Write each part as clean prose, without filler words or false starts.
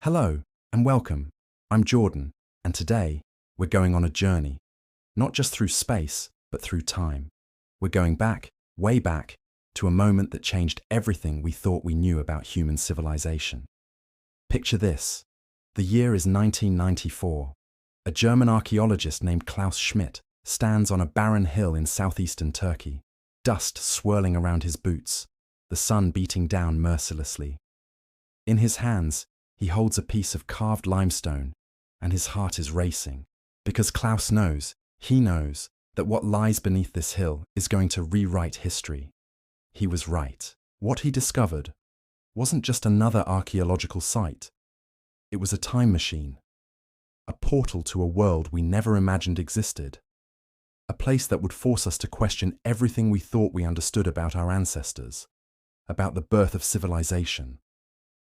Hello and welcome. I'm Jordan, and today we're going on a journey, not just through space, but through time. We're going back, way back, to a moment that changed everything we thought we knew about human civilization. Picture this. The year is 1994. A German archaeologist named Klaus Schmidt stands on a barren hill in southeastern Turkey, dust swirling around his boots, the sun beating down mercilessly. In his hands, he holds a piece of carved limestone, and his heart is racing, because Klaus knows, he knows, that what lies beneath this hill is going to rewrite history. He was right. What he discovered wasn't just another archaeological site. It was a time machine, a portal to a world we never imagined existed, a place that would force us to question everything we thought we understood about our ancestors, about the birth of civilization,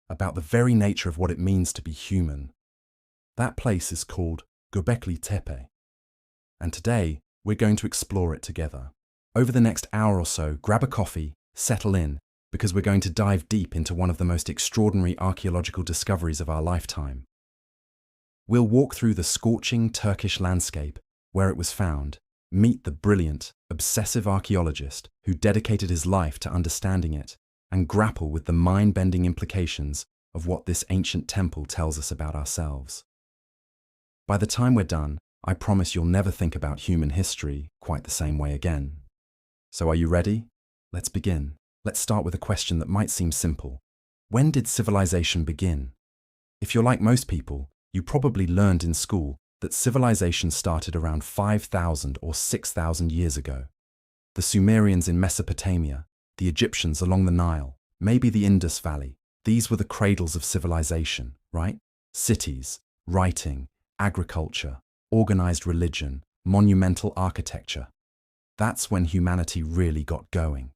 about the very nature of what it means to be human. That place is called GOBEKLITEPE, and today we're going to explore it together. Over the next hour or so, grab a coffee, settle in, because we're going to dive deep into one of the most extraordinary archaeological discoveries of our lifetime. We'll walk through the scorching Turkish landscape where it was found, meet the brilliant, obsessive archaeologist who dedicated his life to understanding it, and grapple with the mind-bending implications of what this ancient temple tells us about ourselves. By the time we're done, I promise you'll never think about human history quite the same way again. So are you ready? Let's begin. Let's start with a question that might seem simple. When did civilization begin? If you're like most people, you probably learned in school that civilization started around 5,000 or 6,000 years ago. The Sumerians in Mesopotamia, the Egyptians along the Nile, maybe the Indus Valley. These were the cradles of civilization, right? Cities, writing, agriculture, organized religion, monumental architecture. That's when humanity really got going.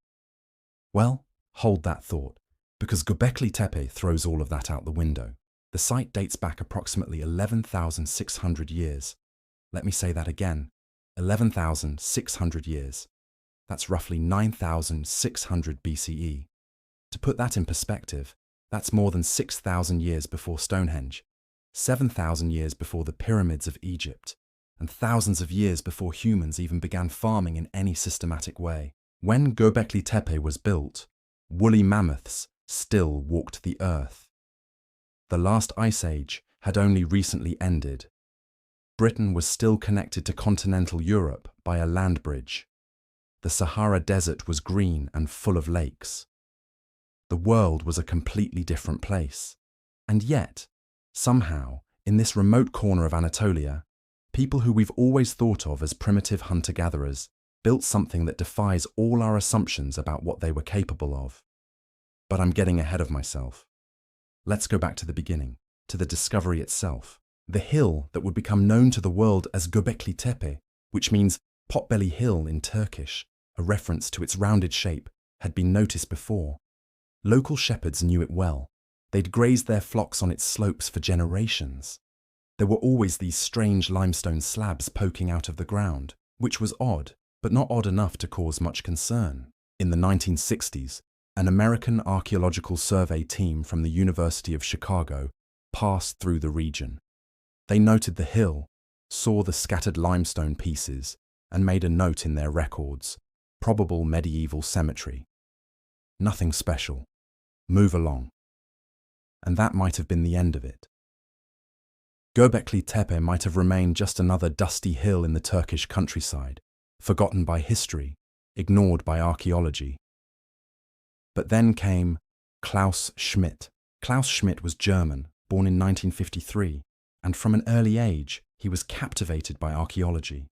Well, hold that thought, because Göbekli Tepe throws all of that out the window. The site dates back approximately 11,600 years. Let me say that again, 11,600 years. That's roughly 9,600 BCE. To put that in perspective, that's more than 6,000 years before Stonehenge, 7,000 years before the pyramids of Egypt, and thousands of years before humans even began farming in any systematic way. When Göbekli Tepe was built, woolly mammoths still walked the earth. The last ice age had only recently ended. Britain was still connected to continental Europe by a land bridge. The Sahara Desert was green and full of lakes. The world was a completely different place. And yet, somehow, in this remote corner of Anatolia, people who we've always thought of as primitive hunter-gatherers built something that defies all our assumptions about what they were capable of. But I'm getting ahead of myself. Let's go back to the beginning, to the discovery itself. The hill that would become known to the world as Göbekli Tepe, which means Potbelly Hill in Turkish, a reference to its rounded shape, had been noticed before. Local shepherds knew it well. They'd grazed their flocks on its slopes for generations. There were always these strange limestone slabs poking out of the ground, which was odd, but not odd enough to cause much concern. In the 1960s, an American archaeological survey team from the University of Chicago passed through the region. They noted the hill, saw the scattered limestone pieces, and made a note in their records: probable medieval cemetery. Nothing special. Move along. And that might have been the end of it. Göbekli Tepe might have remained just another dusty hill in the Turkish countryside, forgotten by history, ignored by archaeology. But then came Klaus Schmidt. Klaus Schmidt was German, born in 1953, and from an early age, he was captivated by archaeology.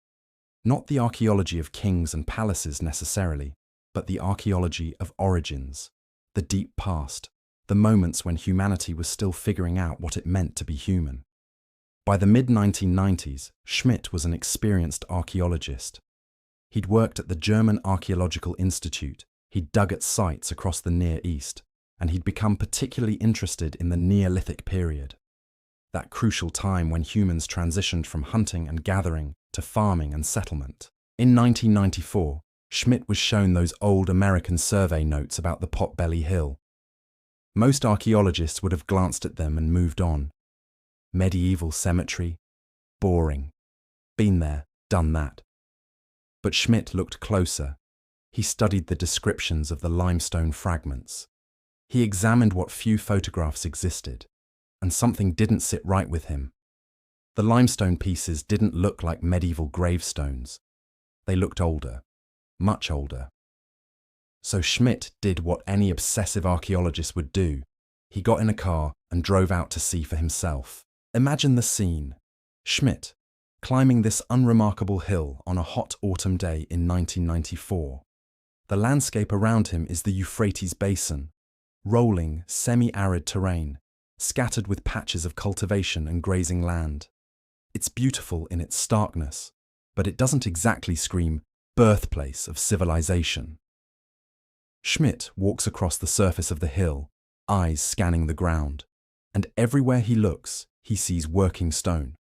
Not the archaeology of kings and palaces necessarily, but the archaeology of origins, the deep past, the moments when humanity was still figuring out what it meant to be human. By the mid-1990s, Schmidt was an experienced archaeologist. He'd worked at the German Archaeological Institute, he'd dug at sites across the Near East, and he'd become particularly interested in the Neolithic period, that crucial time when humans transitioned from hunting and gathering to farming and settlement. In 1994, Schmidt was shown those old American survey notes about the Potbelly Hill. Most archaeologists would have glanced at them and moved on. Medieval cemetery, boring. Been there, done that. But Schmidt looked closer. He studied the descriptions of the limestone fragments. He examined what few photographs existed, and something didn't sit right with him. The limestone pieces didn't look like medieval gravestones. They looked older, much older. So Schmidt did what any obsessive archaeologist would do. He got in a car and drove out to see for himself. Imagine the scene. Schmidt, climbing this unremarkable hill on a hot autumn day in 1994. The landscape around him is the Euphrates Basin, rolling, semi-arid terrain, scattered with patches of cultivation and grazing land. It's beautiful in its starkness, but it doesn't exactly scream birthplace of civilization. Schmidt walks across the surface of the hill, eyes scanning the ground, and everywhere he looks, he sees working stone.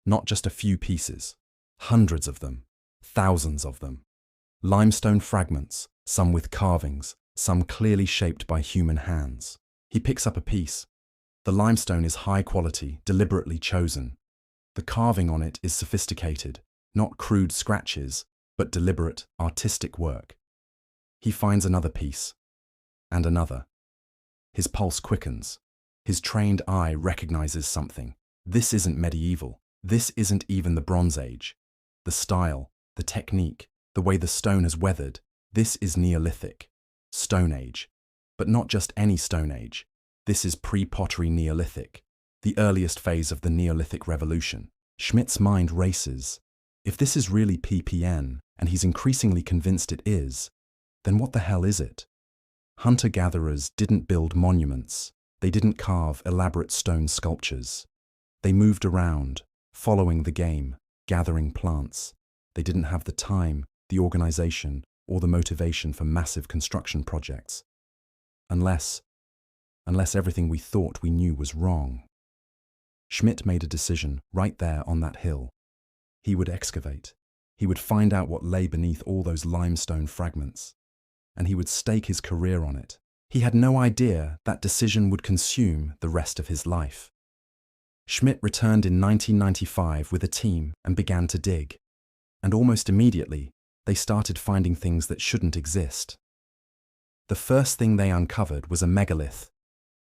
Not just a few pieces, hundreds of them, thousands of them. Limestone fragments, some with carvings, some clearly shaped by human hands. He picks up a piece. The limestone is high quality, deliberately chosen. The carving on it is sophisticated, not crude scratches, but deliberate, artistic work. He finds another piece, and another. His pulse quickens. His trained eye recognizes something. This isn't medieval. This isn't even the Bronze Age. The style, the technique, the way the stone has weathered, this is Neolithic. Stone Age. But not just any Stone Age. This is pre-pottery Neolithic, the earliest phase of the Neolithic Revolution. Schmidt's mind races. If this is really PPN, and he's increasingly convinced it is, then what the hell is it? Hunter-gatherers didn't build monuments. They didn't carve elaborate stone sculptures. They moved around, following the game, gathering plants. They didn't have the time, the organization, or the motivation for massive construction projects. Unless everything we thought we knew was wrong. Schmidt made a decision right there on that hill. He would excavate. He would find out what lay beneath all those limestone fragments. And he would stake his career on it. He had no idea that decision would consume the rest of his life. Schmidt returned in 1995 with a team and began to dig. And almost immediately, they started finding things that shouldn't exist. The first thing they uncovered was a megalith,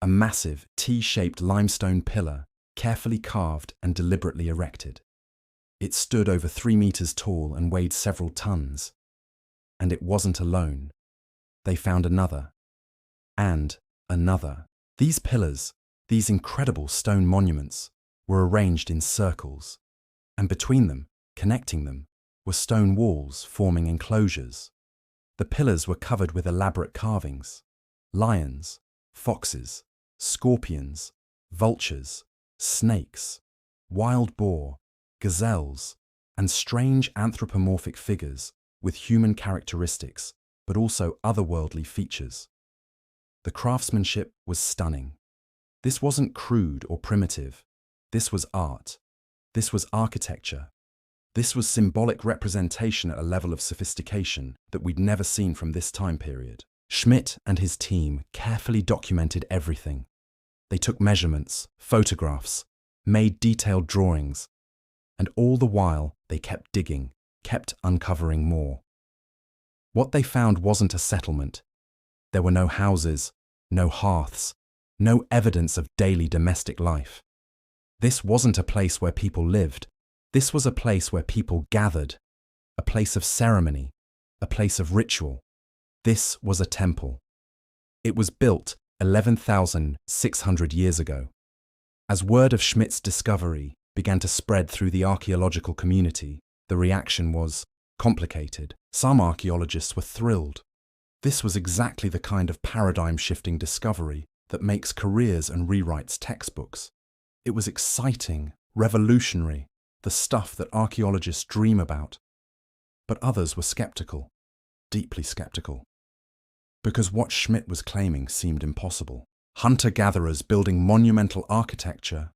a massive T-shaped limestone pillar, carefully carved and deliberately erected. It stood over 3 meters tall and weighed several tons. And it wasn't alone. They found another. And another. These pillars, these incredible stone monuments, were arranged in circles. And between them, connecting them, were stone walls forming enclosures. The pillars were covered with elaborate carvings. Lions, foxes, scorpions, vultures, snakes, wild boar, gazelles, and strange anthropomorphic figures with human characteristics, but also otherworldly features. The craftsmanship was stunning. This wasn't crude or primitive. This was art. This was architecture. This was symbolic representation at a level of sophistication that we'd never seen from this time period. Schmidt and his team carefully documented everything. They took measurements, photographs, made detailed drawings, and all the while they kept digging, kept uncovering more. What they found wasn't a settlement. There were no houses, no hearths, no evidence of daily domestic life. This wasn't a place where people lived. This was a place where people gathered, a place of ceremony, a place of ritual. This was a temple. It was built 11,600 years ago. As word of Schmidt's discovery began to spread through the archaeological community, the reaction was complicated. Some archaeologists were thrilled. This was exactly the kind of paradigm-shifting discovery that makes careers and rewrites textbooks. It was exciting, revolutionary, the stuff that archaeologists dream about. But others were skeptical, deeply skeptical. Because what Schmidt was claiming seemed impossible. Hunter-gatherers building monumental architecture?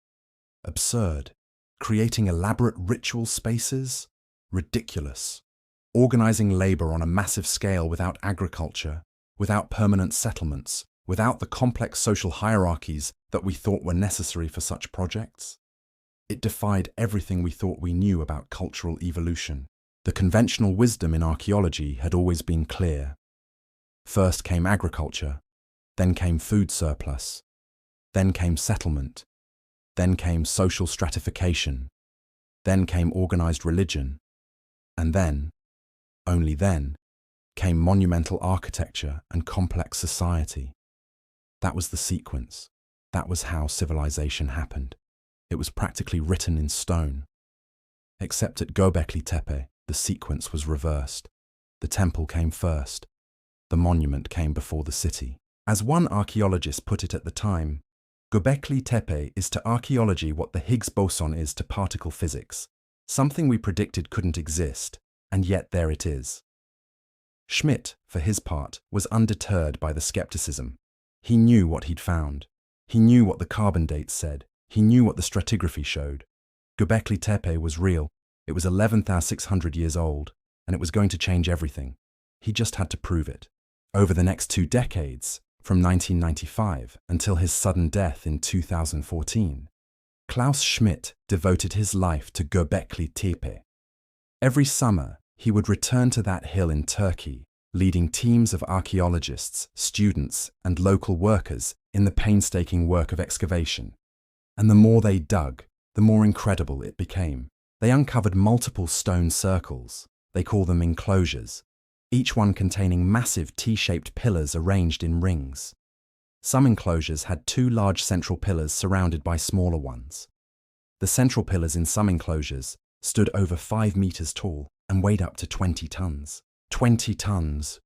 Absurd. Creating elaborate ritual spaces? Ridiculous. Organizing labor on a massive scale without agriculture, without permanent settlements, without the complex social hierarchies that we thought were necessary for such projects. It defied everything we thought we knew about cultural evolution. The conventional wisdom in archaeology had always been clear. First came agriculture, then came food surplus, then came settlement, then came social stratification, then came organized religion, and then, only then, came monumental architecture and complex society. That was the sequence. That was how civilization happened. It was practically written in stone. Except at Göbeklitepe, the sequence was reversed. The temple came first. The monument came before the city. As one archaeologist put it at the time, Göbeklitepe is to archaeology what the Higgs boson is to particle physics, something we predicted couldn't exist, and yet there it is. Schmidt, for his part, was undeterred by the skepticism. He knew what he'd found. He knew what the carbon dates said. He knew what the stratigraphy showed. Göbeklitepe was real. It was 11,600 years old, and it was going to change everything. He just had to prove it. Over the next 2 decades, from 1995 until his sudden death in 2014, Klaus Schmidt devoted his life to Göbeklitepe. Every summer, he would return to that hill in Turkey, leading teams of archaeologists, students, and local workers in the painstaking work of excavation. And the more they dug, the more incredible it became. They uncovered multiple stone circles. They call them enclosures, each one containing massive T-shaped pillars arranged in rings. Some enclosures had 2 large central pillars surrounded by smaller ones. The central pillars in some enclosures stood over 5 meters tall and weighed up to 20 tons. 20 tons.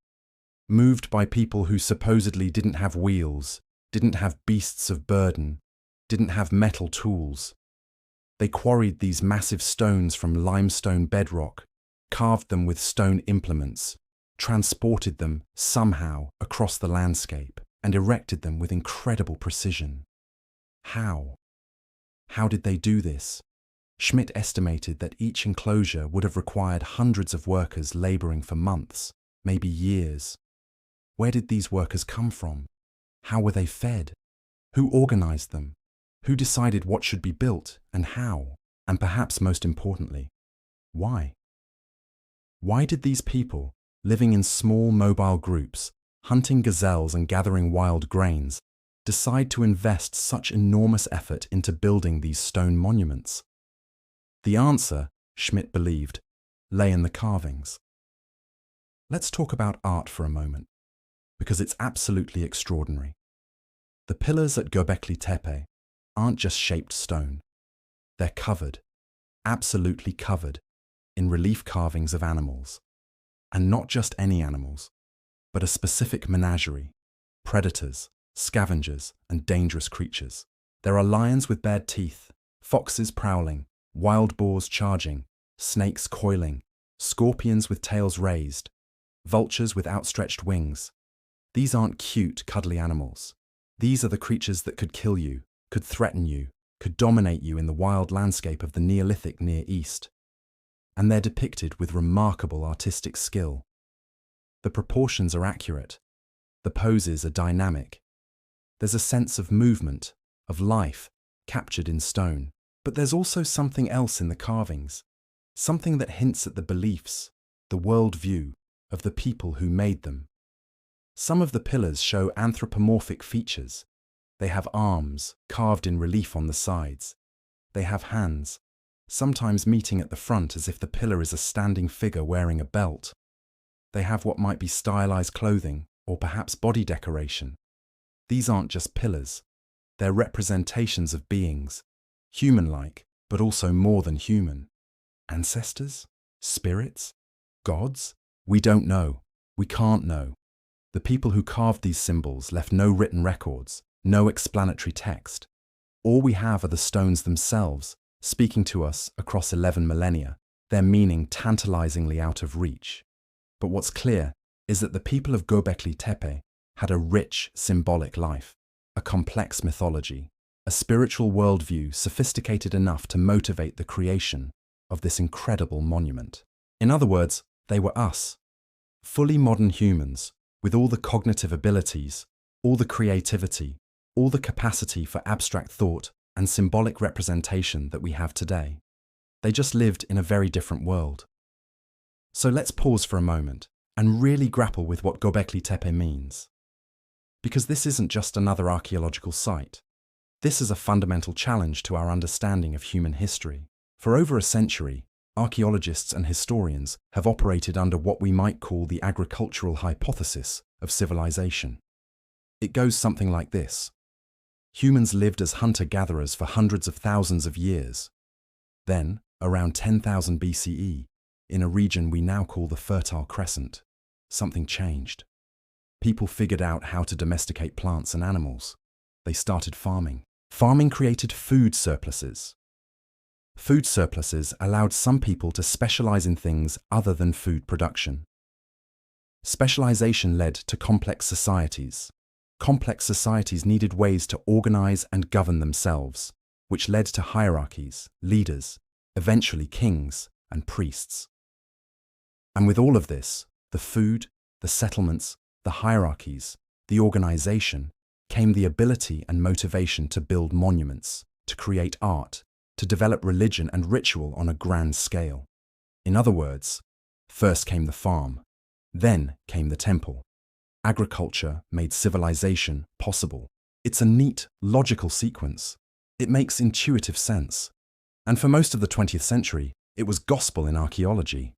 Moved by people who supposedly didn't have wheels, didn't have beasts of burden, didn't have metal tools. They quarried these massive stones from limestone bedrock, carved them with stone implements, transported them somehow across the landscape, and erected them with incredible precision. How? How did they do this? Schmidt estimated that each enclosure would have required hundreds of workers laboring for months, maybe years. Where did these workers come from? How were they fed? Who organized them? Who decided what should be built and how? And perhaps most importantly, why? Why did these people, living in small mobile groups, hunting gazelles and gathering wild grains, decide to invest such enormous effort into building these stone monuments? The answer, Schmidt believed, lay in the carvings. Let's talk about art for a moment, because it's absolutely extraordinary. The pillars at Göbeklitepe aren't just shaped stone. They're covered, absolutely covered, in relief carvings of animals. And not just any animals, but a specific menagerie: predators, scavengers, and dangerous creatures. There are lions with bared teeth, foxes prowling, wild boars charging, snakes coiling, scorpions with tails raised, vultures with outstretched wings. These aren't cute, cuddly animals. These are the creatures that could kill you, could threaten you, could dominate you in the wild landscape of the Neolithic Near East. And they're depicted with remarkable artistic skill. The proportions are accurate. The poses are dynamic. There's a sense of movement, of life, captured in stone. But there's also something else in the carvings, something that hints at the beliefs, the worldview of the people who made them. Some of the pillars show anthropomorphic features. They have arms carved in relief on the sides. They have hands, sometimes meeting at the front as if the pillar is a standing figure wearing a belt. They have what might be stylized clothing or perhaps body decoration. These aren't just pillars. They're representations of beings, human-like, but also more than human. Ancestors? Spirits? Gods? We don't know. We can't know. The people who carved these symbols left no written records, no explanatory text. All we have are the stones themselves, speaking to us across 11 millennia, their meaning tantalizingly out of reach. But what's clear is that the people of Göbeklitepe had a rich, symbolic life, a complex mythology, a spiritual worldview sophisticated enough to motivate the creation of this incredible monument. In other words, they were us, fully modern humans with all the cognitive abilities, all the creativity, all the capacity for abstract thought and symbolic representation that we have today. They just lived in a very different world. So let's pause for a moment and really grapple with what GOBEKLITEPE means. Because this isn't just another archaeological site. This is a fundamental challenge to our understanding of human history. For over a century, archaeologists and historians have operated under what we might call the agricultural hypothesis of civilization. It goes something like this. Humans lived as hunter-gatherers for hundreds of thousands of years. Then, around 10,000 BCE, in a region we now call the Fertile Crescent, something changed. People figured out how to domesticate plants and animals. They started farming. Farming created food surpluses. Food surpluses allowed some people to specialize in things other than food production. Specialization led to complex societies. Complex societies needed ways to organize and govern themselves, which led to hierarchies, leaders, eventually kings and priests. And with all of this, the food, the settlements, the hierarchies, the organization, came the ability and motivation to build monuments, to create art, to develop religion and ritual on a grand scale. In other words, first came the farm, then came the temple. Agriculture made civilization possible. It's a neat, logical sequence. It makes intuitive sense. And for most of the 20th century, it was gospel in archaeology.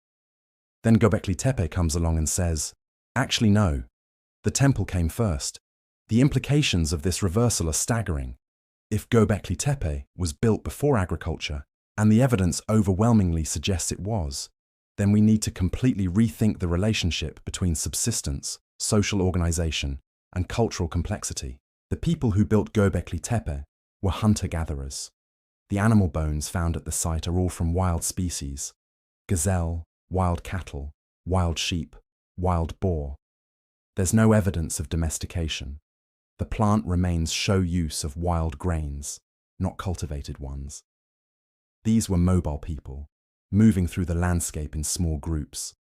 Then GOBEKLITEPE comes along and says, actually no, the temple came first. The implications of this reversal are staggering. If GOBEKLITEPE was built before agriculture, and the evidence overwhelmingly suggests it was, then we need to completely rethink the relationship between subsistence, social organization, and cultural complexity. The people who built GOBEKLITEPE were hunter-gatherers. The animal bones found at the site are all from wild species: gazelle, wild cattle, wild sheep, wild boar. There's no evidence of domestication. The plant remains show use of wild grains, not cultivated ones. These were mobile people, moving through the landscape in small groups,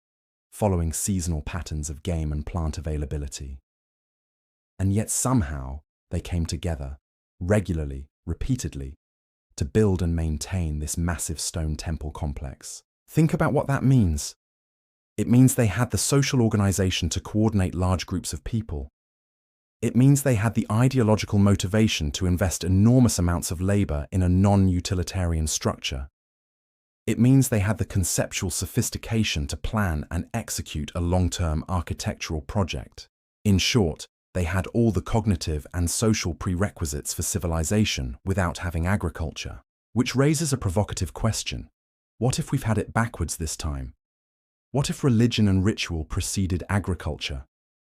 following seasonal patterns of game and plant availability. And yet somehow they came together, regularly, repeatedly, to build and maintain this massive stone temple complex. Think about what that means. It means they had the social organization to coordinate large groups of people. It means they had the ideological motivation to invest enormous amounts of labor in a non-utilitarian structure. It means they had the conceptual sophistication to plan and execute a long-term architectural project. In short, they had all the cognitive and social prerequisites for civilization without having agriculture. Which raises a provocative question. What if we've had it backwards this time? What if religion and ritual preceded agriculture?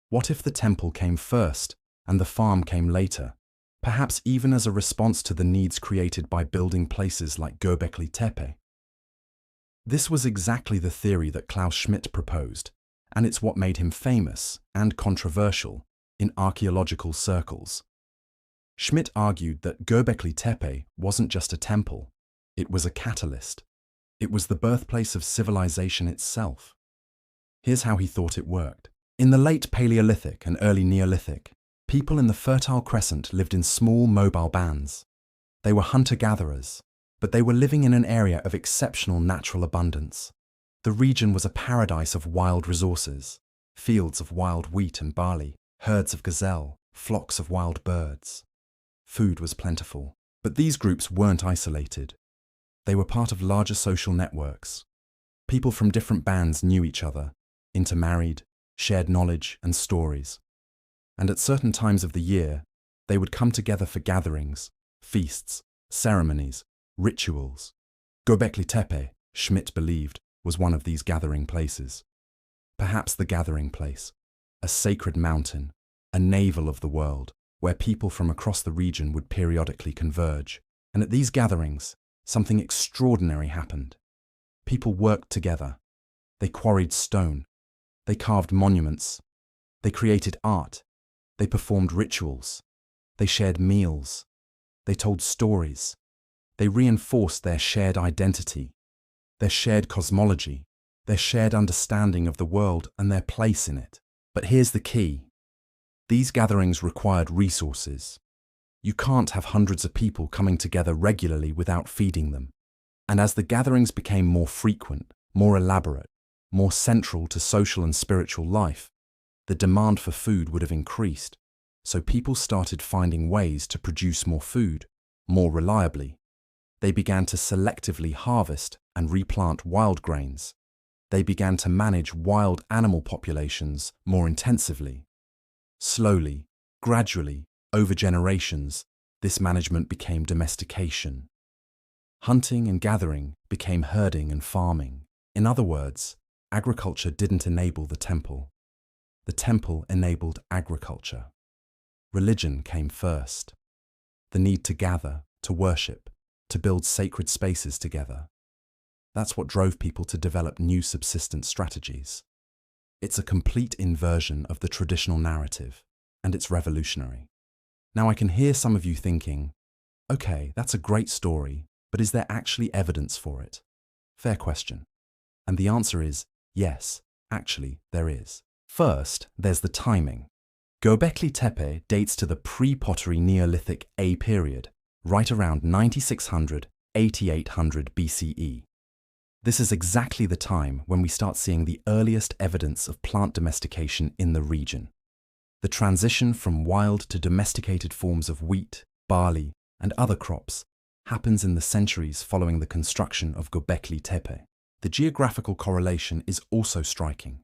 What if the temple came first and the farm came later, perhaps even as a response to the needs created by building places like GOBEKLITEPE? This was exactly the theory that Klaus Schmidt proposed, and it's what made him famous and controversial in archaeological circles. Schmidt argued that GOBEKLITEPE wasn't just a temple, it was a catalyst. It was the birthplace of civilization itself. Here's how he thought it worked. In the late Paleolithic and early Neolithic, people in the Fertile Crescent lived in small mobile bands. They were hunter-gatherers, but they were living in an area of exceptional natural abundance. The region was a paradise of wild resources, fields of wild wheat and barley, herds of gazelle, flocks of wild birds. Food was plentiful, but these groups weren't isolated. They were part of larger social networks. People from different bands knew each other, intermarried, shared knowledge and stories. And at certain times of the year, they would come together for gatherings, feasts, ceremonies, rituals. GOBEKLITEPE, Schmidt believed, was one of these gathering places. Perhaps the gathering place, a sacred mountain, a navel of the world, where people from across the region would periodically converge. And at these gatherings, something extraordinary happened. People worked together. They quarried stone. They carved monuments. They created art. They performed rituals. They shared meals. They told stories. They reinforced their shared identity, their shared cosmology, their shared understanding of the world and their place in it. But here's the key. These gatherings required resources. You can't have hundreds of people coming together regularly without feeding them. And as the gatherings became more frequent, more elaborate, more central to social and spiritual life, the demand for food would have increased, so people started finding ways to produce more food, more reliably. They began to selectively harvest and replant wild grains. They began to manage wild animal populations more intensively. Slowly, gradually, over generations, this management became domestication. Hunting and gathering became herding and farming. In other words, agriculture didn't enable the temple. The temple enabled agriculture. Religion came first. The need to gather, to worship, to build sacred spaces together. That's what drove people to develop new subsistence strategies. It's a complete inversion of the traditional narrative, and it's revolutionary. Now I can hear some of you thinking, okay, that's a great story, but is there actually evidence for it? Fair question. And the answer is yes, actually there is. First, there's the timing. Göbeklitepe dates to the pre-pottery Neolithic A period, right around 9600–8800 BCE. This is exactly the time when we start seeing the earliest evidence of plant domestication in the region. The transition from wild to domesticated forms of wheat, barley, and other crops happens in the centuries following the construction of Göbeklitepe. The geographical correlation is also striking.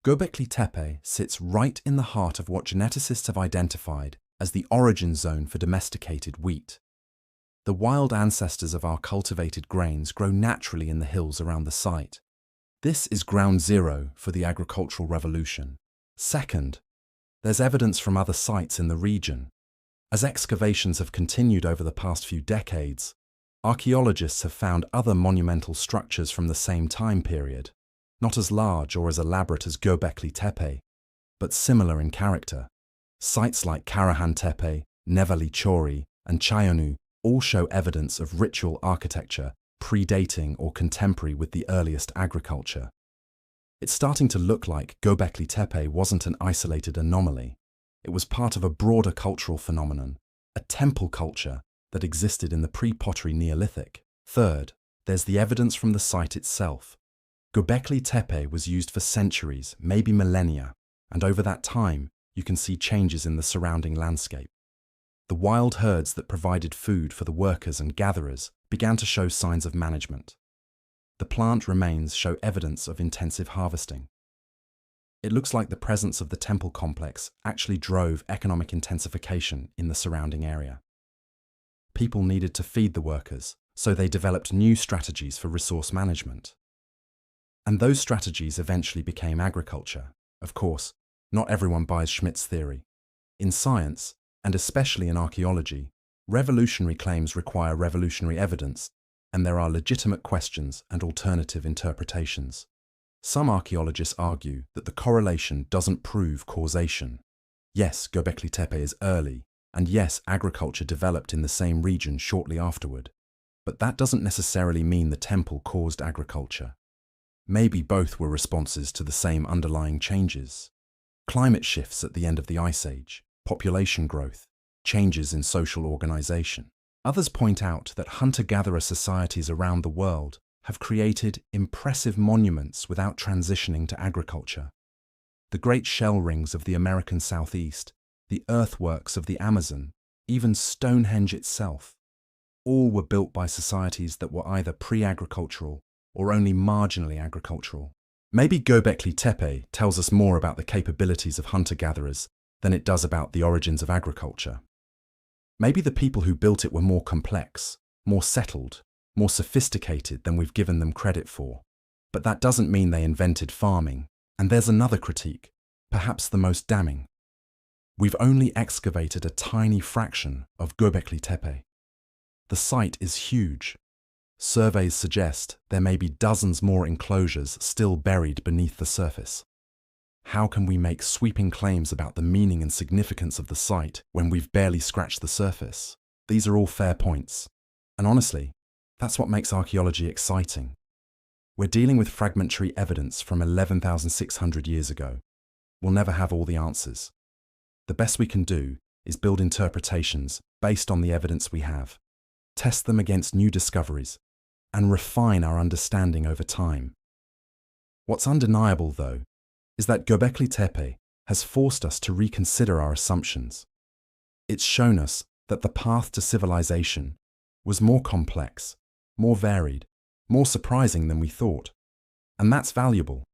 Göbeklitepe sits right in the heart of what geneticists have identified as the origin zone for domesticated wheat. The wild ancestors of our cultivated grains grow naturally in the hills around the site. This is ground zero for the agricultural revolution. Second, there's evidence from other sites in the region. As excavations have continued over the past few decades, archaeologists have found other monumental structures from the same time period, not as large or as elaborate as Göbeklitepe, but similar in character. Sites like Karahan Tepe, Nevali Chori, and Chayonu all show evidence of ritual architecture predating or contemporary with the earliest agriculture. It's starting to look like Göbeklitepe wasn't an isolated anomaly. It was part of a broader cultural phenomenon, a temple culture that existed in the pre-pottery Neolithic. Third, there's the evidence from the site itself. Göbeklitepe was used for centuries, maybe millennia, and over that time, you can see changes in the surrounding landscape. The wild herds that provided food for the workers and gatherers began to show signs of management. The plant remains show evidence of intensive harvesting. It looks like the presence of the temple complex actually drove economic intensification in the surrounding area. People needed to feed the workers, so they developed new strategies for resource management. And those strategies eventually became agriculture. Of course, not everyone buys Schmidt's theory. In science, and especially in archaeology, revolutionary claims require revolutionary evidence, and there are legitimate questions and alternative interpretations. Some archaeologists argue that the correlation doesn't prove causation. Yes, Göbeklitepe is early, and yes, agriculture developed in the same region shortly afterward, but that doesn't necessarily mean the temple caused agriculture. Maybe both were responses to the same underlying changes. Climate shifts at the end of the Ice Age, population growth, changes in social organization. Others point out that hunter-gatherer societies around the world have created impressive monuments without transitioning to agriculture. The great shell rings of the American Southeast, the earthworks of the Amazon, even Stonehenge itself, all were built by societies that were either pre-agricultural or only marginally agricultural. Maybe Göbeklitepe tells us more about the capabilities of hunter-gatherers than it does about the origins of agriculture. Maybe the people who built it were more complex, more settled, more sophisticated than we've given them credit for. But that doesn't mean they invented farming. And there's another critique, perhaps the most damning. We've only excavated a tiny fraction of Göbeklitepe. The site is huge. Surveys suggest there may be dozens more enclosures still buried beneath the surface. How can we make sweeping claims about the meaning and significance of the site when we've barely scratched the surface? These are all fair points. And honestly, that's what makes archaeology exciting. We're dealing with fragmentary evidence from 11,600 years ago. We'll never have all the answers. The best we can do is build interpretations based on the evidence we have, test them against new discoveries, and refine our understanding over time. What's undeniable, though, is that Göbeklitepe has forced us to reconsider our assumptions. It's shown us that the path to civilization was more complex, more varied, more surprising than we thought. And that's valuable,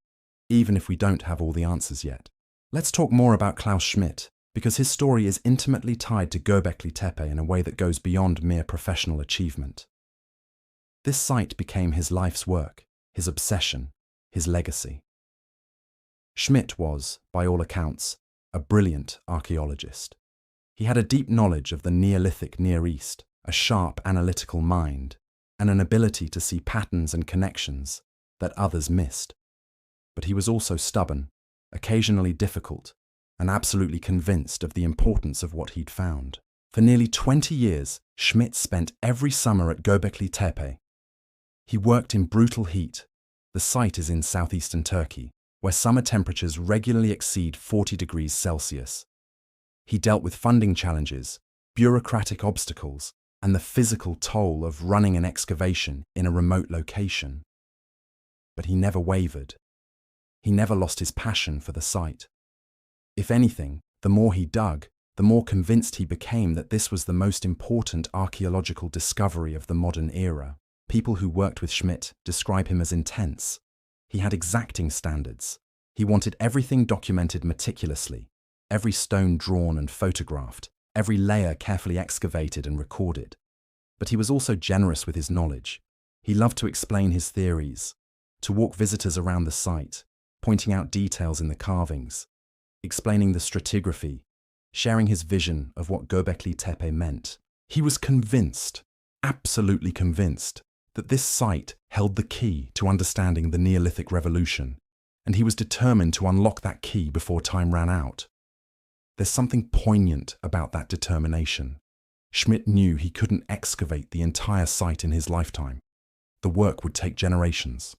even if we don't have all the answers yet. Let's talk more about Klaus Schmidt, because his story is intimately tied to Göbeklitepe in a way that goes beyond mere professional achievement. This site became his life's work, his obsession, his legacy. Schmidt was, by all accounts, a brilliant archaeologist. He had a deep knowledge of the Neolithic Near East, a sharp analytical mind, and an ability to see patterns and connections that others missed. But he was also stubborn, occasionally difficult, and absolutely convinced of the importance of what he'd found. For nearly 20 years, Schmidt spent every summer at Göbeklitepe. He worked in brutal heat. The site is in southeastern Turkey, where summer temperatures regularly exceed 40 degrees Celsius. He dealt with funding challenges, bureaucratic obstacles, and the physical toll of running an excavation in a remote location. But he never wavered. He never lost his passion for the site. If anything, the more he dug, the more convinced he became that this was the most important archaeological discovery of the modern era. People who worked with Schmidt describe him as intense. He had exacting standards. He wanted everything documented meticulously, every stone drawn and photographed, every layer carefully excavated and recorded. But he was also generous with his knowledge. He loved to explain his theories, to walk visitors around the site, pointing out details in the carvings, explaining the stratigraphy, sharing his vision of what Göbeklitepe meant. He was convinced, absolutely convinced, that this site held the key to understanding the Neolithic Revolution, and he was determined to unlock that key before time ran out. There's something poignant about that determination. Schmidt knew he couldn't excavate the entire site in his lifetime. The work would take generations.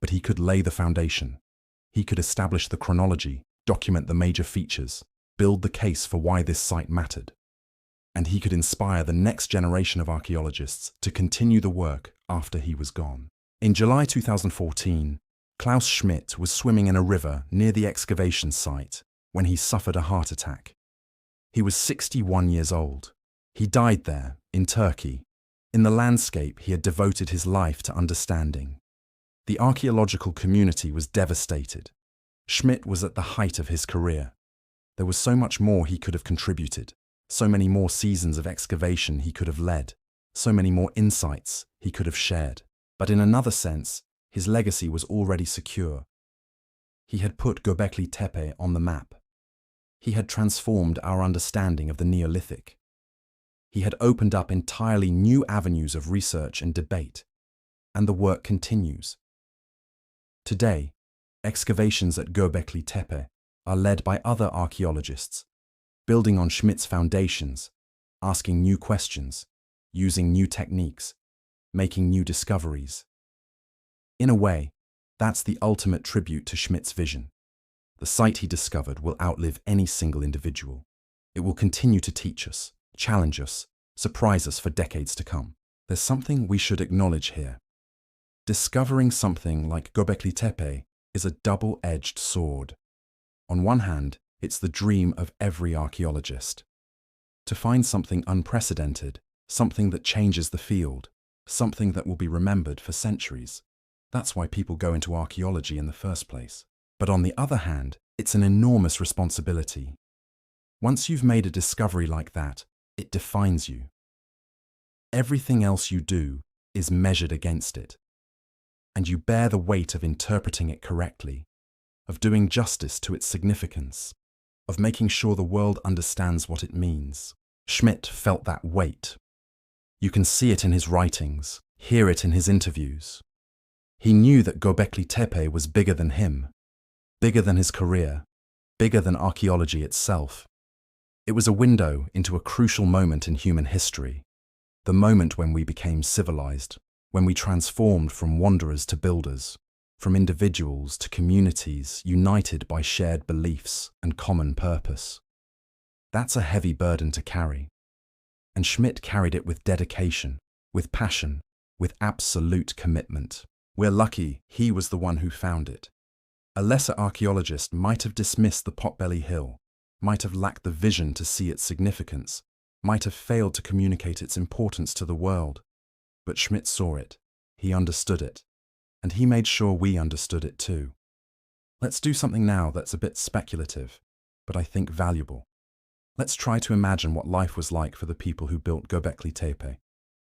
But he could lay the foundation. He could establish the chronology, document the major features, build the case for why this site mattered. And he could inspire the next generation of archaeologists to continue the work after he was gone. In July 2014, Klaus Schmidt was swimming in a river near the excavation site when he suffered a heart attack. He was 61 years old. He died there, in Turkey, in the landscape he had devoted his life to understanding. The archaeological community was devastated. Schmidt was at the height of his career. There was so much more he could have contributed, so many more seasons of excavation he could have led, so many more insights he could have shared. But in another sense, his legacy was already secure. He had put Göbeklitepe on the map. He had transformed our understanding of the Neolithic. He had opened up entirely new avenues of research and debate, and the work continues. Today, excavations at Göbeklitepe are led by other archaeologists, building on Schmidt's foundations, asking new questions, using new techniques, making new discoveries. In a way, that's the ultimate tribute to Schmidt's vision. The site he discovered will outlive any single individual. It will continue to teach us, challenge us, surprise us for decades to come. There's something we should acknowledge here. Discovering something like Göbeklitepe is a double-edged sword. On one hand, it's the dream of every archaeologist. To find something unprecedented, something that changes the field, something that will be remembered for centuries. That's why people go into archaeology in the first place. But on the other hand, it's an enormous responsibility. Once you've made a discovery like that, it defines you. Everything else you do is measured against it. And you bear the weight of interpreting it correctly, of doing justice to its significance, of making sure the world understands what it means. Schmidt felt that weight. You can see it in his writings, hear it in his interviews. He knew that Göbeklitepe was bigger than him, bigger than his career, bigger than archaeology itself. It was a window into a crucial moment in human history, the moment when we became civilized, when we transformed from wanderers to builders, from individuals to communities united by shared beliefs and common purpose. That's a heavy burden to carry. And Schmidt carried it with dedication, with passion, with absolute commitment. We're lucky he was the one who found it. A lesser archaeologist might have dismissed the Potbelly Hill, might have lacked the vision to see its significance, might have failed to communicate its importance to the world. But Schmidt saw it, he understood it, and he made sure we understood it too. Let's do something now that's a bit speculative, but I think valuable. Let's try to imagine what life was like for the people who built Göbeklitepe.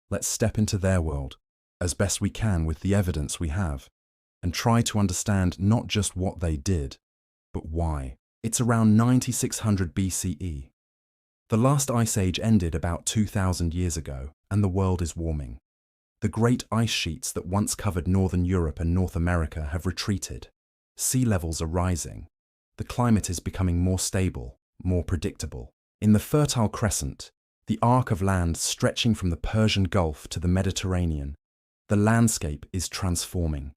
Let's step into their world, as best we can with the evidence we have, and try to understand not just what they did, but why. It's around 9600 BCE. The last ice age ended about 2,000 years ago, and the world is warming. The great ice sheets that once covered northern Europe and North America have retreated. Sea levels are rising. The climate is becoming more stable, more predictable. In the Fertile Crescent, the arc of land stretching from the Persian Gulf to the Mediterranean, the landscape is transforming.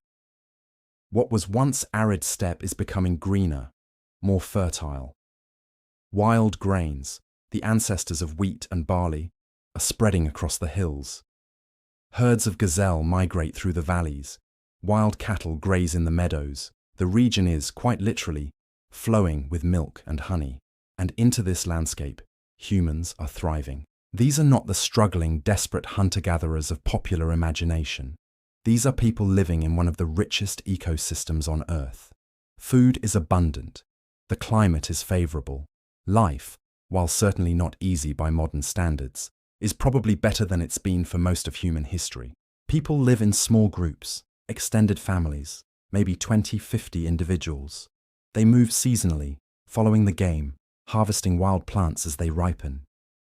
What was once arid steppe is becoming greener, more fertile. Wild grains, the ancestors of wheat and barley, are spreading across the hills. Herds of gazelle migrate through the valleys. Wild cattle graze in the meadows. The region is, quite literally, flowing with milk and honey. And into this landscape, humans are thriving. These are not the struggling, desperate hunter-gatherers of popular imagination. These are people living in one of the richest ecosystems on Earth. Food is abundant. The climate is favorable. Life, while certainly not easy by modern standards, is probably better than it's been for most of human history. People live in small groups, extended families, maybe 20, 50 individuals. They move seasonally, following the game, harvesting wild plants as they ripen.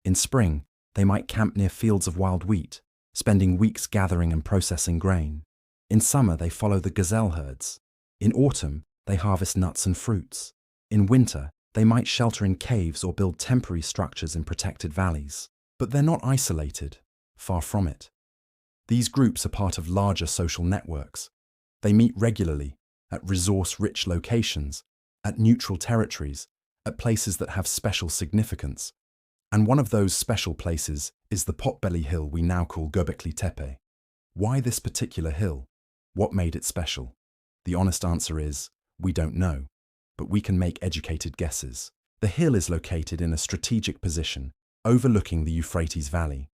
In spring, they might camp near fields of wild wheat, spending weeks gathering and processing grain. In summer, they follow the gazelle herds. In autumn, they harvest nuts and fruits. In winter, they might shelter in caves or build temporary structures in protected valleys. But they're not isolated, far from it. These groups are part of larger social networks. They meet regularly, at resource-rich locations, at neutral territories, at places that have special significance. And one of those special places is the Potbelly Hill we now call Göbeklitepe. Why this particular hill? What made it special? The honest answer is, we don't know, but we can make educated guesses. The hill is located in a strategic position, overlooking the Euphrates Valley.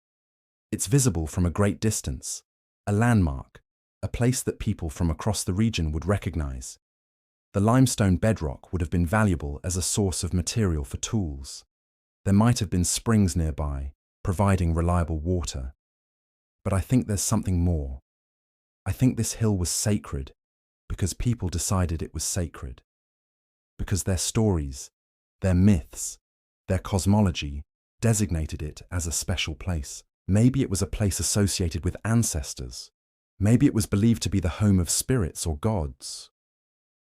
It's visible from a great distance, a landmark, a place that people from across the region would recognize. The limestone bedrock would have been valuable as a source of material for tools. There might have been springs nearby, providing reliable water. But I think there's something more. I think this hill was sacred because people decided it was sacred. Because their stories, their myths, their cosmology designated it as a special place. Maybe it was a place associated with ancestors. Maybe it was believed to be the home of spirits or gods.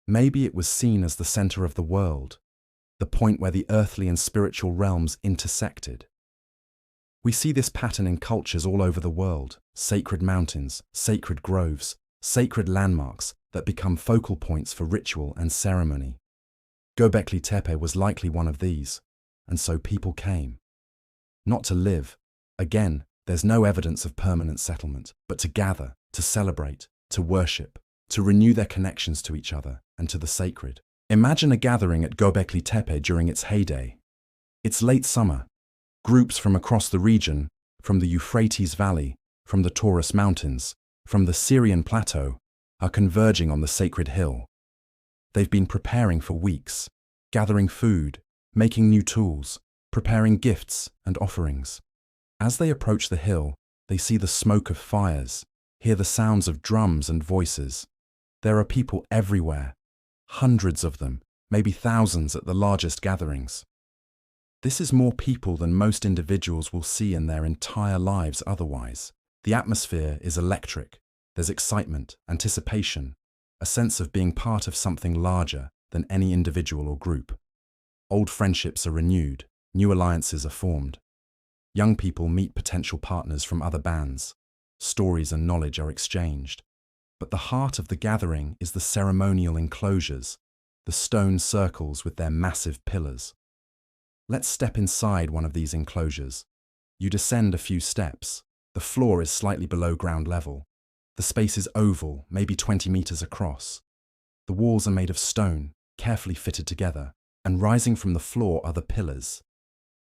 Maybe it was seen as the center of the world, the point where the earthly and spiritual realms intersected. We see this pattern in cultures all over the world: sacred mountains, sacred groves, sacred landmarks that become focal points for ritual and ceremony. Göbeklitepe was likely one of these, and so people came. Not to live. Again, there's no evidence of permanent settlement, but to gather, to celebrate, to worship, to renew their connections to each other and to the sacred. Imagine a gathering at Göbeklitepe during its heyday. It's late summer. Groups from across the region, from the Euphrates Valley, from the Taurus Mountains, from the Syrian Plateau, are converging on the sacred hill. They've been preparing for weeks, gathering food, making new tools, preparing gifts and offerings. As they approach the hill, they see the smoke of fires, hear the sounds of drums and voices. There are people everywhere, hundreds of them, maybe thousands at the largest gatherings. This is more people than most individuals will see in their entire lives otherwise. The atmosphere is electric. There's excitement, anticipation, a sense of being part of something larger than any individual or group. Old friendships are renewed, new alliances are formed. Young people meet potential partners from other bands. Stories and knowledge are exchanged. But the heart of the gathering is the ceremonial enclosures, the stone circles with their massive pillars. Let's step inside one of these enclosures. You descend a few steps. The floor is slightly below ground level. The space is oval, maybe 20 meters across. The walls are made of stone, carefully fitted together, and rising from the floor are the pillars.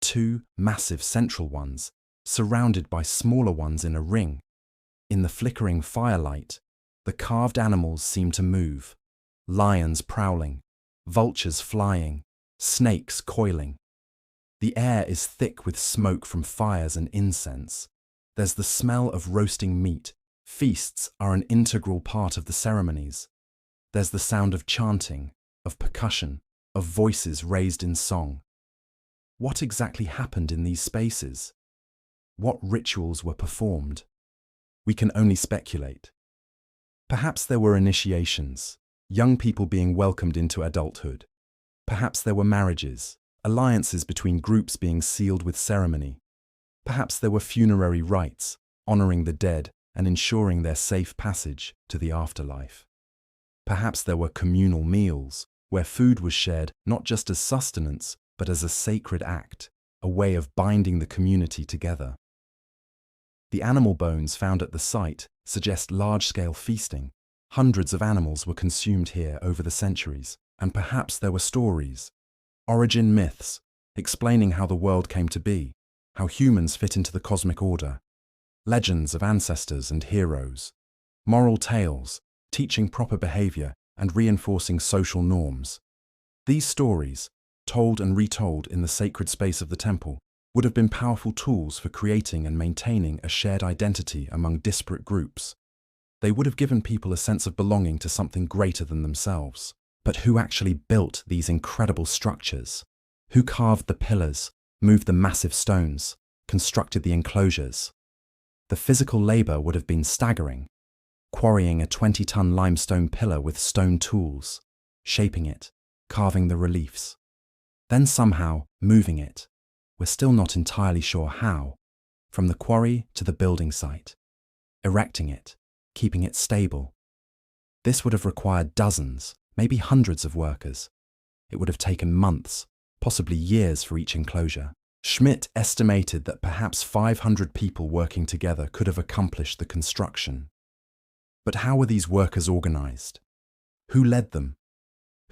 Two massive central ones, surrounded by smaller ones in a ring. In the flickering firelight, the carved animals seem to move. Lions prowling, vultures flying, snakes coiling. The air is thick with smoke from fires and incense. There's the smell of roasting meat. Feasts are an integral part of the ceremonies. There's the sound of chanting, of percussion, of voices raised in song. What exactly happened in these spaces? What rituals were performed? We can only speculate. Perhaps there were initiations, young people being welcomed into adulthood. Perhaps there were marriages, alliances between groups being sealed with ceremony. Perhaps there were funerary rites, honoring the dead and ensuring their safe passage to the afterlife. Perhaps there were communal meals, where food was shared not just as sustenance, but as a sacred act, a way of binding the community together. The animal bones found at the site suggest large-scale feasting. Hundreds of animals were consumed here over the centuries, and perhaps there were stories, origin myths, explaining how the world came to be, how humans fit into the cosmic order, legends of ancestors and heroes, moral tales, teaching proper behavior and reinforcing social norms. These stories, told and retold in the sacred space of the temple, would have been powerful tools for creating and maintaining a shared identity among disparate groups. They would have given people a sense of belonging to something greater than themselves. But who actually built these incredible structures? Who carved the pillars, moved the massive stones, constructed the enclosures? The physical labor would have been staggering. Quarrying a 20-ton limestone pillar with stone tools, shaping it, carving the reliefs. Then somehow moving it. We're still not entirely sure how. From the quarry to the building site. Erecting it, keeping it stable. This would have required dozens, maybe hundreds of workers. It would have taken months, possibly years for each enclosure. Schmidt estimated that perhaps 500 people working together could have accomplished the construction. But how were these workers organized? Who led them?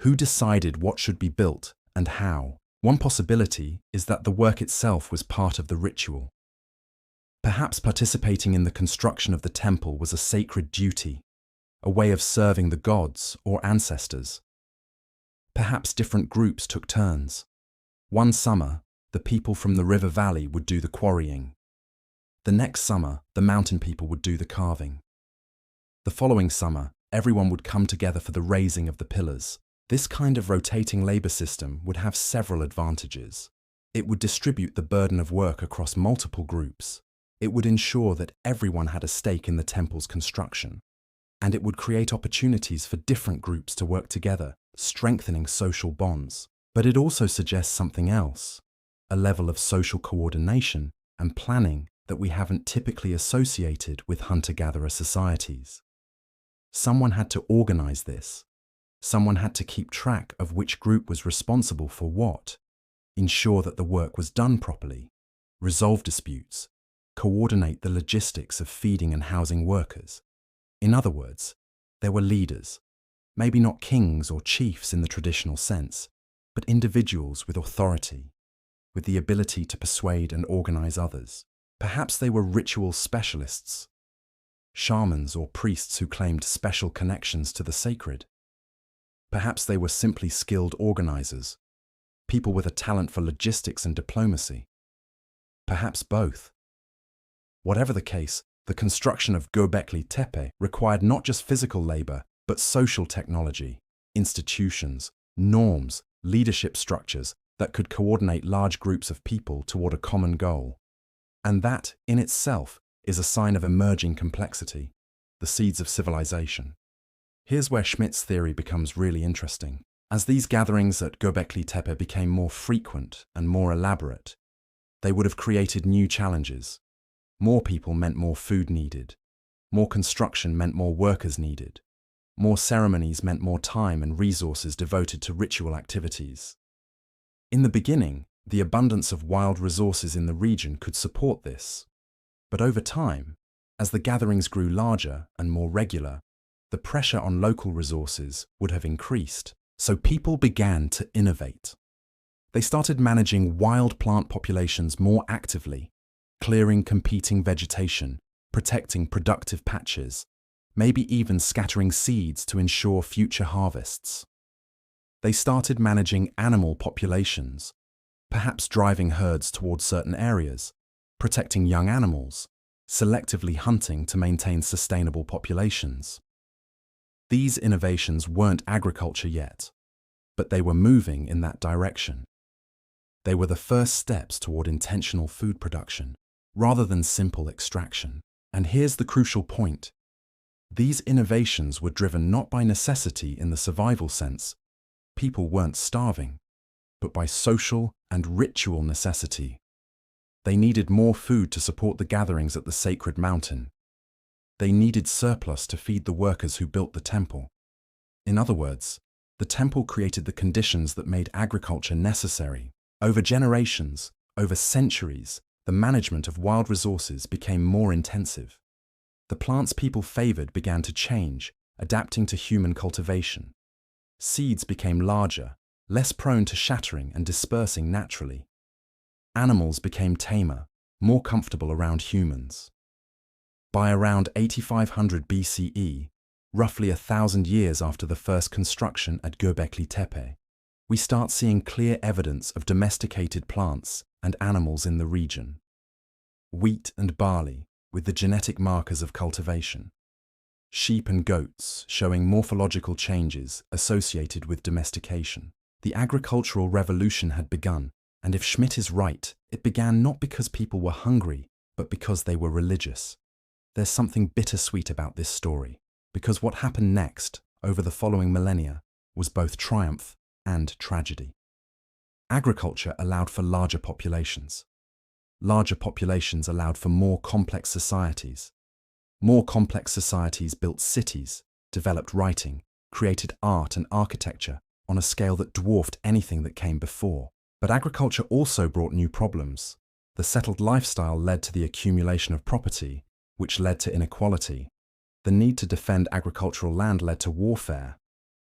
Who decided what should be built and how? One possibility is that the work itself was part of the ritual. Perhaps participating in the construction of the temple was a sacred duty, a way of serving the gods or ancestors. Perhaps different groups took turns. One summer, the people from the river valley would do the quarrying. The next summer, the mountain people would do the carving. The following summer, everyone would come together for the raising of the pillars. This kind of rotating labor system would have several advantages. It would distribute the burden of work across multiple groups. It would ensure that everyone had a stake in the temple's construction. And it would create opportunities for different groups to work together, strengthening social bonds. But it also suggests something else, a level of social coordination and planning that we haven't typically associated with hunter-gatherer societies. Someone had to organize this. Someone had to keep track of which group was responsible for what, ensure that the work was done properly, resolve disputes, coordinate the logistics of feeding and housing workers. In other words, there were leaders, maybe not kings or chiefs in the traditional sense, but individuals with authority, with the ability to persuade and organize others. Perhaps they were ritual specialists, shamans or priests who claimed special connections to the sacred. Perhaps they were simply skilled organizers, people with a talent for logistics and diplomacy. Perhaps both. Whatever the case, the construction of GOBEKLITEPE required not just physical labor, but social technology, institutions, norms, leadership structures that could coordinate large groups of people toward a common goal. And that, in itself, is a sign of emerging complexity, the seeds of civilization. Here's where Schmidt's theory becomes really interesting. As these gatherings at GOBEKLITEPE became more frequent and more elaborate, they would have created new challenges. More people meant more food needed. More construction meant more workers needed. More ceremonies meant more time and resources devoted to ritual activities. In the beginning, The abundance of wild resources in the region could support this. But over time, as the gatherings grew larger and more regular, the pressure on local resources would have increased. So people began to innovate. They started managing wild plant populations more actively, clearing competing vegetation, protecting productive patches, maybe even scattering seeds to ensure future harvests. They started managing animal populations, perhaps driving herds towards certain areas, protecting young animals, selectively hunting to maintain sustainable populations. These innovations weren't agriculture yet, but they were moving in that direction. They were the first steps toward intentional food production, rather than simple extraction. And here's the crucial point. These innovations were driven not by necessity in the survival sense. People weren't starving, but by social and ritual necessity. They needed more food to support the gatherings at the sacred mountain. They needed surplus to feed the workers who built the temple. In other words, the temple created the conditions that made agriculture necessary. Over generations, over centuries, the management of wild resources became more intensive. The plants people favored began to change, adapting to human cultivation. Seeds became larger, less prone to shattering and dispersing naturally. Animals became tamer, more comfortable around humans. By around 8500 BCE, roughly 1,000 years after the first construction at Göbeklitepe, we start seeing clear evidence of domesticated plants and animals in the region. Wheat and barley, with the genetic markers of cultivation. Sheep and goats, showing morphological changes associated with domestication. The agricultural revolution had begun, and if Schmidt is right, it began not because people were hungry, but because they were religious. There's something bittersweet about this story, because what happened next, over the following millennia, was both triumph and tragedy. Agriculture allowed for larger populations. Larger populations allowed for more complex societies. More complex societies built cities, developed writing, created art and architecture on a scale that dwarfed anything that came before. But agriculture also brought new problems. The settled lifestyle led to the accumulation of property, which led to inequality. The need to defend agricultural land led to warfare.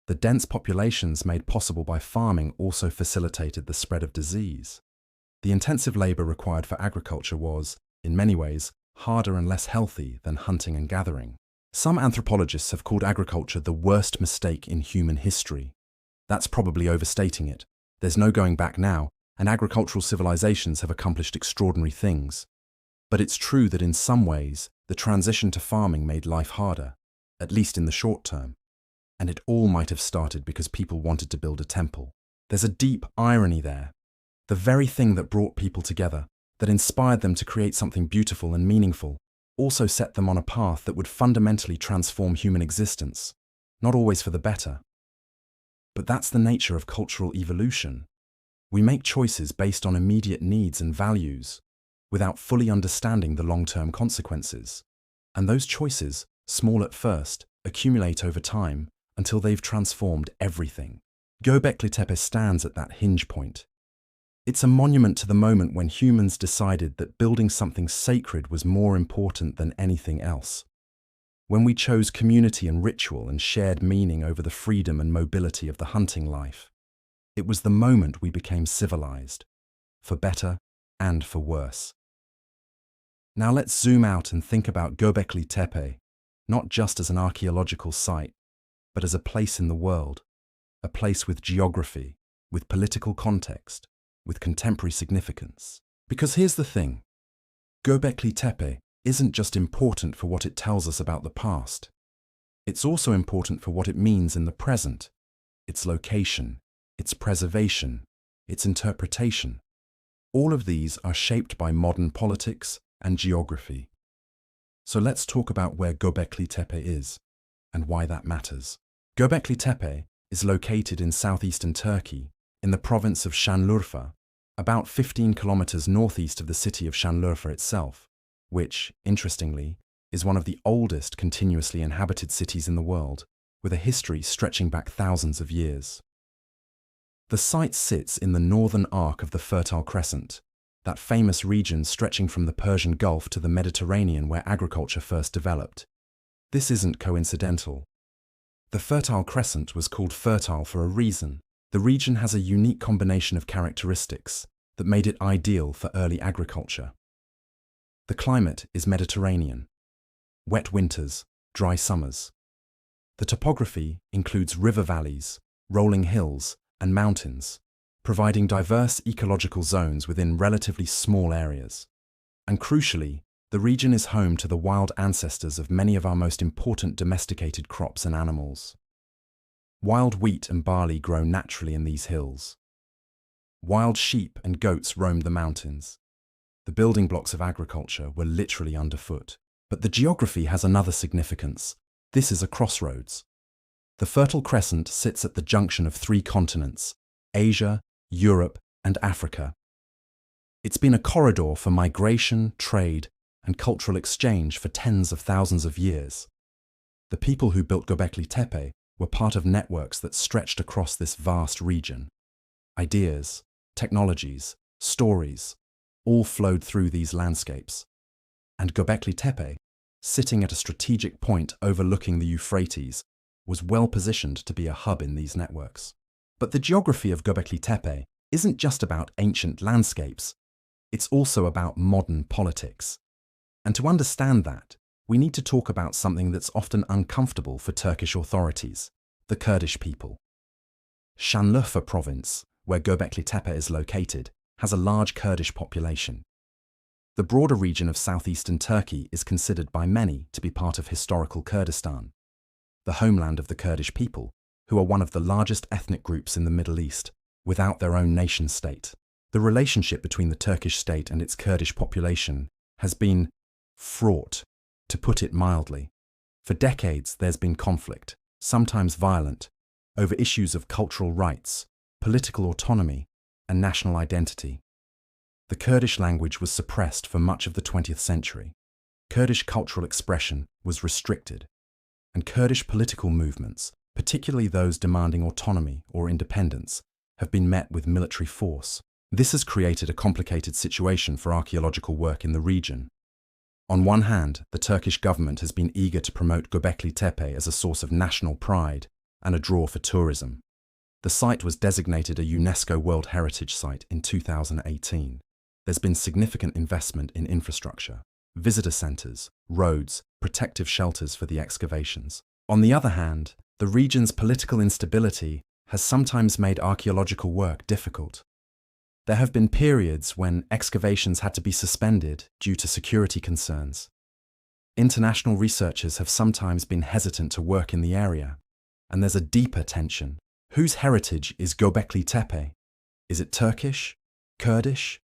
The dense populations made possible by farming also facilitated the spread of disease. The intensive labor required for agriculture was, in many ways, harder and less healthy than hunting and gathering. Some anthropologists have called agriculture the worst mistake in human history. That's probably overstating it. There's no going back now, and agricultural civilizations have accomplished extraordinary things. But it's true that in some ways, the transition to farming made life harder, at least in the short term. And it all might have started because people wanted to build a temple. There's a deep irony there. The very thing that brought people together, that inspired them to create something beautiful and meaningful, also set them on a path that would fundamentally transform human existence, not always for the better. But that's the nature of cultural evolution. We make choices based on immediate needs and values, without fully understanding the long-term consequences. And those choices, small at first, accumulate over time until they've transformed everything. Göbeklitepe stands at that hinge point. It's a monument to the moment when humans decided that building something sacred was more important than anything else. When we chose community and ritual and shared meaning over the freedom and mobility of the hunting life. It was the moment we became civilized, for better and for worse. Now let's zoom out and think about Göbeklitepe, not just as an archaeological site, but as a place in the world, a place with geography, with political context, with contemporary significance. Because here's the thing, Göbeklitepe isn't just important for what it tells us about the past. It's also important for what it means in the present, its location, its preservation, its interpretation. All of these are shaped by modern politics and geography. So let's talk about where Göbeklitepe is and why that matters. Göbeklitepe is located in southeastern Turkey, in the province of Şanlıurfa, about 15 kilometers northeast of the city of Şanlıurfa itself, which, interestingly, is one of the oldest continuously inhabited cities in the world, with a history stretching back thousands of years. The site sits in the northern arc of the Fertile Crescent, that famous region stretching from the Persian Gulf to the Mediterranean where agriculture first developed. This isn't coincidental. The Fertile Crescent was called fertile for a reason. The region has a unique combination of characteristics that made it ideal for early agriculture. The climate is Mediterranean. Wet winters, dry summers. The topography includes river valleys, rolling hills, and mountains, providing diverse ecological zones within relatively small areas. And crucially, the region is home to the wild ancestors of many of our most important domesticated crops and animals. Wild wheat and barley grow naturally in these hills. Wild sheep and goats roamed the mountains. The building blocks of agriculture were literally underfoot. But the geography has another significance. This is a crossroads. The Fertile Crescent sits at the junction of three continents: Asia, Europe, and Africa. It's been a corridor for migration, trade, and cultural exchange for tens of thousands of years. The people who built Göbekli Tepe were part of networks that stretched across this vast region. Ideas, technologies, stories, all flowed through these landscapes. And Göbekli Tepe, sitting at a strategic point overlooking the Euphrates, was well positioned to be a hub in these networks. But the geography of Göbekli Tepe isn't just about ancient landscapes, it's also about modern politics. And to understand that, we need to talk about something that's often uncomfortable for Turkish authorities: the Kurdish people. Şanlıurfa province, where Göbekli Tepe is located, has a large Kurdish population. The broader region of southeastern Turkey is considered by many to be part of historical Kurdistan, the homeland of the Kurdish people, who are one of the largest ethnic groups in the Middle East, without their own nation-state. The relationship between the Turkish state and its Kurdish population has been fraught, to put it mildly. For decades there's been conflict, sometimes violent, over issues of cultural rights, political autonomy, and national identity. The Kurdish language was suppressed for much of the 20th century. Kurdish cultural expression was restricted, and Kurdish political movements, particularly those demanding autonomy or independence, have been met with military force. This has created a complicated situation for archaeological work in the region. On one hand, the Turkish government has been eager to promote Göbekli Tepe as a source of national pride and a draw for tourism. The site was designated a UNESCO World Heritage Site in 2018. There's been significant investment in infrastructure, visitor centres, roads, protective shelters for the excavations. On the other hand, the region's political instability has sometimes made archaeological work difficult. There have been periods when excavations had to be suspended due to security concerns. International researchers have sometimes been hesitant to work in the area, and there's a deeper tension. Whose heritage is Göbekli Tepe? Is it Turkish? Kurdish?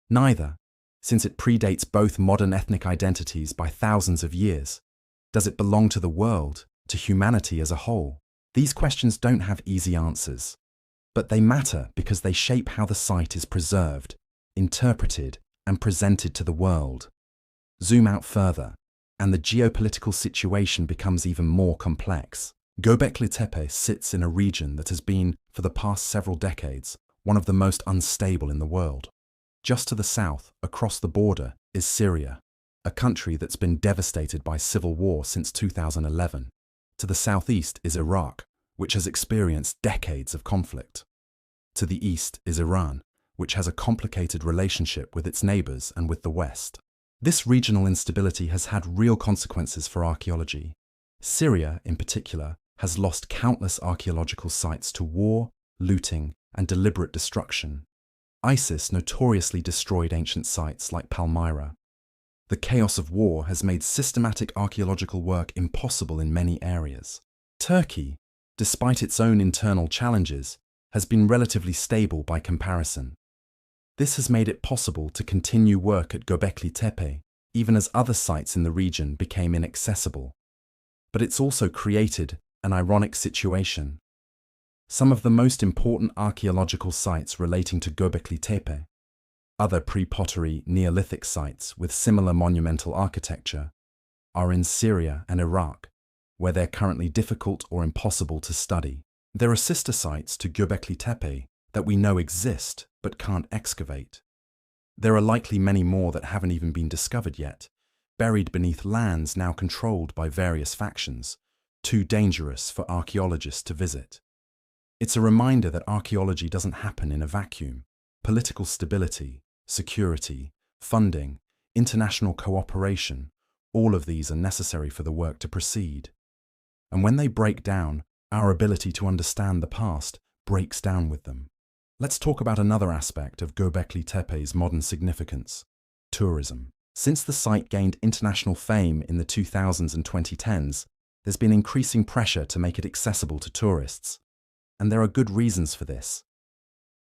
Neither, since it predates both modern ethnic identities by thousands of years. Does it belong to the world, to humanity as a whole? These questions don't have easy answers, but they matter because they shape how the site is preserved, interpreted, and presented to the world. Zoom out further, and the geopolitical situation becomes even more complex. Göbekli Tepe sits in a region that has been, for the past several decades, one of the most unstable in the world. Just to the south, across the border, is Syria, a country that's been devastated by civil war since 2011. To the southeast is Iraq, which has experienced decades of conflict. To the east is Iran, which has a complicated relationship with its neighbours and with the West. This regional instability has had real consequences for archaeology. Syria, in particular, has lost countless archaeological sites to war, looting, and deliberate destruction. ISIS notoriously destroyed ancient sites like Palmyra. The chaos of war has made systematic archaeological work impossible in many areas. Turkey, despite its own internal challenges, has been relatively stable by comparison. This has made it possible to continue work at Göbekli Tepe, even as other sites in the region became inaccessible. But it's also created an ironic situation. Some of the most important archaeological sites relating to Göbekli Tepe, other pre-pottery Neolithic sites with similar monumental architecture, are in Syria and Iraq, where they're currently difficult or impossible to study. There are sister sites to Göbekli Tepe that we know exist but can't excavate. There are likely many more that haven't even been discovered yet, buried beneath lands now controlled by various factions, too dangerous for archaeologists to visit. It's a reminder that archaeology doesn't happen in a vacuum. Political stability, security, funding, international cooperation, all of these are necessary for the work to proceed. And when they break down, our ability to understand the past breaks down with them. Let's talk about another aspect of Göbeklitepe's modern significance: tourism. Since the site gained international fame in the 2000s and 2010s, there's been increasing pressure to make it accessible to tourists. And there are good reasons for this.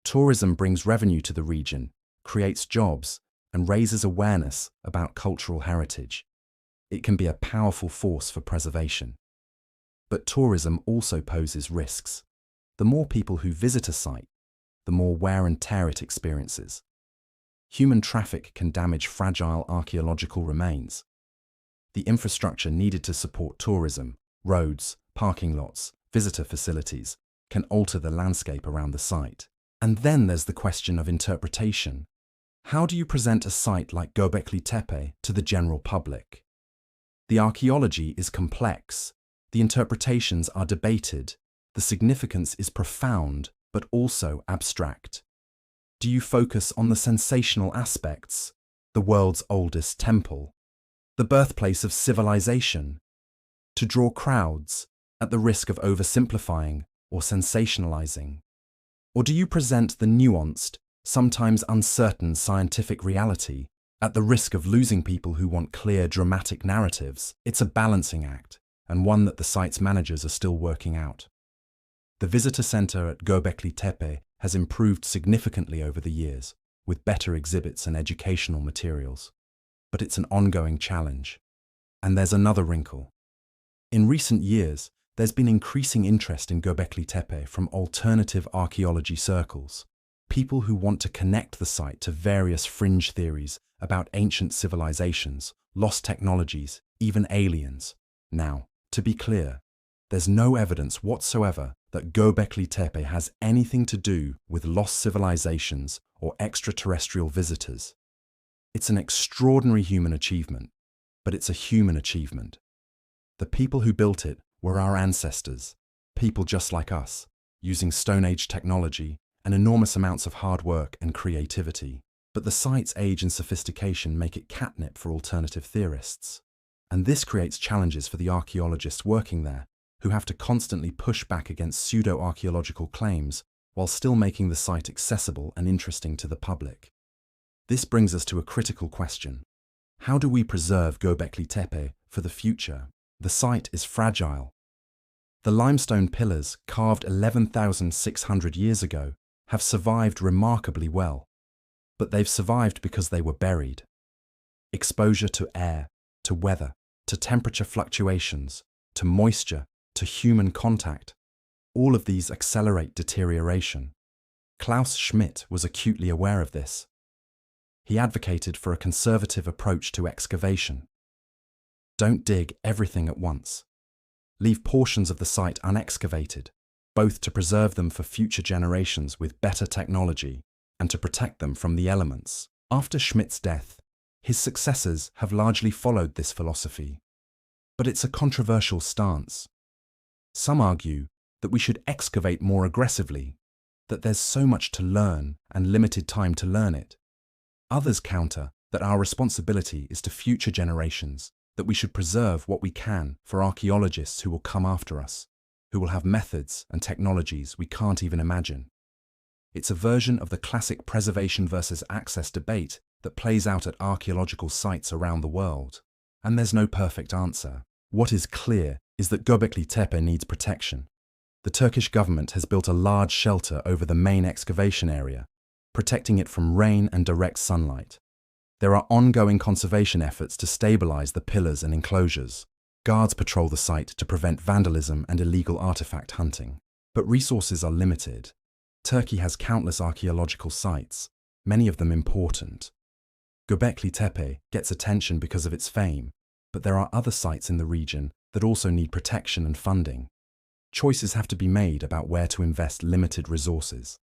Tourism brings revenue to the region, creates jobs, and raises awareness about cultural heritage. It can be a powerful force for preservation. But tourism also poses risks. The more people who visit a site, the more wear and tear it experiences. Human traffic can damage fragile archaeological remains. The infrastructure needed to support tourism, roads, parking lots, visitor facilities, can alter the landscape around the site. And then there's the question of interpretation. How do you present a site like Göbeklitepe to the general public? The archaeology is complex, the interpretations are debated, the significance is profound but also abstract. Do you focus on the sensational aspects, the world's oldest temple, the birthplace of civilization, to draw crowds at the risk of oversimplifying or sensationalizing? Or do you present the nuanced, sometimes uncertain scientific reality at the risk of losing people who want clear, dramatic narratives? It's a balancing act, and one that the site's managers are still working out. The visitor center at Göbeklitepe has improved significantly over the years, with better exhibits and educational materials. But it's an ongoing challenge. And there's another wrinkle. In recent years, there's been increasing interest in Göbeklitepe from alternative archaeology circles, people who want to connect the site to various fringe theories about ancient civilizations, lost technologies, even aliens. Now, to be clear, there's no evidence whatsoever that Göbeklitepe has anything to do with lost civilizations or extraterrestrial visitors. It's an extraordinary human achievement, but it's a human achievement. The people who built it were our ancestors, people just like us, using Stone Age technology and enormous amounts of hard work and creativity. But the site's age and sophistication make it catnip for alternative theorists. And this creates challenges for the archaeologists working there, who have to constantly push back against pseudo-archaeological claims while still making the site accessible and interesting to the public. This brings us to a critical question. How do we preserve Göbeklitepe for the future? The site is fragile. The limestone pillars, carved 11,600 years ago, have survived remarkably well. But they've survived because they were buried. Exposure to air, to weather, to temperature fluctuations, to moisture, to human contact, all of these accelerate deterioration. Klaus Schmidt was acutely aware of this. He advocated for a conservative approach to excavation. Don't dig everything at once. Leave portions of the site unexcavated, both to preserve them for future generations with better technology and to protect them from the elements. After Schmidt's death, his successors have largely followed this philosophy. But it's a controversial stance. Some argue that we should excavate more aggressively, that there's so much to learn and limited time to learn it. Others counter that our responsibility is to future generations, that we should preserve what we can for archaeologists who will come after us, who will have methods and technologies we can't even imagine. It's a version of the classic preservation versus access debate that plays out at archaeological sites around the world. And there's no perfect answer. What is clear is that Göbeklitepe needs protection. The Turkish government has built a large shelter over the main excavation area, protecting it from rain and direct sunlight. There are ongoing conservation efforts to stabilize the pillars and enclosures. Guards patrol the site to prevent vandalism and illegal artifact hunting. But resources are limited. Turkey has countless archaeological sites, many of them important. Göbeklitepe gets attention because of its fame, but there are other sites in the region that also need protection and funding. Choices have to be made about where to invest limited resources.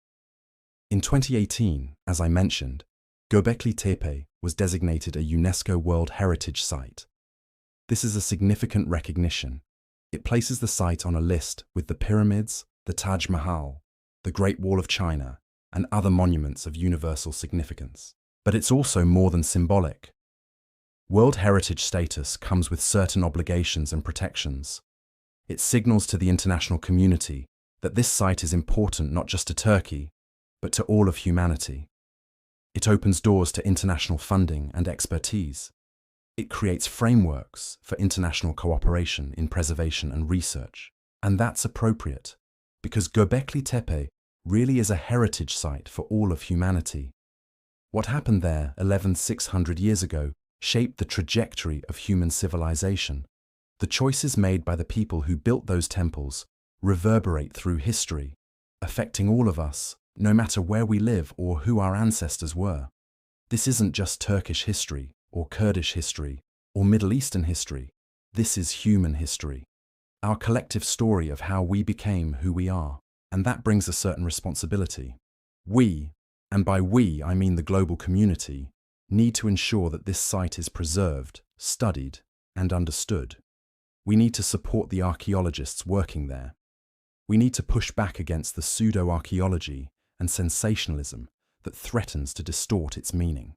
In 2018, as I mentioned, GOBEKLITEPE was designated a UNESCO World Heritage Site. This is a significant recognition. It places the site on a list with the pyramids, the Taj Mahal, the Great Wall of China, and other monuments of universal significance. But it's also more than symbolic. World Heritage status comes with certain obligations and protections. It signals to the international community that this site is important not just to Turkey, but to all of humanity. It opens doors to international funding and expertise. It creates frameworks for international cooperation in preservation and research. And that's appropriate, because Göbekli really is a heritage site for all of humanity. What happened there 11,600 years ago shaped the trajectory of human civilization. The choices made by the people who built those temples reverberate through history, affecting all of us, no matter where we live or who our ancestors were. This isn't just Turkish history, or Kurdish history, or Middle Eastern history. This is human history. Our collective story of how we became who we are. And that brings a certain responsibility. We, and by we I mean the global community, need to ensure that this site is preserved, studied, and understood. We need to support the archaeologists working there. We need to push back against the pseudo-archaeology and sensationalism that threatens to distort its meaning.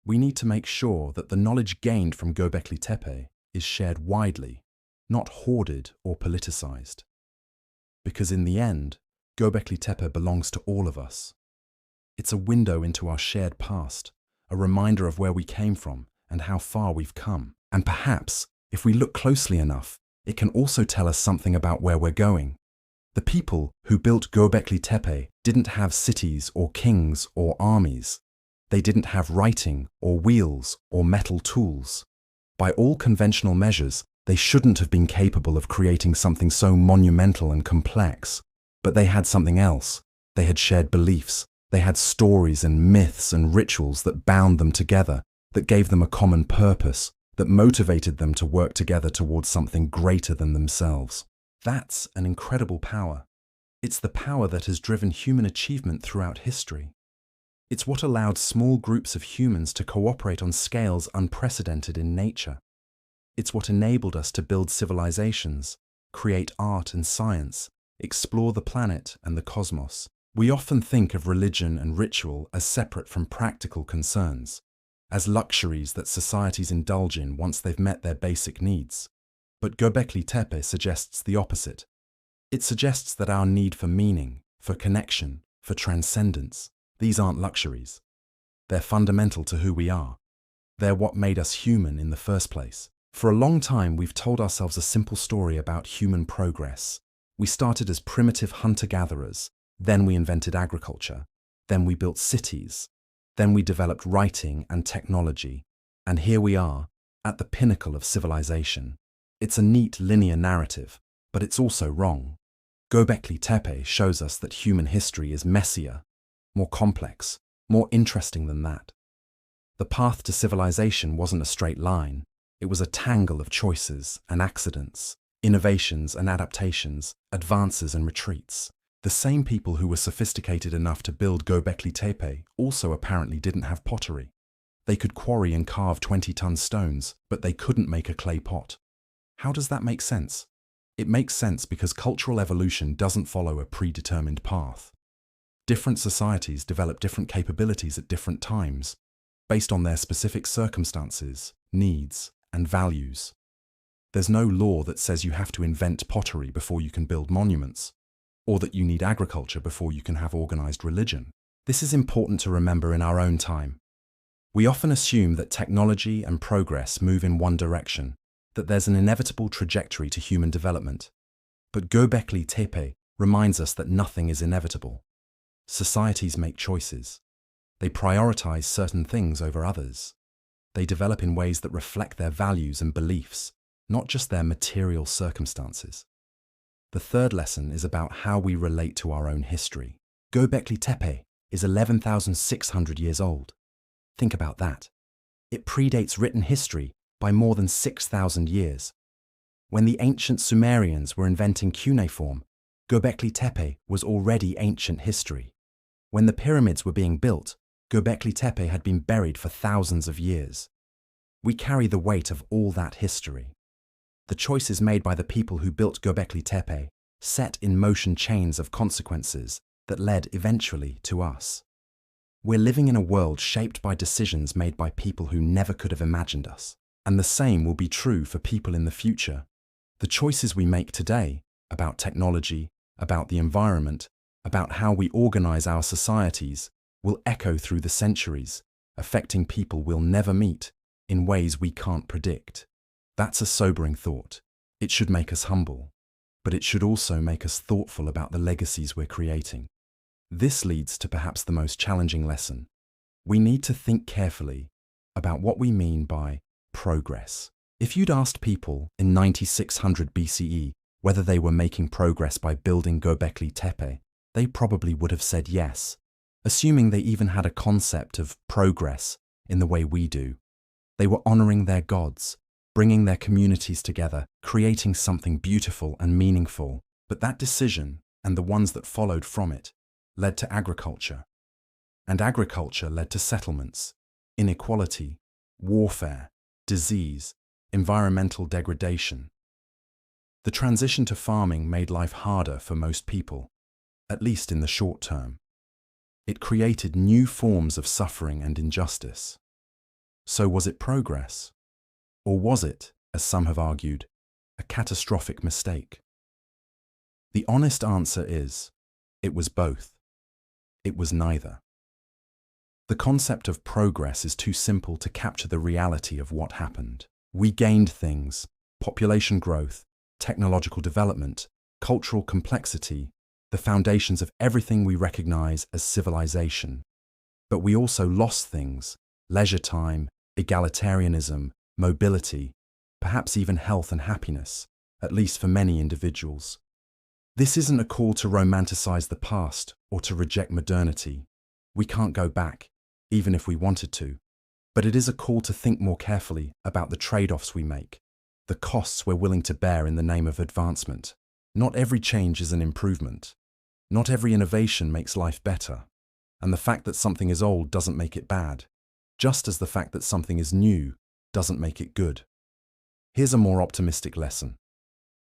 We need to make sure that the knowledge gained from Göbekli Tepe is shared widely, not hoarded or politicized. Because in the end, Göbekli Tepe belongs to all of us. It's a window into our shared past, a reminder of where we came from and how far we've come. And perhaps, if we look closely enough, it can also tell us something about where we're going. The people who built Göbekli Tepe didn't have cities or kings or armies. They didn't have writing or wheels or metal tools. By all conventional measures, they shouldn't have been capable of creating something so monumental and complex. But they had something else. They had shared beliefs. They had stories and myths and rituals that bound them together, that gave them a common purpose, that motivated them to work together towards something greater than themselves. That's an incredible power. It's the power that has driven human achievement throughout history. It's what allowed small groups of humans to cooperate on scales unprecedented in nature. It's what enabled us to build civilizations, create art and science, explore the planet and the cosmos. We often think of religion and ritual as separate from practical concerns, as luxuries that societies indulge in once they've met their basic needs. But Göbekli Tepe suggests the opposite. It suggests that our need for meaning, for connection, for transcendence, these aren't luxuries. They're fundamental to who we are. They're what made us human in the first place. For a long time, we've told ourselves a simple story about human progress. We started as primitive hunter-gatherers, then we invented agriculture, then we built cities, then we developed writing and technology, and here we are, at the pinnacle of civilization. It's a neat linear narrative, but it's also wrong. Göbekli Tepe shows us that human history is messier, more complex, more interesting than that. The path to civilization wasn't a straight line. It was a tangle of choices and accidents, innovations and adaptations, advances and retreats. The same people who were sophisticated enough to build Göbekli Tepe also apparently didn't have pottery. They could quarry and carve 20-ton stones, but they couldn't make a clay pot. How does that make sense? It makes sense because cultural evolution doesn't follow a predetermined path. Different societies develop different capabilities at different times, based on their specific circumstances, needs, and values. There's no law that says you have to invent pottery before you can build monuments, or that you need agriculture before you can have organized religion. This is important to remember in our own time. We often assume that technology and progress move in one direction, that there's an inevitable trajectory to human development. But Göbekli Tepe reminds us that nothing is inevitable. Societies make choices. They prioritize certain things over others. They develop in ways that reflect their values and beliefs, not just their material circumstances. The third lesson is about how we relate to our own history. Göbekli Tepe is 11,600 years old. Think about that. It predates written history by more than 6,000 years. When the ancient Sumerians were inventing cuneiform, Göbekli Tepe was already ancient history. When the pyramids were being built, Göbekli had been buried for thousands of years. We carry the weight of all that history. The choices made by the people who built Göbekli set in motion chains of consequences that led eventually to us. We're living in a world shaped by decisions made by people who never could have imagined us. And the same will be true for people in the future. The choices we make today about technology, about the environment, about how we organize our societies will echo through the centuries, affecting people we'll never meet in ways we can't predict. That's a sobering thought. It should make us humble, but it should also make us thoughtful about the legacies we're creating. This leads to perhaps the most challenging lesson. We need to think carefully about what we mean by progress. If you'd asked people in 9600 BCE whether they were making progress by building Göbekli Tepe, they probably would have said yes, assuming they even had a concept of progress in the way we do. They were honoring their gods, bringing their communities together, creating something beautiful and meaningful. But that decision, and the ones that followed from it, led to agriculture. And agriculture led to settlements, inequality, warfare, disease, environmental degradation. The transition to farming made life harder for most people, at least in the short term. It created new forms of suffering and injustice. So was it progress? Or was it, as some have argued, a catastrophic mistake? The honest answer is, it was both. It was neither. The concept of progress is too simple to capture the reality of what happened. We gained things: population growth, technological development, cultural complexity, the foundations of everything we recognize as civilization. But we also lost things: leisure time, egalitarianism, mobility, perhaps even health and happiness, at least for many individuals. This isn't a call to romanticize the past or to reject modernity. We can't go back, even if we wanted to. But it is a call to think more carefully about the trade-offs we make, the costs we're willing to bear in the name of advancement. Not every change is an improvement. Not every innovation makes life better. And the fact that something is old doesn't make it bad, just as the fact that something is new doesn't make it good. Here's a more optimistic lesson.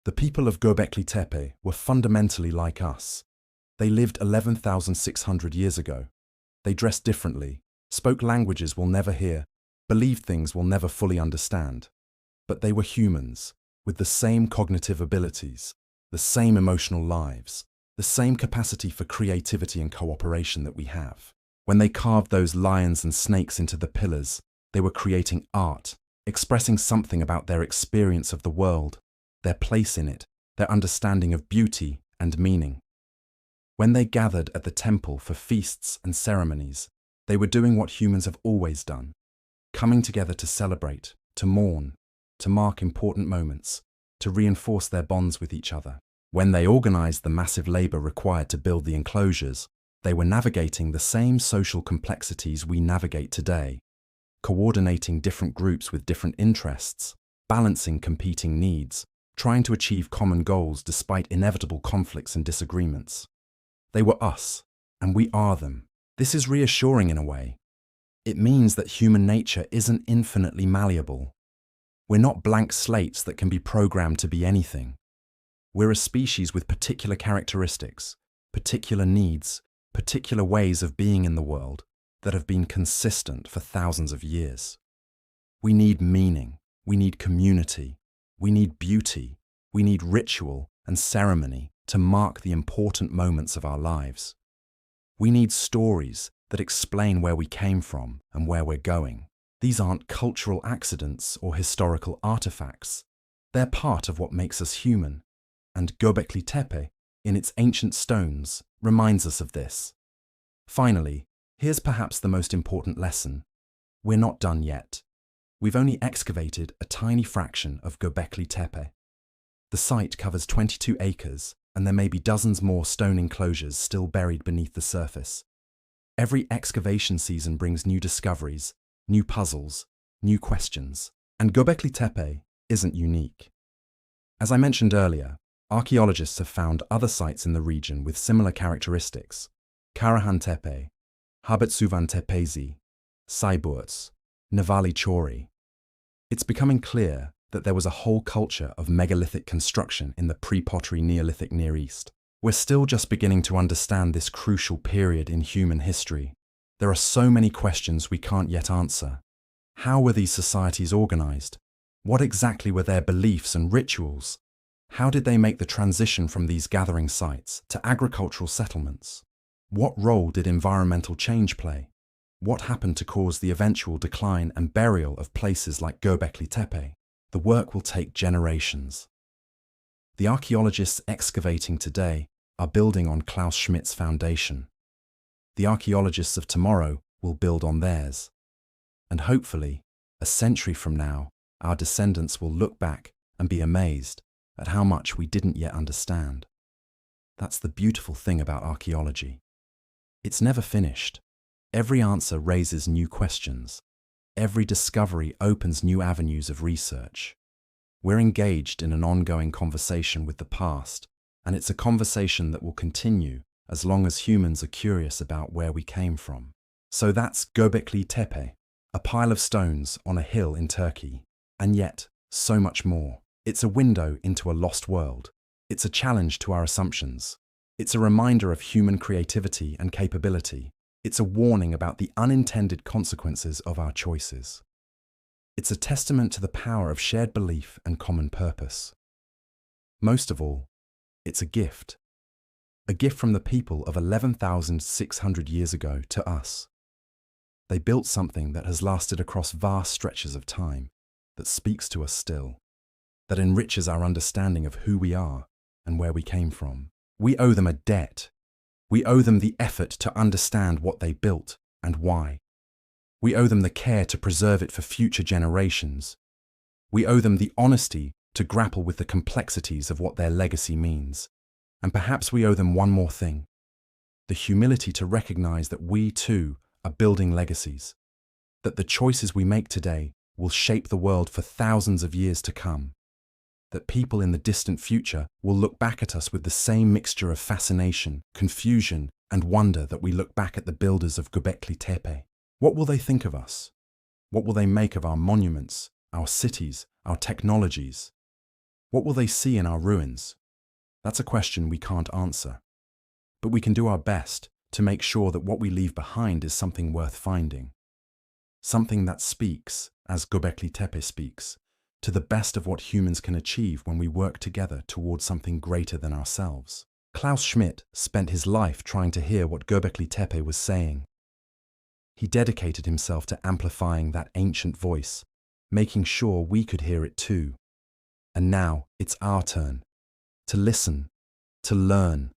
The people of Göbekli Tepe were fundamentally like us. They lived 11,600 years ago. They dressed differently, spoke languages we'll never hear, believed things we'll never fully understand. But they were humans, with the same cognitive abilities, the same emotional lives, the same capacity for creativity and cooperation that we have. When they carved those lions and snakes into the pillars, they were creating art, expressing something about their experience of the world, their place in it, their understanding of beauty and meaning. When they gathered at the temple for feasts and ceremonies, they were doing what humans have always done, coming together to celebrate, to mourn, to mark important moments, to reinforce their bonds with each other. When they organized the massive labor required to build the enclosures, they were navigating the same social complexities we navigate today, coordinating different groups with different interests, balancing competing needs, trying to achieve common goals despite inevitable conflicts and disagreements. They were us, and we are them. This is reassuring in a way. It means that human nature isn't infinitely malleable. We're not blank slates that can be programmed to be anything. We're a species with particular characteristics, particular needs, particular ways of being in the world that have been consistent for thousands of years. We need meaning, we need community, we need beauty, we need ritual and ceremony to mark the important moments of our lives. We need stories that explain where we came from and where we're going. These aren't cultural accidents or historical artifacts. They're part of what makes us human. And Göbekli Tepe, in its ancient stones, reminds us of this. Finally, here's perhaps the most important lesson. We're not done yet. We've only excavated a tiny fraction of Göbekli Tepe. The site covers 22 acres, and there may be dozens more stone enclosures still buried beneath the surface. Every excavation season brings new discoveries, new puzzles, new questions. And Göbekli Tepe isn't unique. As I mentioned earlier, archaeologists have found other sites in the region with similar characteristics, Karahan-tepe, Habetsuvan-tepesi, Cyborgs, Navali Chori. It's becoming clear that there was a whole culture of megalithic construction in the pre-pottery Neolithic Near East. We're still just beginning to understand this crucial period in human history. There are so many questions we can't yet answer. How were these societies organized? What exactly were their beliefs and rituals? How did they make the transition from these gathering sites to agricultural settlements? What role did environmental change play? What happened to cause the eventual decline and burial of places like Göbeklitepe? The work will take generations. The archaeologists excavating today are building on Klaus Schmidt's foundation. The archaeologists of tomorrow will build on theirs. And hopefully, a century from now, our descendants will look back and be amazed at how much we didn't yet understand. That's the beautiful thing about archaeology. It's never finished. Every answer raises new questions. Every discovery opens new avenues of research. We're engaged in an ongoing conversation with the past, and it's a conversation that will continue as long as humans are curious about where we came from. So that's Göbeklitepe, a pile of stones on a hill in Turkey. And yet, so much more. It's a window into a lost world. It's a challenge to our assumptions. It's a reminder of human creativity and capability. It's a warning about the unintended consequences of our choices. It's a testament to the power of shared belief and common purpose. Most of all, it's a gift. A gift from the people of 11,600 years ago to us. They built something that has lasted across vast stretches of time, that speaks to us still, that enriches our understanding of who we are and where we came from. We owe them a debt. We owe them the effort to understand what they built and why. We owe them the care to preserve it for future generations. We owe them the honesty to grapple with the complexities of what their legacy means. And perhaps we owe them one more thing: the humility to recognize that we too are building legacies, that the choices we make today will shape the world for thousands of years to come, that people in the distant future will look back at us with the same mixture of fascination, confusion, and wonder that we look back at the builders of Göbeklitepe. What will they think of us? What will they make of our monuments, our cities, our technologies? What will they see in our ruins? That's a question we can't answer. But we can do our best to make sure that what we leave behind is something worth finding. Something that speaks, as Göbeklitepe speaks, to the best of what humans can achieve when we work together towards something greater than ourselves. Klaus Schmidt spent his life trying to hear what Göbeklitepe was saying. He dedicated himself to amplifying that ancient voice, making sure we could hear it too. And now it's our turn to listen, to learn,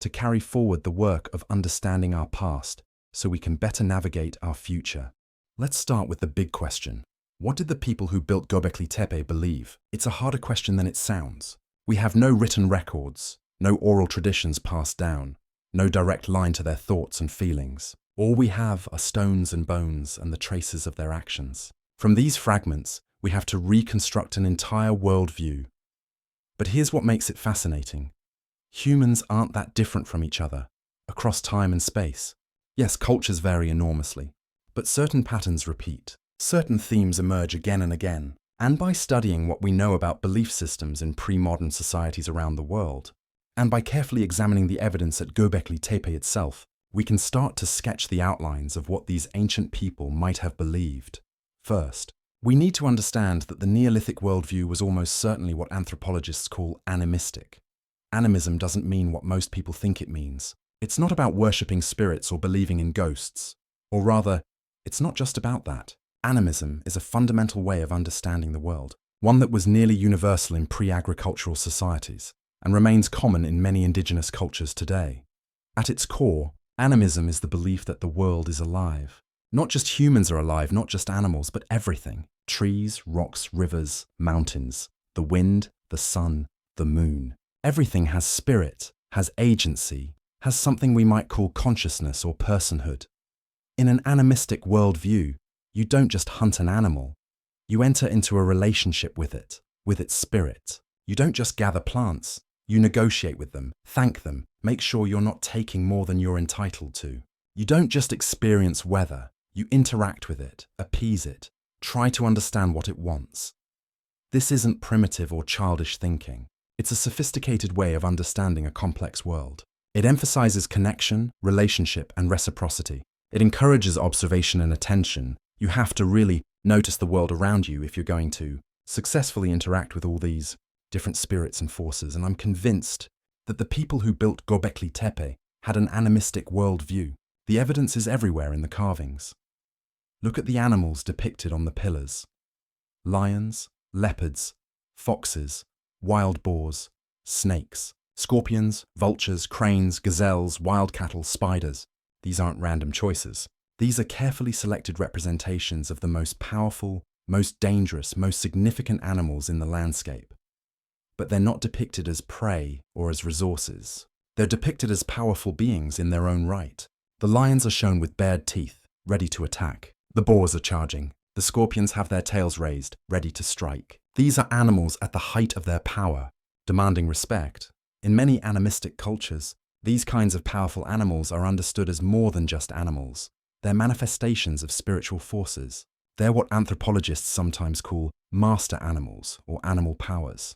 to carry forward the work of understanding our past so we can better navigate our future. Let's start with the big question. What did the people who built Göbeklitepe believe? It's a harder question than it sounds. We have no written records, no oral traditions passed down, no direct line to their thoughts and feelings. All we have are stones and bones and the traces of their actions. From these fragments, we have to reconstruct an entire worldview. But here's what makes it fascinating. Humans aren't that different from each other, across time and space. Yes, cultures vary enormously, but certain patterns repeat. Certain themes emerge again and again. And by studying what we know about belief systems in pre-modern societies around the world, and by carefully examining the evidence at Göbeklitepe itself, we can start to sketch the outlines of what these ancient people might have believed. First, we need to understand that the Neolithic worldview was almost certainly what anthropologists call animistic. Animism doesn't mean what most people think it means. It's not about worshipping spirits or believing in ghosts. Or rather, it's not just about that. Animism is a fundamental way of understanding the world, one that was nearly universal in pre-agricultural societies, and remains common in many indigenous cultures today. At its core, animism is the belief that the world is alive. Not just humans are alive, not just animals, but everything. Trees, rocks, rivers, mountains, the wind, the sun, the moon. Everything has spirit, has agency, has something we might call consciousness or personhood. In an animistic worldview, you don't just hunt an animal. You enter into a relationship with its spirit. You don't just gather plants. You negotiate with them, thank them, make sure you're not taking more than you're entitled to. You don't just experience weather, you interact with it, appease it, try to understand what it wants. This isn't primitive or childish thinking. It's a sophisticated way of understanding a complex world. It emphasizes connection, relationship, and reciprocity. It encourages observation and attention. You have to really notice the world around you if you're going to successfully interact with all these different spirits and forces, and I'm convinced that the people who built Göbeklitepe had an animistic worldview. The evidence is everywhere in the carvings. Look at the animals depicted on the pillars. Lions, leopards, foxes, wild boars, snakes, scorpions, vultures, cranes, gazelles, wild cattle, spiders. These aren't random choices. These are carefully selected representations of the most powerful, most dangerous, most significant animals in the landscape. But they're not depicted as prey or as resources. They're depicted as powerful beings in their own right. The lions are shown with bared teeth, ready to attack. The boars are charging. The scorpions have their tails raised, ready to strike. These are animals at the height of their power, demanding respect. In many animistic cultures, these kinds of powerful animals are understood as more than just animals. They're manifestations of spiritual forces. They're what anthropologists sometimes call master animals or animal powers.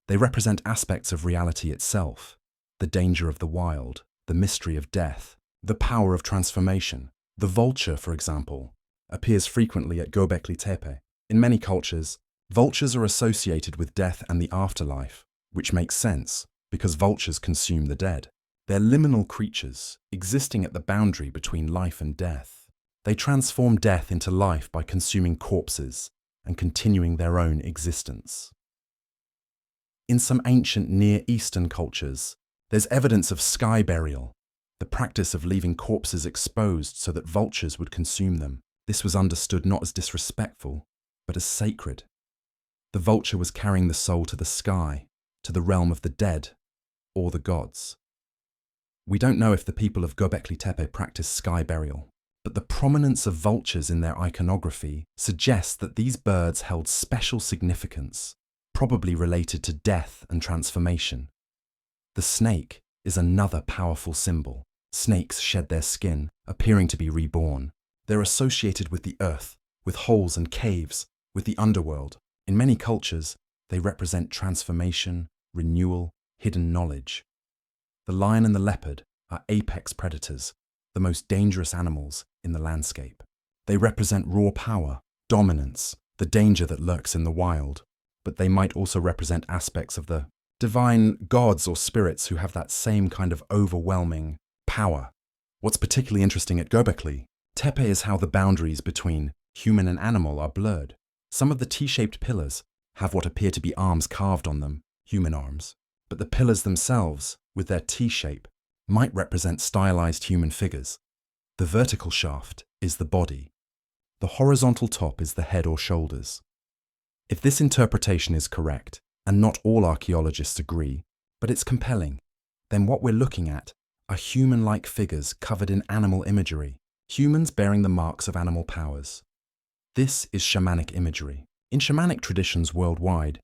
They represent aspects of reality itself, the danger of the wild, the mystery of death, the power of transformation. The vulture, for example, appears frequently at Göbeklitepe. In many cultures, vultures are associated with death and the afterlife, which makes sense because vultures consume the dead. They're liminal creatures, existing at the boundary between life and death. They transform death into life by consuming corpses and continuing their own existence. In some ancient Near Eastern cultures, there's evidence of sky burial, the practice of leaving corpses exposed so that vultures would consume them. This was understood not as disrespectful, but as sacred. The vulture was carrying the soul to the sky, to the realm of the dead, or the gods. We don't know if the people of Göbeklitepe practiced sky burial, but the prominence of vultures in their iconography suggests that these birds held special significance, probably related to death and transformation. The snake is another powerful symbol. Snakes shed their skin, appearing to be reborn. They're associated with the earth, with holes and caves, with the underworld. In many cultures, they represent transformation, renewal, hidden knowledge. The lion and the leopard are apex predators, the most dangerous animals in the landscape. They represent raw power, dominance, the danger that lurks in the wild. But they might also represent aspects of the divine gods or spirits who have that same kind of overwhelming power. What's particularly interesting at Göbeklitepe is how the boundaries between human and animal are blurred. Some of the T-shaped pillars have what appear to be arms carved on them, human arms, but the pillars themselves, with their T-shape, might represent stylized human figures. The vertical shaft is the body. The horizontal top is the head or shoulders. If this interpretation is correct, and not all archaeologists agree, but it's compelling, then what we're looking at are human-like figures covered in animal imagery, humans bearing the marks of animal powers. This is shamanic imagery. In shamanic traditions worldwide,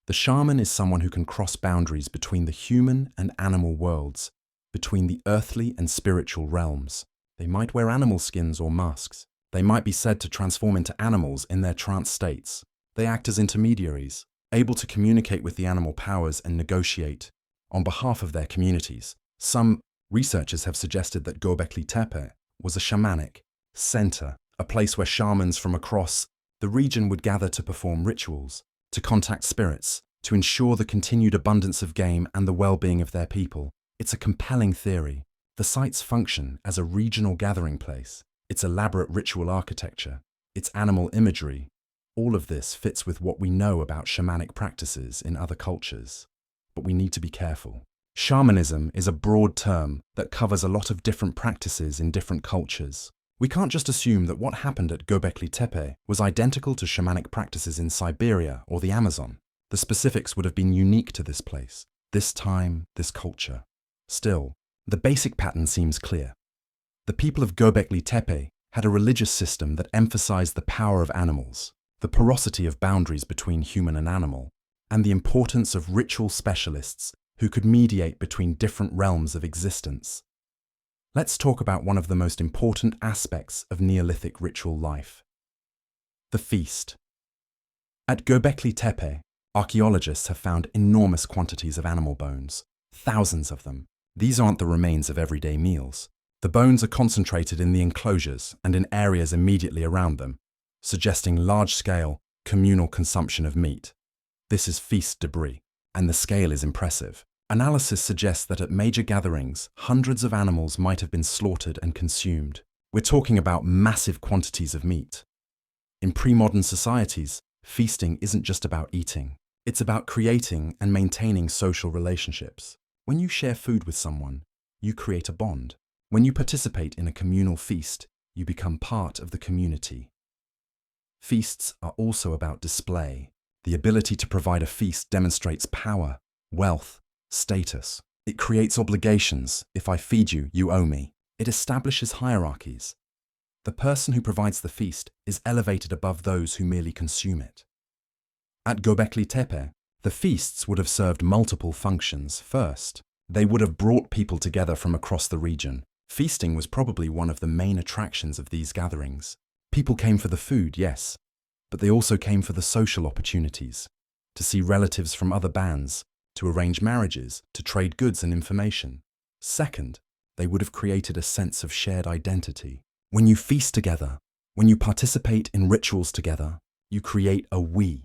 the shaman is someone who can cross boundaries between the human and animal worlds, between the earthly and spiritual realms. They might wear animal skins or masks. They might be said to transform into animals in their trance states. They act as intermediaries, able to communicate with the animal powers and negotiate on behalf of their communities. Some researchers have suggested that Göbeklitepe was a shamanic center, a place where shamans from across the region would gather to perform rituals, to contact spirits, to ensure the continued abundance of game and the well-being of their people. It's a compelling theory. The site's function as a regional gathering place, its elaborate ritual architecture, its animal imagery, all of this fits with what we know about shamanic practices in other cultures. But we need to be careful. Shamanism is a broad term that covers a lot of different practices in different cultures. We can't just assume that what happened at Göbeklitepe was identical to shamanic practices in Siberia or the Amazon. The specifics would have been unique to this place, this time, this culture. Still, the basic pattern seems clear. The people of Göbeklitepe had a religious system that emphasized the power of animals, the porosity of boundaries between human and animal, and the importance of ritual specialists who could mediate between different realms of existence. Let's talk about one of the most important aspects of Neolithic ritual life: the feast. At Göbeklitepe, archaeologists have found enormous quantities of animal bones, thousands of them. These aren't the remains of everyday meals. The bones are concentrated in the enclosures and in areas immediately around them, suggesting large-scale, communal consumption of meat. This is feast debris, and the scale is impressive. Analysis suggests that at major gatherings, hundreds of animals might have been slaughtered and consumed. We're talking about massive quantities of meat. In pre-modern societies, feasting isn't just about eating. It's about creating and maintaining social relationships. When you share food with someone, you create a bond. When you participate in a communal feast, you become part of the community. Feasts are also about display. The ability to provide a feast demonstrates power, wealth, status. It creates obligations. If I feed you, you owe me. It establishes hierarchies. The person who provides the feast is elevated above those who merely consume it. At Göbeklitepe, the feasts would have served multiple functions. First, they would have brought people together from across the region. Feasting was probably one of the main attractions of these gatherings. People came for the food, yes, but they also came for the social opportunities, to see relatives from other bands, to arrange marriages, to trade goods and information. Second, they would have created a sense of shared identity. When you feast together, when you participate in rituals together, you create a we.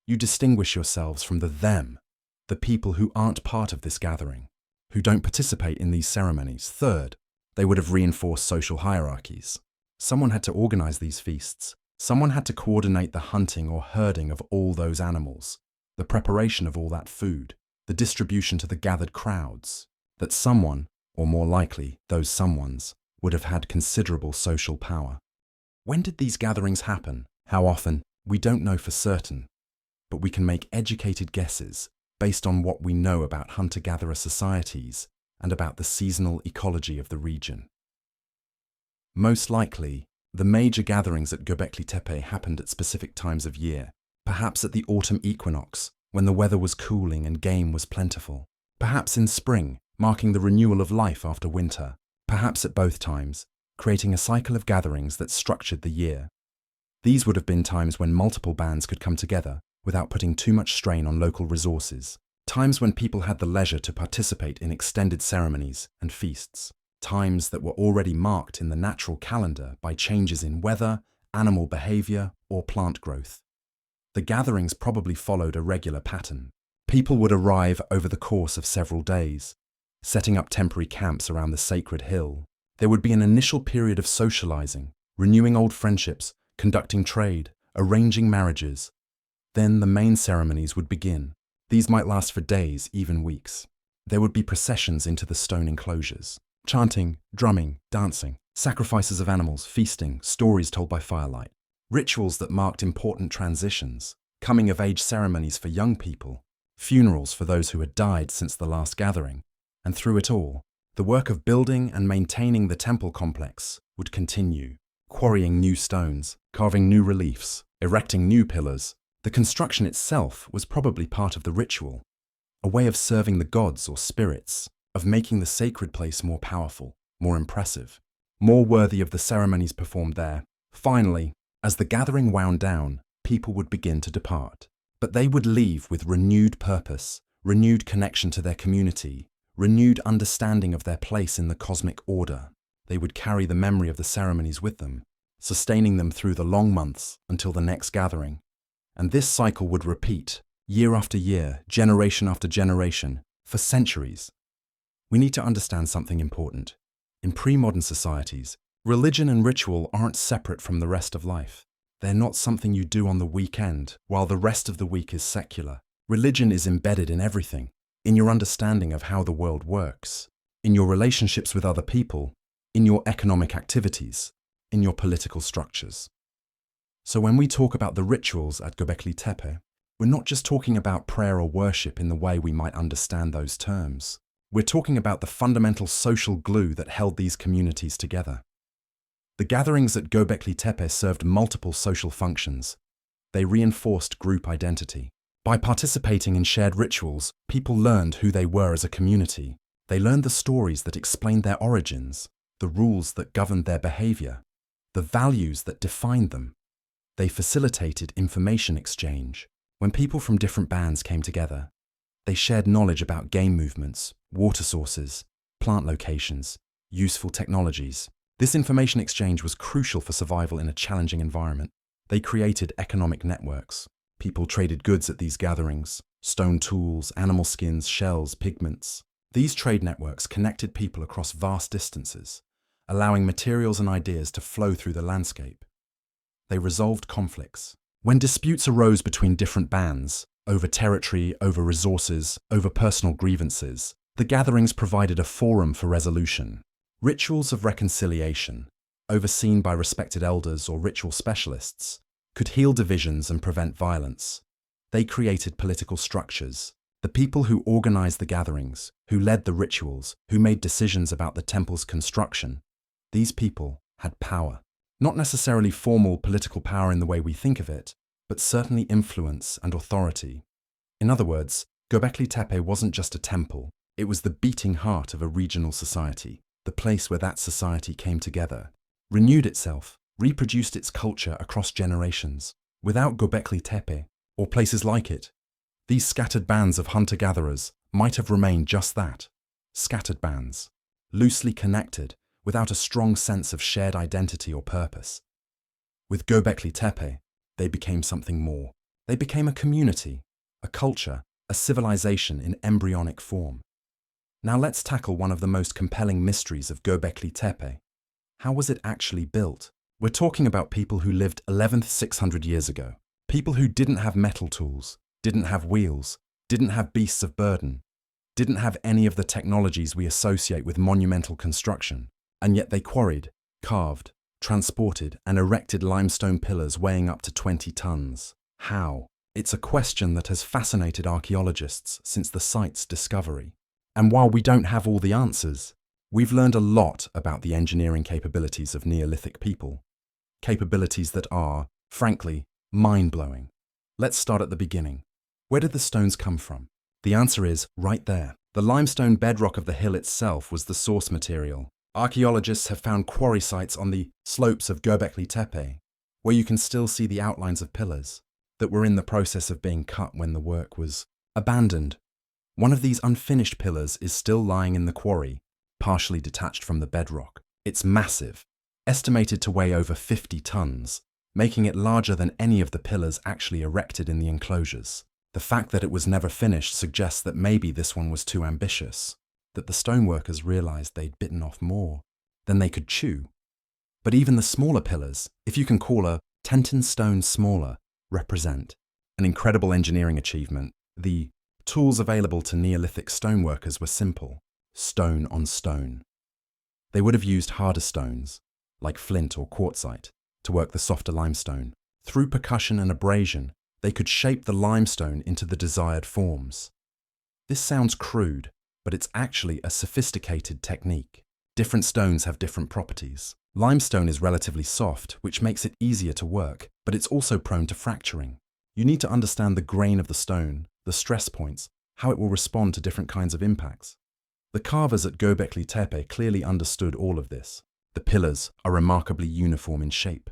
You distinguish yourselves from the them, the people who aren't part of this gathering, who don't participate in these ceremonies. Third, they would have reinforced social hierarchies. Someone had to organize these feasts. Someone had to coordinate the hunting or herding of all those animals, the preparation of all that food, the distribution to the gathered crowds. That someone, or more likely, those someones, would have had considerable social power. When did these gatherings happen? How often? We don't know for certain, but we can make educated guesses based on what we know about hunter-gatherer societies and about the seasonal ecology of the region. Most likely, the major gatherings at Göbeklitepe happened at specific times of year, perhaps at the autumn equinox, when the weather was cooling and game was plentiful, perhaps in spring, marking the renewal of life after winter, perhaps at both times, creating a cycle of gatherings that structured the year. These would have been times when multiple bands could come together without putting too much strain on local resources, times when people had the leisure to participate in extended ceremonies and feasts, times that were already marked in the natural calendar by changes in weather, animal behavior, or plant growth. The gatherings probably followed a regular pattern. People would arrive over the course of several days, setting up temporary camps around the sacred hill. There would be an initial period of socializing, renewing old friendships, conducting trade, arranging marriages. Then the main ceremonies would begin. These might last for days, even weeks. There would be processions into the stone enclosures. Chanting, drumming, dancing, sacrifices of animals, feasting, stories told by firelight. Rituals that marked important transitions, coming-of-age ceremonies for young people, funerals for those who had died since the last gathering. And through it all, the work of building and maintaining the temple complex would continue, quarrying new stones, carving new reliefs, erecting new pillars. The construction itself was probably part of the ritual, a way of serving the gods or spirits, of making the sacred place more powerful, more impressive, more worthy of the ceremonies performed there. Finally, as the gathering wound down, people would begin to depart. But they would leave with renewed purpose, renewed connection to their community, renewed understanding of their place in the cosmic order. They would carry the memory of the ceremonies with them, sustaining them through the long months until the next gathering. And this cycle would repeat, year after year, generation after generation, for centuries. We need to understand something important. In pre-modern societies, religion and ritual aren't separate from the rest of life. They're not something you do on the weekend, while the rest of the week is secular. Religion is embedded in everything, in your understanding of how the world works, in your relationships with other people, in your economic activities, in your political structures. So when we talk about the rituals at Göbeklitepe, we're not just talking about prayer or worship in the way we might understand those terms. We're talking about the fundamental social glue that held these communities together. The gatherings at Göbeklitepe served multiple social functions. They reinforced group identity. By participating in shared rituals, people learned who they were as a community. They learned the stories that explained their origins, the rules that governed their behavior, the values that defined them. They facilitated information exchange. When people from different bands came together, they shared knowledge about game movements, water sources, plant locations, useful technologies. This information exchange was crucial for survival in a challenging environment. They created economic networks. People traded goods at these gatherings: stone tools, animal skins, shells, pigments. These trade networks connected people across vast distances, allowing materials and ideas to flow through the landscape. They resolved conflicts. When disputes arose between different bands, over territory, over resources, over personal grievances, the gatherings provided a forum for resolution. Rituals of reconciliation, overseen by respected elders or ritual specialists, could heal divisions and prevent violence. They created political structures. The people who organized the gatherings, who led the rituals, who made decisions about the temple's construction, these people had power. Not necessarily formal political power in the way we think of it, but certainly influence and authority. In other words, Göbeklitepe wasn't just a temple, it was the beating heart of a regional society, the place where that society came together, renewed itself, reproduced its culture across generations. Without Göbeklitepe, or places like it, these scattered bands of hunter-gatherers might have remained just that, scattered bands, loosely connected, without a strong sense of shared identity or purpose. With Göbeklitepe, they became something more. They became a community, a culture, a civilization in embryonic form. Now let's tackle one of the most compelling mysteries of Göbeklitepe. How was it actually built? We're talking about people who lived 11,600 years ago. People who didn't have metal tools, didn't have wheels, didn't have beasts of burden, didn't have any of the technologies we associate with monumental construction. And yet they quarried, carved, transported, and erected limestone pillars weighing up to 20 tons. How? It's a question that has fascinated archaeologists since the site's discovery. And while we don't have all the answers, we've learned a lot about the engineering capabilities of Neolithic people. Capabilities that are, frankly, mind-blowing. Let's start at the beginning. Where did the stones come from? The answer is right there. The limestone bedrock of the hill itself was the source material. Archaeologists have found quarry sites on the slopes of Göbeklitepe, where you can still see the outlines of pillars that were in the process of being cut when the work was abandoned. One of these unfinished pillars is still lying in the quarry, partially detached from the bedrock. It's massive, estimated to weigh over 50 tons, making it larger than any of the pillars actually erected in the enclosures. The fact that it was never finished suggests that maybe this one was too ambitious, that the stoneworkers realized they'd bitten off more than they could chew. But even the smaller pillars, if you can call a Tenton stone smaller, represent an incredible engineering achievement. The tools available to Neolithic stoneworkers were simple: stone on stone. They would have used harder stones, like flint or quartzite, to work the softer limestone. Through percussion and abrasion, they could shape the limestone into the desired forms. This sounds crude, but it's actually a sophisticated technique. Different stones have different properties. Limestone is relatively soft, which makes it easier to work, but it's also prone to fracturing. You need to understand the grain of the stone, the stress points, how it will respond to different kinds of impacts. The carvers at Göbeklitepe clearly understood all of this. The pillars are remarkably uniform in shape.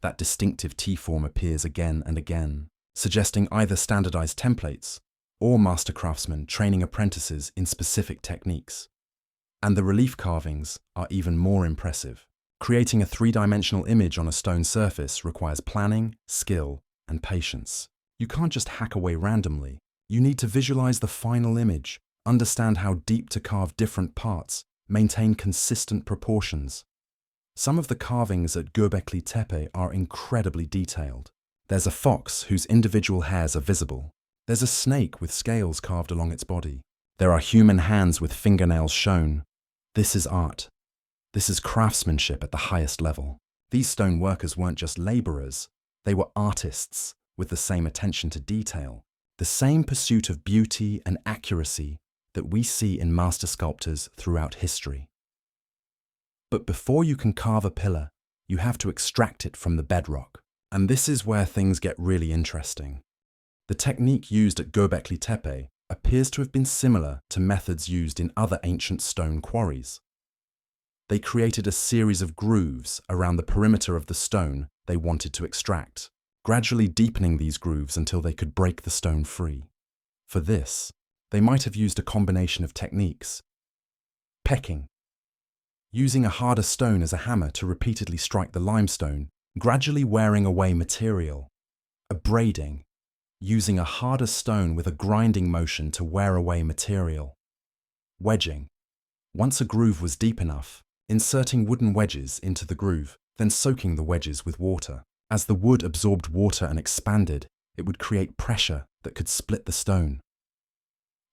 That distinctive T-form appears again and again, suggesting either standardized templates or master craftsmen training apprentices in specific techniques. And the relief carvings are even more impressive. Creating a three-dimensional image on a stone surface requires planning, skill, and patience. You can't just hack away randomly. You need to visualize the final image, understand how deep to carve different parts, maintain consistent proportions. Some of the carvings at Göbeklitepe are incredibly detailed. There's a fox whose individual hairs are visible. There's a snake with scales carved along its body. There are human hands with fingernails shown. This is art. This is craftsmanship at the highest level. These stone workers weren't just laborers, they were artists with the same attention to detail, the same pursuit of beauty and accuracy that we see in master sculptors throughout history. But before you can carve a pillar, you have to extract it from the bedrock. And this is where things get really interesting. The technique used at GOBEKLITEPE appears to have been similar to methods used in other ancient stone quarries. They created a series of grooves around the perimeter of the stone they wanted to extract, gradually deepening these grooves until they could break the stone free. For this, they might have used a combination of techniques. Pecking, using a harder stone as a hammer to repeatedly strike the limestone, gradually wearing away material. Abrading, using a harder stone with a grinding motion to wear away material. Wedging, once a groove was deep enough, inserting wooden wedges into the groove, then soaking the wedges with water. As the wood absorbed water and expanded, it would create pressure that could split the stone.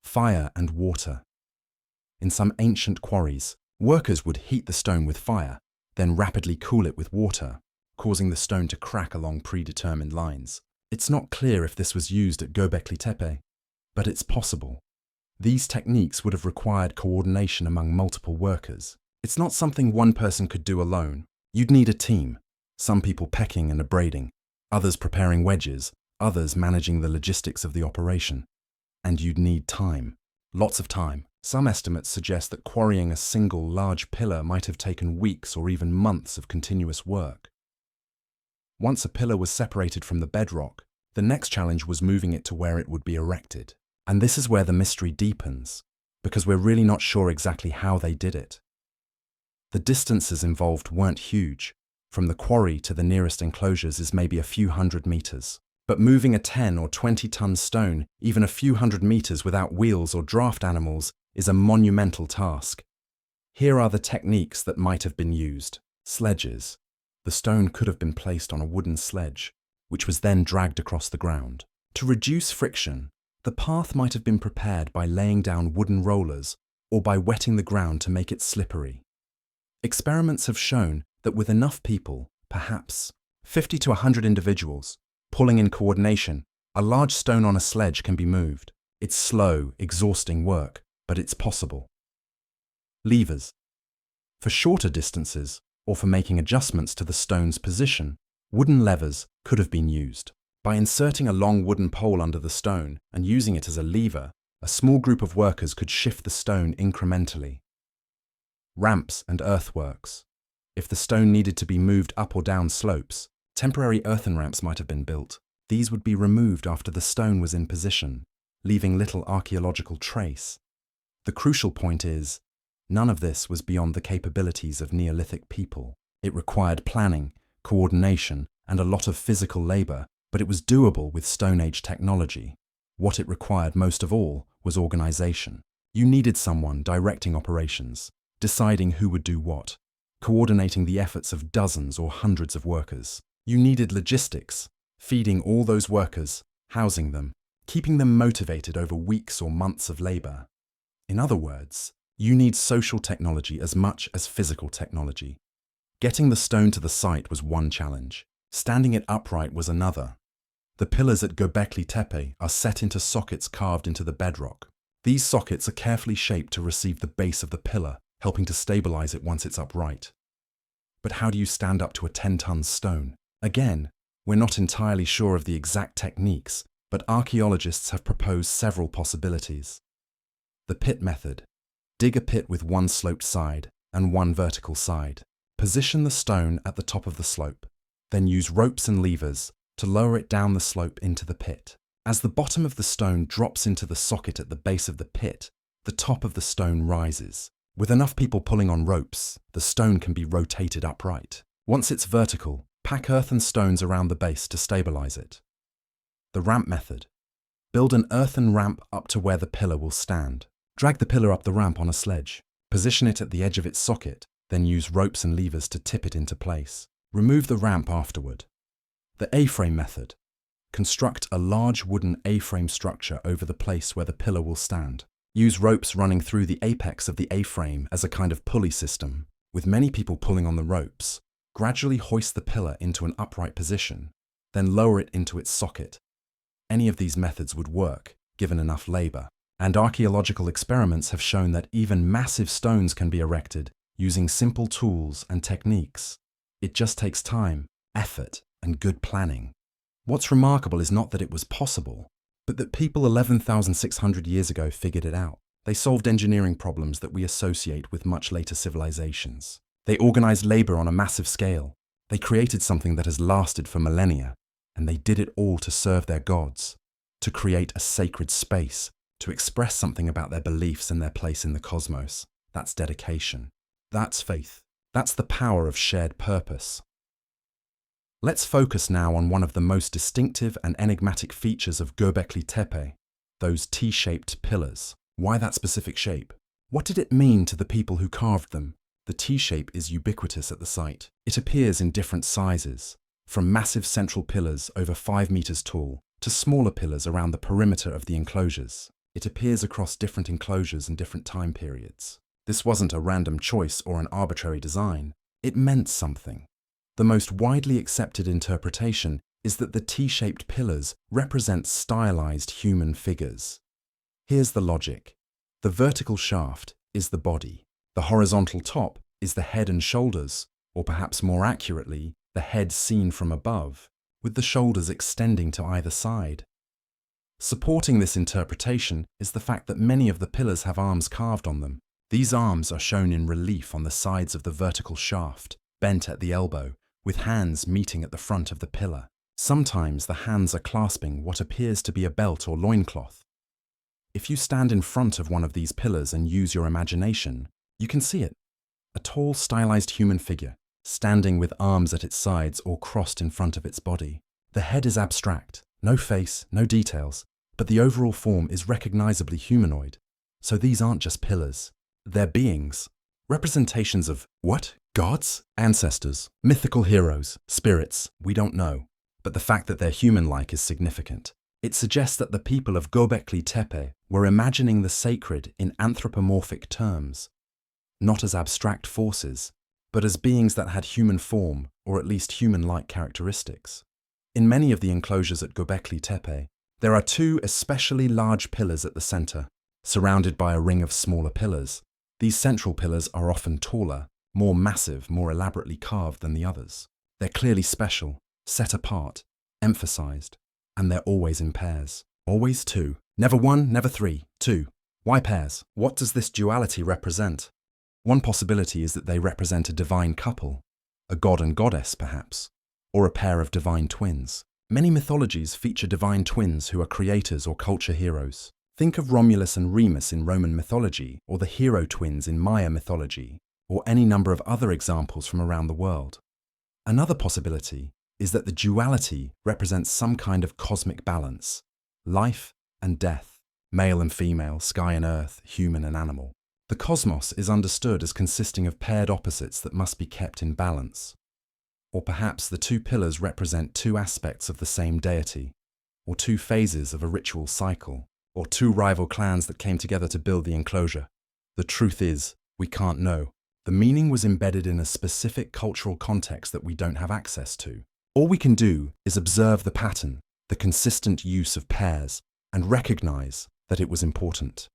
Fire and water. In some ancient quarries, workers would heat the stone with fire, then rapidly cool it with water, causing the stone to crack along predetermined lines. It's not clear if this was used at GOBEKLITEPE, but it's possible. These techniques would have required coordination among multiple workers. It's not something one person could do alone. You'd need a team, some people pecking and abrading, others preparing wedges, others managing the logistics of the operation. And you'd need time. Lots of time. Some estimates suggest that quarrying a single large pillar might have taken weeks or even months of continuous work. Once a pillar was separated from the bedrock, the next challenge was moving it to where it would be erected. And this is where the mystery deepens, because we're really not sure exactly how they did it. The distances involved weren't huge. From the quarry to the nearest enclosures is maybe a few hundred meters. But moving a 10 or 20-ton stone, even a few hundred meters without wheels or draft animals, is a monumental task. Here are the techniques that might have been used. Sledges. The stone could have been placed on a wooden sledge, which was then dragged across the ground. To reduce friction, the path might have been prepared by laying down wooden rollers or by wetting the ground to make it slippery. Experiments have shown that with enough people, perhaps 50 to 100 individuals, pulling in coordination, a large stone on a sledge can be moved. It's slow, exhausting work, but it's possible. Levers. For shorter distances, or for making adjustments to the stone's position, wooden levers could have been used. By inserting a long wooden pole under the stone and using it as a lever, a small group of workers could shift the stone incrementally. Ramps and earthworks. If the stone needed to be moved up or down slopes, temporary earthen ramps might have been built. These would be removed after the stone was in position, leaving little archaeological trace. The crucial point is, none of this was beyond the capabilities of Neolithic people. It required planning, coordination, and a lot of physical labor, but it was doable with Stone Age technology. What it required most of all was organization. You needed someone directing operations, deciding who would do what, coordinating the efforts of dozens or hundreds of workers. You needed logistics, feeding all those workers, housing them, keeping them motivated over weeks or months of labor. In other words, you need social technology as much as physical technology. Getting the stone to the site was one challenge. Standing it upright was another. The pillars at GOBEKLITEPE are set into sockets carved into the bedrock. These sockets are carefully shaped to receive the base of the pillar, helping to stabilize it once it's upright. But how do you stand up to a 10-ton stone? Again, we're not entirely sure of the exact techniques, but archaeologists have proposed several possibilities. The pit method. Dig a pit with one sloped side and one vertical side. Position the stone at the top of the slope. Then use ropes and levers to lower it down the slope into the pit. As the bottom of the stone drops into the socket at the base of the pit, the top of the stone rises. With enough people pulling on ropes, the stone can be rotated upright. Once it's vertical, pack earthen stones around the base to stabilize it. The ramp method. Build an earthen ramp up to where the pillar will stand. Drag the pillar up the ramp on a sledge. Position it at the edge of its socket, then use ropes and levers to tip it into place. Remove the ramp afterward. The A-frame method. Construct a large wooden A-frame structure over the place where the pillar will stand. Use ropes running through the apex of the A-frame as a kind of pulley system. With many people pulling on the ropes, gradually hoist the pillar into an upright position, then lower it into its socket. Any of these methods would work, given enough labor. And archaeological experiments have shown that even massive stones can be erected using simple tools and techniques. It just takes time, effort, and good planning. What's remarkable is not that it was possible, but that people 11,600 years ago figured it out. They solved engineering problems that we associate with much later civilizations. They organized labor on a massive scale. They created something that has lasted for millennia, and they did it all to serve their gods, to create a sacred space, to express something about their beliefs and their place in the cosmos. That's dedication. That's faith. That's the power of shared purpose. Let's focus now on one of the most distinctive and enigmatic features of GOBEKLITEPE, those T-shaped pillars. Why that specific shape? What did it mean to the people who carved them? The T-shape is ubiquitous at the site. It appears in different sizes, from massive central pillars over 5 meters tall to smaller pillars around the perimeter of the enclosures. It appears across different enclosures and different time periods. This wasn't a random choice or an arbitrary design. It meant something. The most widely accepted interpretation is that the T-shaped pillars represent stylized human figures. Here's the logic. The vertical shaft is the body. The horizontal top is the head and shoulders, or perhaps more accurately, the head seen from above, with the shoulders extending to either side. Supporting this interpretation is the fact that many of the pillars have arms carved on them. These arms are shown in relief on the sides of the vertical shaft, bent at the elbow, with hands meeting at the front of the pillar. Sometimes the hands are clasping what appears to be a belt or loincloth. If you stand in front of one of these pillars and use your imagination, you can see it. A tall, stylized human figure, standing with arms at its sides or crossed in front of its body. The head is abstract, no face, no details, but the overall form is recognizably humanoid. So these aren't just pillars. They're beings. Representations of what? Gods? Ancestors? Mythical heroes? Spirits? We don't know. But the fact that they're human-like is significant. It suggests that the people of GOBEKLITEPE were imagining the sacred in anthropomorphic terms, not as abstract forces, but as beings that had human form, or at least human-like characteristics. In many of the enclosures at GOBEKLITEPE, there are 2 especially large pillars at the center, surrounded by a ring of smaller pillars. These central pillars are often taller, more massive, more elaborately carved than the others. They're clearly special, set apart, emphasized, and they're always in pairs. Always 2. Never 1, never 3. 2. Why pairs? What does this duality represent? One possibility is that they represent a divine couple, a god and goddess perhaps, or a pair of divine twins. Many mythologies feature divine twins who are creators or culture heroes. Think of Romulus and Remus in Roman mythology, or the hero twins in Maya mythology, or any number of other examples from around the world. Another possibility is that the duality represents some kind of cosmic balance, life and death, male and female, sky and earth, human and animal. The cosmos is understood as consisting of paired opposites that must be kept in balance. Or perhaps the 2 pillars represent 2 aspects of the same deity, or 2 phases of a ritual cycle, or 2 rival clans that came together to build the enclosure. The truth is, we can't know. The meaning was embedded in a specific cultural context that we don't have access to. All we can do is observe the pattern, the consistent use of pairs, and recognize that it was important.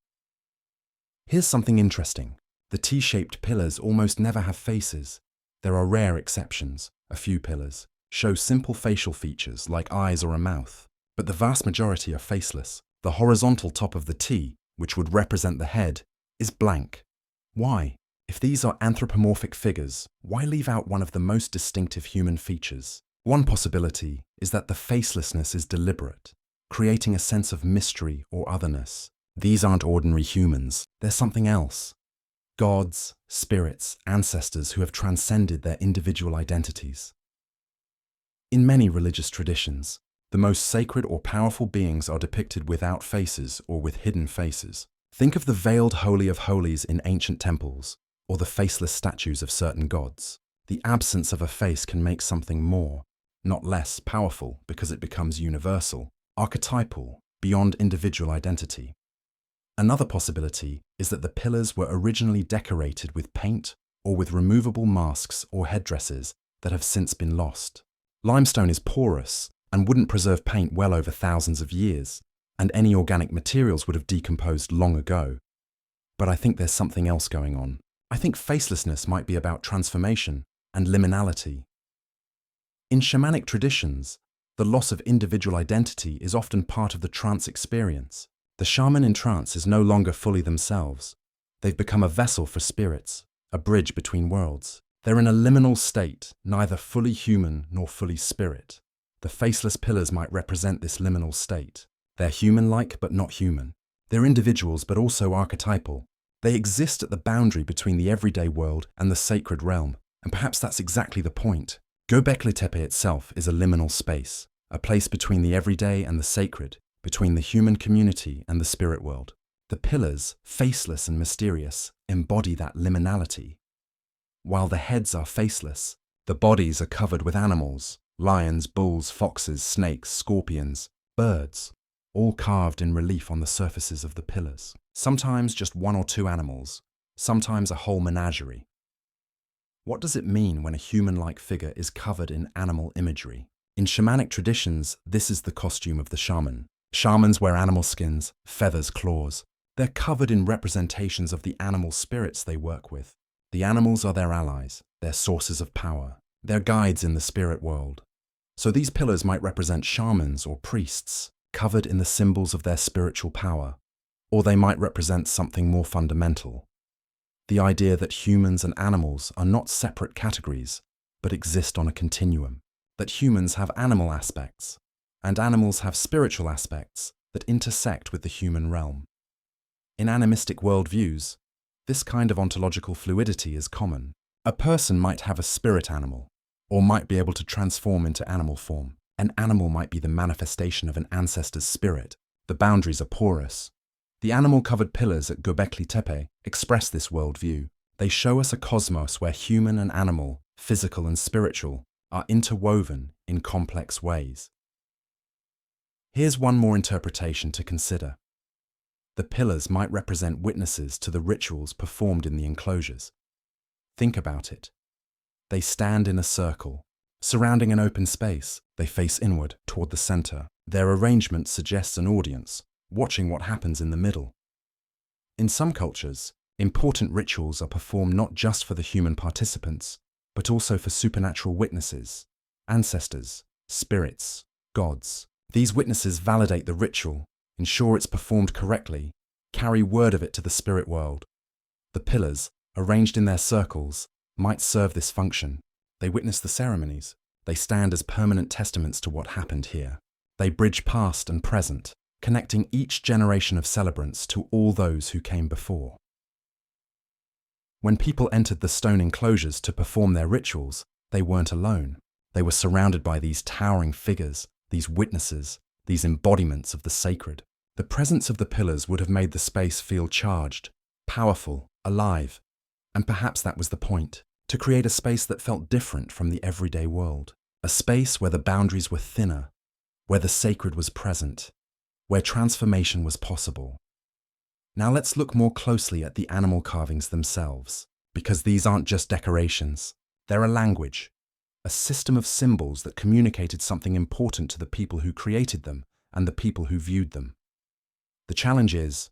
Here's something interesting. The T-shaped pillars almost never have faces. There are rare exceptions. A few pillars show simple facial features like eyes or a mouth, but the vast majority are faceless. The horizontal top of the T, which would represent the head, is blank. Why? If these are anthropomorphic figures, why leave out one of the most distinctive human features? One possibility is that the facelessness is deliberate, creating a sense of mystery or otherness. These aren't ordinary humans, they're something else. Gods, spirits, ancestors who have transcended their individual identities. In many religious traditions, the most sacred or powerful beings are depicted without faces or with hidden faces. Think of the veiled Holy of Holies in ancient temples, or the faceless statues of certain gods. The absence of a face can make something more, not less, powerful because it becomes universal, archetypal, beyond individual identity. Another possibility is that the pillars were originally decorated with paint or with removable masks or headdresses that have since been lost. Limestone is porous and wouldn't preserve paint well over thousands of years, and any organic materials would have decomposed long ago. But I think there's something else going on. I think facelessness might be about transformation and liminality. In shamanic traditions, The loss of individual identity is often part of the trance experience. The shaman in trance is no longer fully themselves. They've become a vessel for spirits, a bridge between worlds. They're in a liminal state, neither fully human nor fully spirit. The faceless pillars might represent this liminal state. They're human-like but not human. They're individuals but also archetypal. They exist at the boundary between the everyday world and the sacred realm, and perhaps that's exactly the point. GOBEKLITEPE itself is a liminal space, a place between the everyday and the sacred, between the human community and the spirit world. The pillars, faceless and mysterious, embody that liminality. While the heads are faceless, the bodies are covered with animals, lions, bulls, foxes, snakes, scorpions, birds, all carved in relief on the surfaces of the pillars. Sometimes just one or two animals, sometimes a whole menagerie. What does it mean when a human-like figure is covered in animal imagery? In shamanic traditions, this is the costume of the shaman. Shamans wear animal skins, feathers, claws. They're covered in representations of the animal spirits they work with. The animals are their allies, their sources of power, their guides in the spirit world. So these pillars might represent shamans or priests, covered in the symbols of their spiritual power, or they might represent something more fundamental. The idea that humans and animals are not separate categories, but exist on a continuum. That humans have animal aspects, and animals have spiritual aspects that intersect with the human realm. In animistic worldviews, this kind of ontological fluidity is common. A person might have a spirit animal, or might be able to transform into animal form. An animal might be the manifestation of an ancestor's spirit. The boundaries are porous. The animal-covered pillars at GOBEKLITEPE express this worldview. They show us a cosmos where human and animal, physical and spiritual, are interwoven in complex ways. Here's one more interpretation to consider. The pillars might represent witnesses to the rituals performed in the enclosures. Think about it. They stand in a circle, surrounding an open space. They face inward, toward the center. Their arrangement suggests an audience, watching what happens in the middle. In some cultures, important rituals are performed not just for the human participants, but also for supernatural witnesses, ancestors, spirits, gods. These witnesses validate the ritual, ensure it's performed correctly, carry word of it to the spirit world. The pillars, arranged in their circles, might serve this function. They witness the ceremonies. They stand as permanent testaments to what happened here. They bridge past and present, connecting each generation of celebrants to all those who came before. When people entered the stone enclosures to perform their rituals, they weren't alone. They were surrounded by these towering figures, these witnesses, these embodiments of the sacred. The presence of the pillars would have made the space feel charged, powerful, alive. And perhaps that was the point, to create a space that felt different from the everyday world. A space where the boundaries were thinner, where the sacred was present, where transformation was possible. Now let's look more closely at the animal carvings themselves, because these aren't just decorations. They're a language, a system of symbols that communicated something important to the people who created them and the people who viewed them. The challenge is,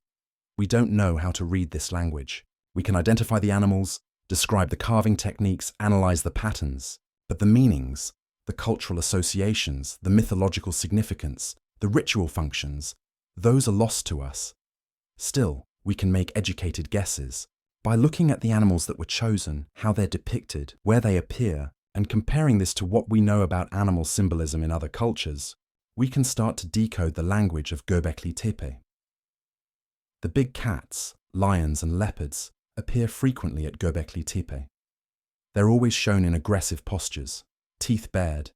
we don't know how to read this language. We can identify the animals, describe the carving techniques, analyze the patterns, but the meanings, the cultural associations, the mythological significance, the ritual functions, those are lost to us. Still, we can make educated guesses. By looking at the animals that were chosen, how they're depicted, where they appear, and comparing this to what we know about animal symbolism in other cultures, we can start to decode the language of GOBEKLITEPE. The big cats, lions and leopards appear frequently at GOBEKLITEPE. They're always shown in aggressive postures, teeth bared,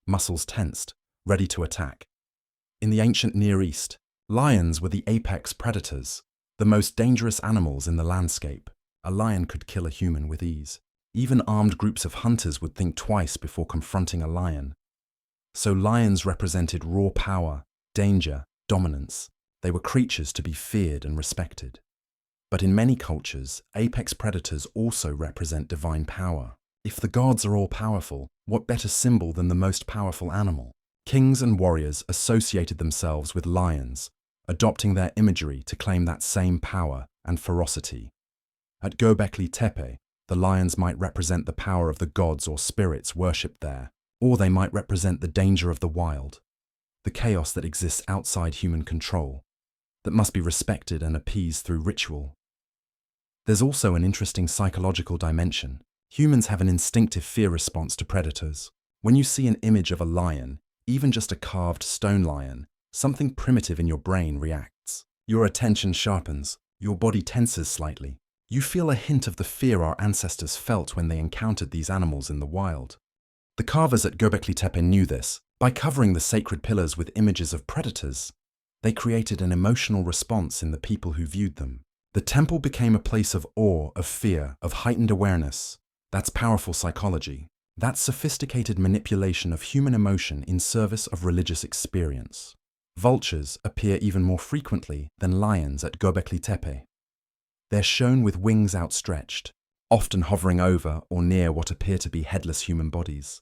muscles tensed, ready to attack. In the ancient Near East, lions were the apex predators, the most dangerous animals in the landscape. A lion could kill a human with ease. Even armed groups of hunters would think twice before confronting a lion. So lions represented raw power, danger, dominance. They were creatures to be feared and respected. But in many cultures, apex predators also represent divine power. If the gods are all-powerful, what better symbol than the most powerful animal? Kings and warriors associated themselves with lions, adopting their imagery to claim that same power and ferocity. At GOBEKLITEPE, the lions might represent the power of the gods or spirits worshipped there, or they might represent the danger of the wild, the chaos that exists outside human control, that must be respected and appeased through ritual. There's also an interesting psychological dimension. Humans have an instinctive fear response to predators. When you see an image of a lion, even just a carved stone lion, something primitive in your brain reacts. Your attention sharpens, your body tenses slightly. You feel a hint of the fear our ancestors felt when they encountered these animals in the wild. The carvers at Göbeklitepe knew this. By covering the sacred pillars with images of predators, they created an emotional response in the people who viewed them. The temple became a place of awe, of fear, of heightened awareness. That's powerful psychology. That's sophisticated manipulation of human emotion in service of religious experience. Vultures appear even more frequently than lions at Göbeklitepe. They're shown with wings outstretched, often hovering over or near what appear to be headless human bodies.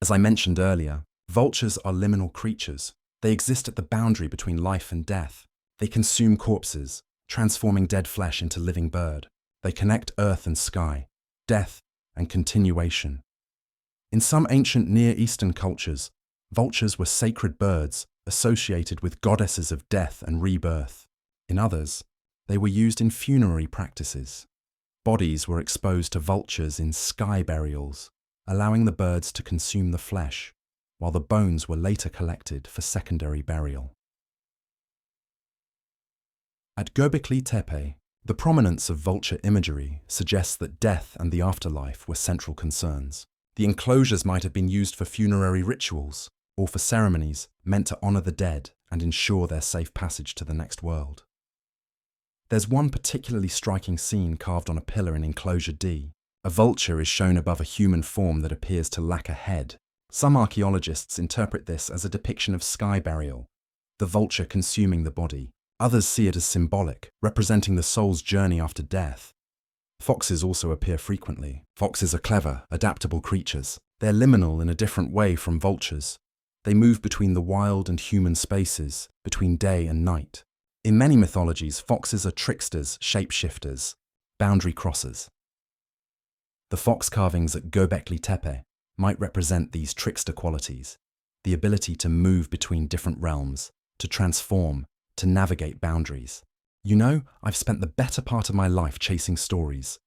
As I mentioned earlier, vultures are liminal creatures. They exist at the boundary between life and death. They consume corpses, transforming dead flesh into living bird. They connect earth and sky, death and continuation. In some ancient Near Eastern cultures, vultures were sacred birds associated with goddesses of death and rebirth. In others, they were used in funerary practices. Bodies were exposed to vultures in sky burials, allowing the birds to consume the flesh, while the bones were later collected for secondary burial. At Göbeklitepe, the prominence of vulture imagery suggests that death and the afterlife were central concerns. The enclosures might have been used for funerary rituals or for ceremonies meant to honor the dead and ensure their safe passage to the next world. There's one particularly striking scene carved on a pillar in Enclosure D. A vulture is shown above a human form that appears to lack a head. Some archaeologists interpret this as a depiction of sky burial, the vulture consuming the body. Others see it as symbolic, representing the soul's journey after death. Foxes also appear frequently. Foxes are clever, adaptable creatures. They're liminal in a different way from vultures. They move between the wild and human spaces, between day and night. In many mythologies, foxes are tricksters, shapeshifters, boundary crossers. The fox carvings at Göbeklitepe might represent these trickster qualities, the ability to move between different realms, to transform, to navigate boundaries. You know, I've spent the better part of my life chasing stories.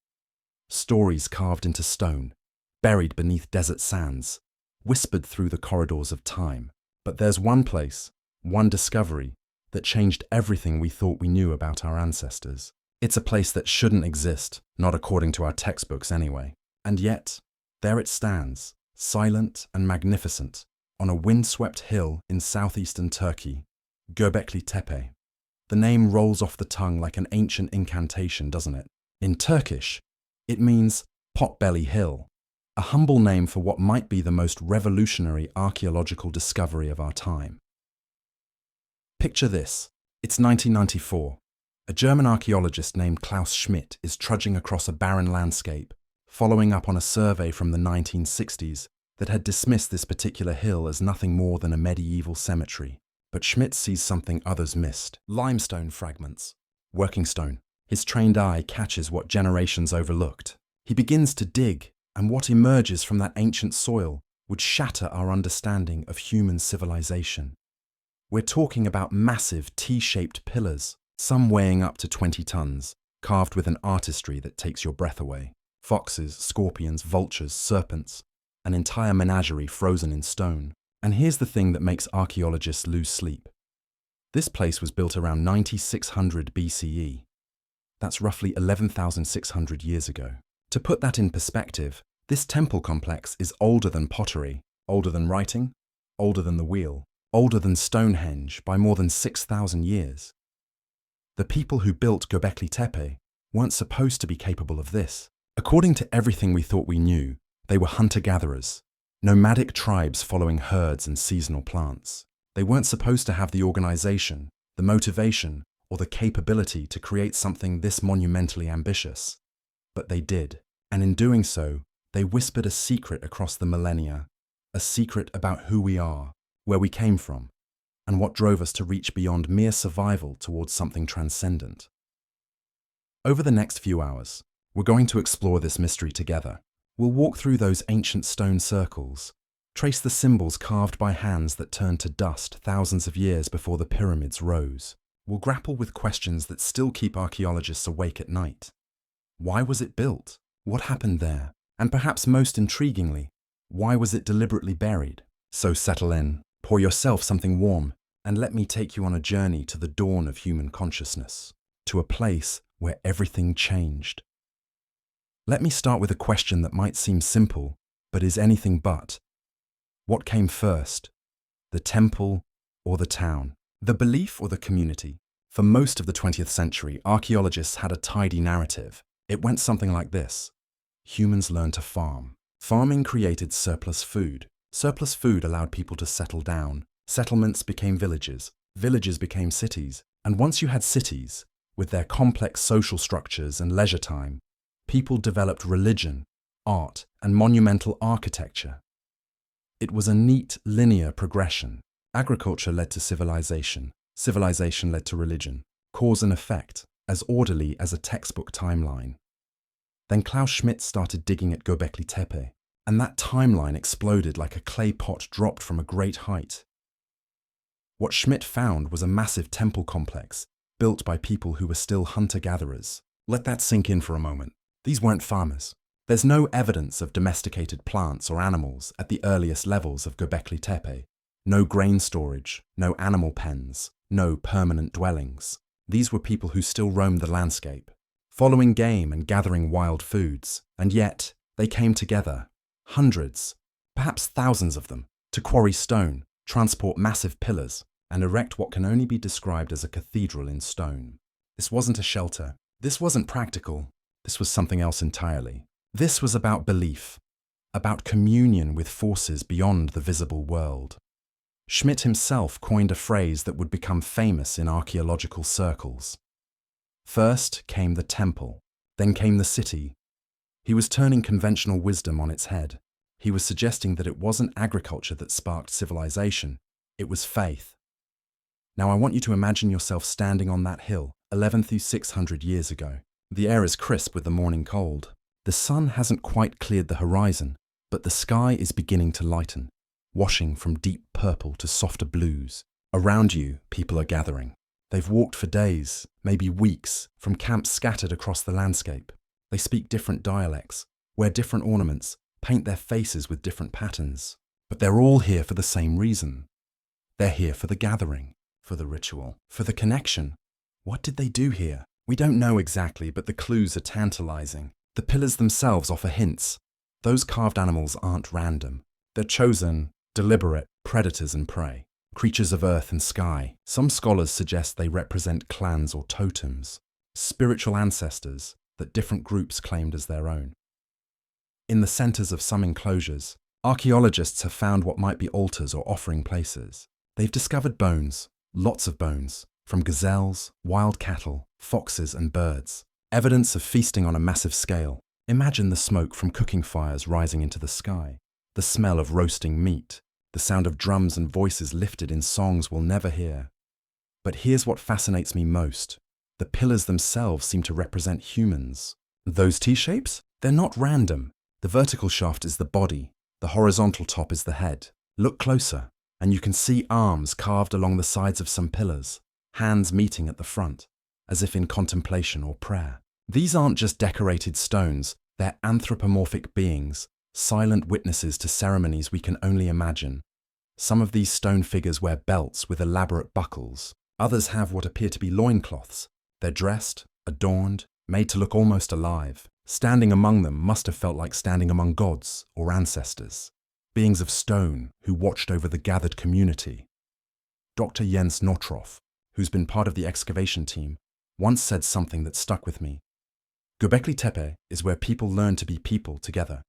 Stories carved into stone, buried beneath desert sands, whispered through the corridors of time. But there's one place, one discovery, that changed everything we thought we knew about our ancestors. It's a place that shouldn't exist, not according to our textbooks anyway. And yet, there it stands, silent and magnificent, on a windswept hill in southeastern Turkey, Göbeklitepe. The name rolls off the tongue like an ancient incantation, doesn't it? In Turkish, it means Potbelly Hill, a humble name for what might be the most revolutionary archaeological discovery of our time. Picture this. It's 1994. A German archaeologist named Klaus Schmidt is trudging across a barren landscape, following up on a survey from the 1960s that had dismissed this particular hill as nothing more than a medieval cemetery. But Schmidt sees something others missed. Limestone fragments. Working stone. His trained eye catches what generations overlooked. He begins to dig, and what emerges from that ancient soil would shatter our understanding of human civilization. We're talking about massive T-shaped pillars, some weighing up to 20 tons, carved with an artistry that takes your breath away. Foxes, scorpions, vultures, serpents, an entire menagerie frozen in stone. And here's the thing that makes archaeologists lose sleep. This place was built around 9600 BCE. That's roughly 11,600 years ago. To put that in perspective, this temple complex is older than pottery, older than writing, older than the wheel, older than Stonehenge by more than 6,000 years. The people who built Göbeklitepe weren't supposed to be capable of this. According to everything we thought we knew, they were hunter-gatherers, nomadic tribes following herds and seasonal plants. They weren't supposed to have the organization, the motivation, or the capability to create something this monumentally ambitious. But they did, and in doing so, they whispered a secret across the millennia, a secret about who we are, where we came from, and what drove us to reach beyond mere survival towards something transcendent. Over the next few hours, we're going to explore this mystery together. We'll walk through those ancient stone circles, Trace the symbols carved by hands that turned to dust thousands of years before the pyramids rose. We'll grapple with questions that still keep archaeologists awake at night. Why was it built? What happened there? And perhaps most intriguingly, why was it deliberately buried? So settle in, pour yourself something warm, and let me take you on a journey to the dawn of human consciousness, to a place where everything changed. Let me start with a question that might seem simple, but is anything but. What came first? The temple or the town? The belief or the community? For most of the 20th century, archaeologists had a tidy narrative. It went something like this. Humans learned to farm. Farming created surplus food. Surplus food allowed people to settle down. Settlements became villages. Villages became cities. And once you had cities, with their complex social structures and leisure time, people developed religion, art, and monumental architecture. It was a neat, linear progression. Agriculture led to civilization. Civilization led to religion. Cause and effect, as orderly as a textbook timeline. Then Klaus Schmidt started digging at GOBEKLITEPE, and that timeline exploded like a clay pot dropped from a great height. What Schmidt found was a massive temple complex, built by people who were still hunter-gatherers. Let that sink in for a moment. These weren't farmers. There's no evidence of domesticated plants or animals at the earliest levels of GOBEKLITEPE. No grain storage, no animal pens, no permanent dwellings. These were people who still roamed the landscape, following game and gathering wild foods. And yet, they came together, hundreds, perhaps thousands of them, to quarry stone, transport massive pillars, and erect what can only be described as a cathedral in stone. This wasn't a shelter. This wasn't practical. This was something else entirely. This was about belief, about communion with forces beyond the visible world. Schmidt himself coined a phrase that would become famous in archaeological circles. First came the temple, then came the city. He was turning conventional wisdom on its head. He was suggesting that it wasn't agriculture that sparked civilization, it was faith. Now I want you to imagine yourself standing on that hill, 11,600 years ago. The air is crisp with the morning cold. The sun hasn't quite cleared the horizon, but the sky is beginning to lighten, washing from deep purple to softer blues. Around you, people are gathering. They've walked for days, maybe weeks, from camps scattered across the landscape. They speak different dialects, wear different ornaments, paint their faces with different patterns. But they're all here for the same reason. They're here for the gathering, for the ritual, for the connection. What did they do here? We don't know exactly, but the clues are tantalizing. The pillars themselves offer hints. Those carved animals aren't random. They're chosen, deliberate predators and prey, creatures of earth and sky. Some scholars suggest they represent clans or totems, spiritual ancestors that different groups claimed as their own. In the centers of some enclosures, archaeologists have found what might be altars or offering places. They've discovered bones, lots of bones, from gazelles, wild cattle, foxes and birds. Evidence of feasting on a massive scale. Imagine the smoke from cooking fires rising into the sky, the smell of roasting meat, the sound of drums and voices lifted in songs we'll never hear. But here's what fascinates me most. The pillars themselves seem to represent humans. Those T-shapes? They're not random. The vertical shaft is the body, the horizontal top is the head. Look closer, and you can see arms carved along the sides of some pillars, hands meeting at the front, as if in contemplation or prayer. These aren't just decorated stones, they're anthropomorphic beings, silent witnesses to ceremonies we can only imagine. Some of these stone figures wear belts with elaborate buckles. Others have what appear to be loincloths. They're dressed, adorned, made to look almost alive. Standing among them must have felt like standing among gods or ancestors, beings of stone who watched over the gathered community. Dr. Jens Nortroff, who's been part of the excavation team, once said something that stuck with me. Göbekli is where people learn to be people together.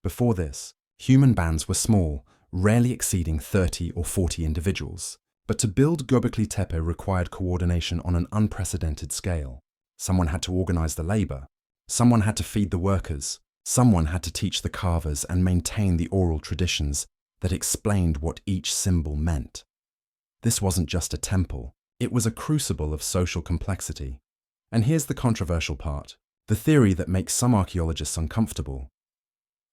Before this, human bands were small, rarely exceeding 30 or 40 individuals. But to build Göbekli Tepe required coordination on an unprecedented scale. Someone had to organize the labor. Someone had to feed the workers. Someone had to teach the carvers and maintain the oral traditions that explained what each symbol meant. This wasn't just a temple. It was a crucible of social complexity. And here's the controversial part, the theory that makes some archaeologists uncomfortable.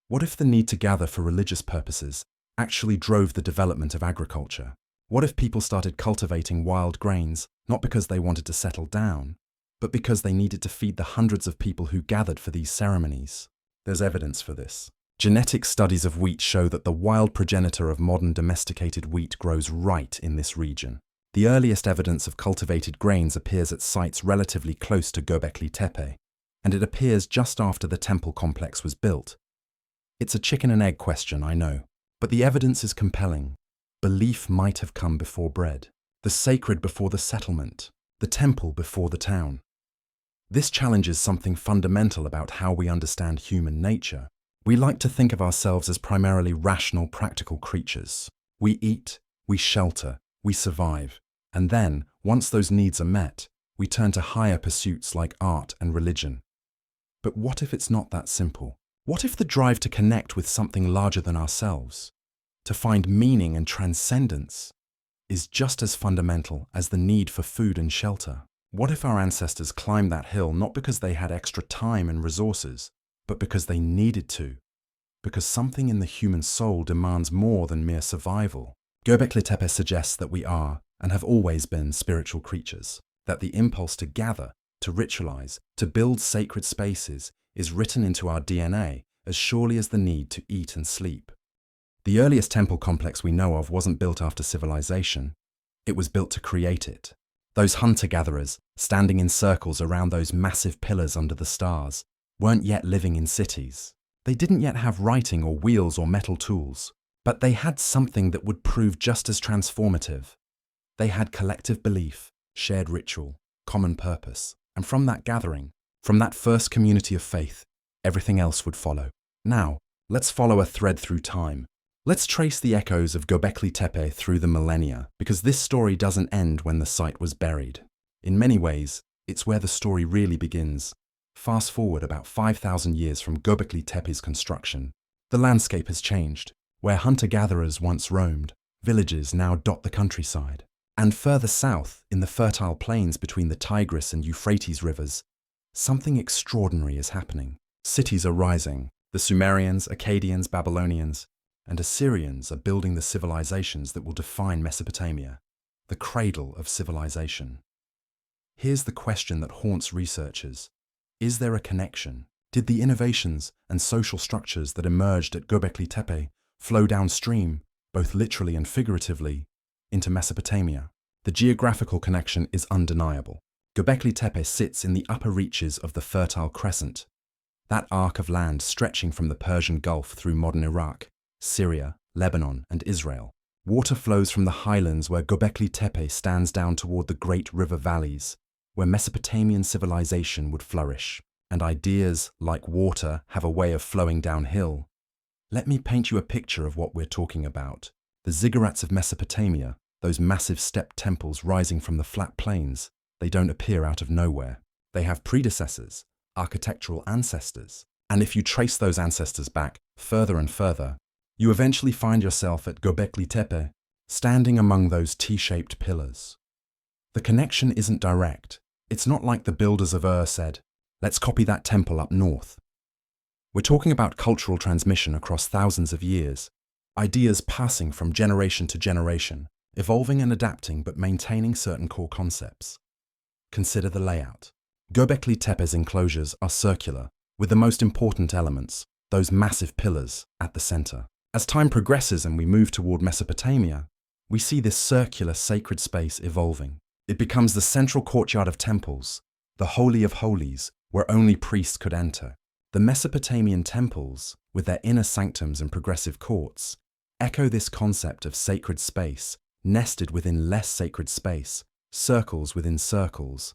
What if the need to gather for religious purposes actually drove the development of agriculture? What if people started cultivating wild grains, not because they wanted to settle down, but because they needed to feed the hundreds of people who gathered for these ceremonies? There's evidence for this. Genetic studies of wheat show that the wild progenitor of modern domesticated wheat grows right in this region. The earliest evidence of cultivated grains appears at sites relatively close to Göbeklitepe, and it appears just after the temple complex was built. It's a chicken and egg question, I know, but the evidence is compelling. Belief might have come before bread, the sacred before the settlement, the temple before the town. This challenges something fundamental about how we understand human nature. We like to think of ourselves as primarily rational, practical creatures. We eat, we shelter, we survive, and then, once those needs are met, we turn to higher pursuits like art and religion. But what if it's not that simple? What if the drive to connect with something larger than ourselves, to find meaning and transcendence, is just as fundamental as the need for food and shelter? What if our ancestors climbed that hill not because they had extra time and resources, but because they needed to? Because something in the human soul demands more than mere survival. Göbeklitepe suggests that we are, and have always been, spiritual creatures, that the impulse to gather, to ritualize, to build sacred spaces is written into our DNA as surely as the need to eat and sleep. The earliest temple complex we know of wasn't built after civilization. It was built to create it. Those hunter-gatherers, standing in circles around those massive pillars under the stars, weren't yet living in cities. They didn't yet have writing or wheels or metal tools, but they had something that would prove just as transformative. They had collective belief, shared ritual, common purpose, and from that gathering, from that first community of faith, everything else would follow. Now, let's follow a thread through time. Let's trace the echoes of Göbeklitepe through the millennia, because this story doesn't end when the site was buried. In many ways, it's where the story really begins. Fast forward about 5,000 years from Göbeklitepe's construction. The landscape has changed. Where hunter-gatherers once roamed, villages now dot the countryside. And further south, in the fertile plains between the Tigris and Euphrates rivers, something extraordinary is happening. Cities are rising. The Sumerians, Akkadians, Babylonians, and Assyrians are building the civilizations that will define Mesopotamia, the cradle of civilization. Here's the question that haunts researchers. Is there a connection? Did the innovations and social structures that emerged at Göbeklitepe flow downstream, both literally and figuratively, into Mesopotamia? The geographical connection is undeniable. Göbeklitepe sits in the upper reaches of the Fertile Crescent, that arc of land stretching from the Persian Gulf through modern Iraq, Syria, Lebanon, and Israel. Water flows from the highlands where Göbeklitepe stands down toward the great river valleys, where Mesopotamian civilization would flourish. And ideas, like water, have a way of flowing downhill. Let me paint you a picture of what we're talking about. The ziggurats of Mesopotamia, those massive step temples rising from the flat plains, they don't appear out of nowhere. They have predecessors, architectural ancestors. And if you trace those ancestors back further and further, you eventually find yourself at Göbeklitepe, standing among those T-shaped pillars. The connection isn't direct. It's not like the builders of Ur said, "Let's copy that temple up north." We're talking about cultural transmission across thousands of years, ideas passing from generation to generation, evolving and adapting but maintaining certain core concepts. Consider the layout. Göbeklitepe's enclosures are circular, with the most important elements, those massive pillars, at the center. As time progresses and we move toward Mesopotamia, we see this circular sacred space evolving. It becomes the central courtyard of temples, the Holy of Holies, where only priests could enter. The Mesopotamian temples, with their inner sanctums and progressive courts, echo this concept of sacred space, nested within less sacred space, circles within circles.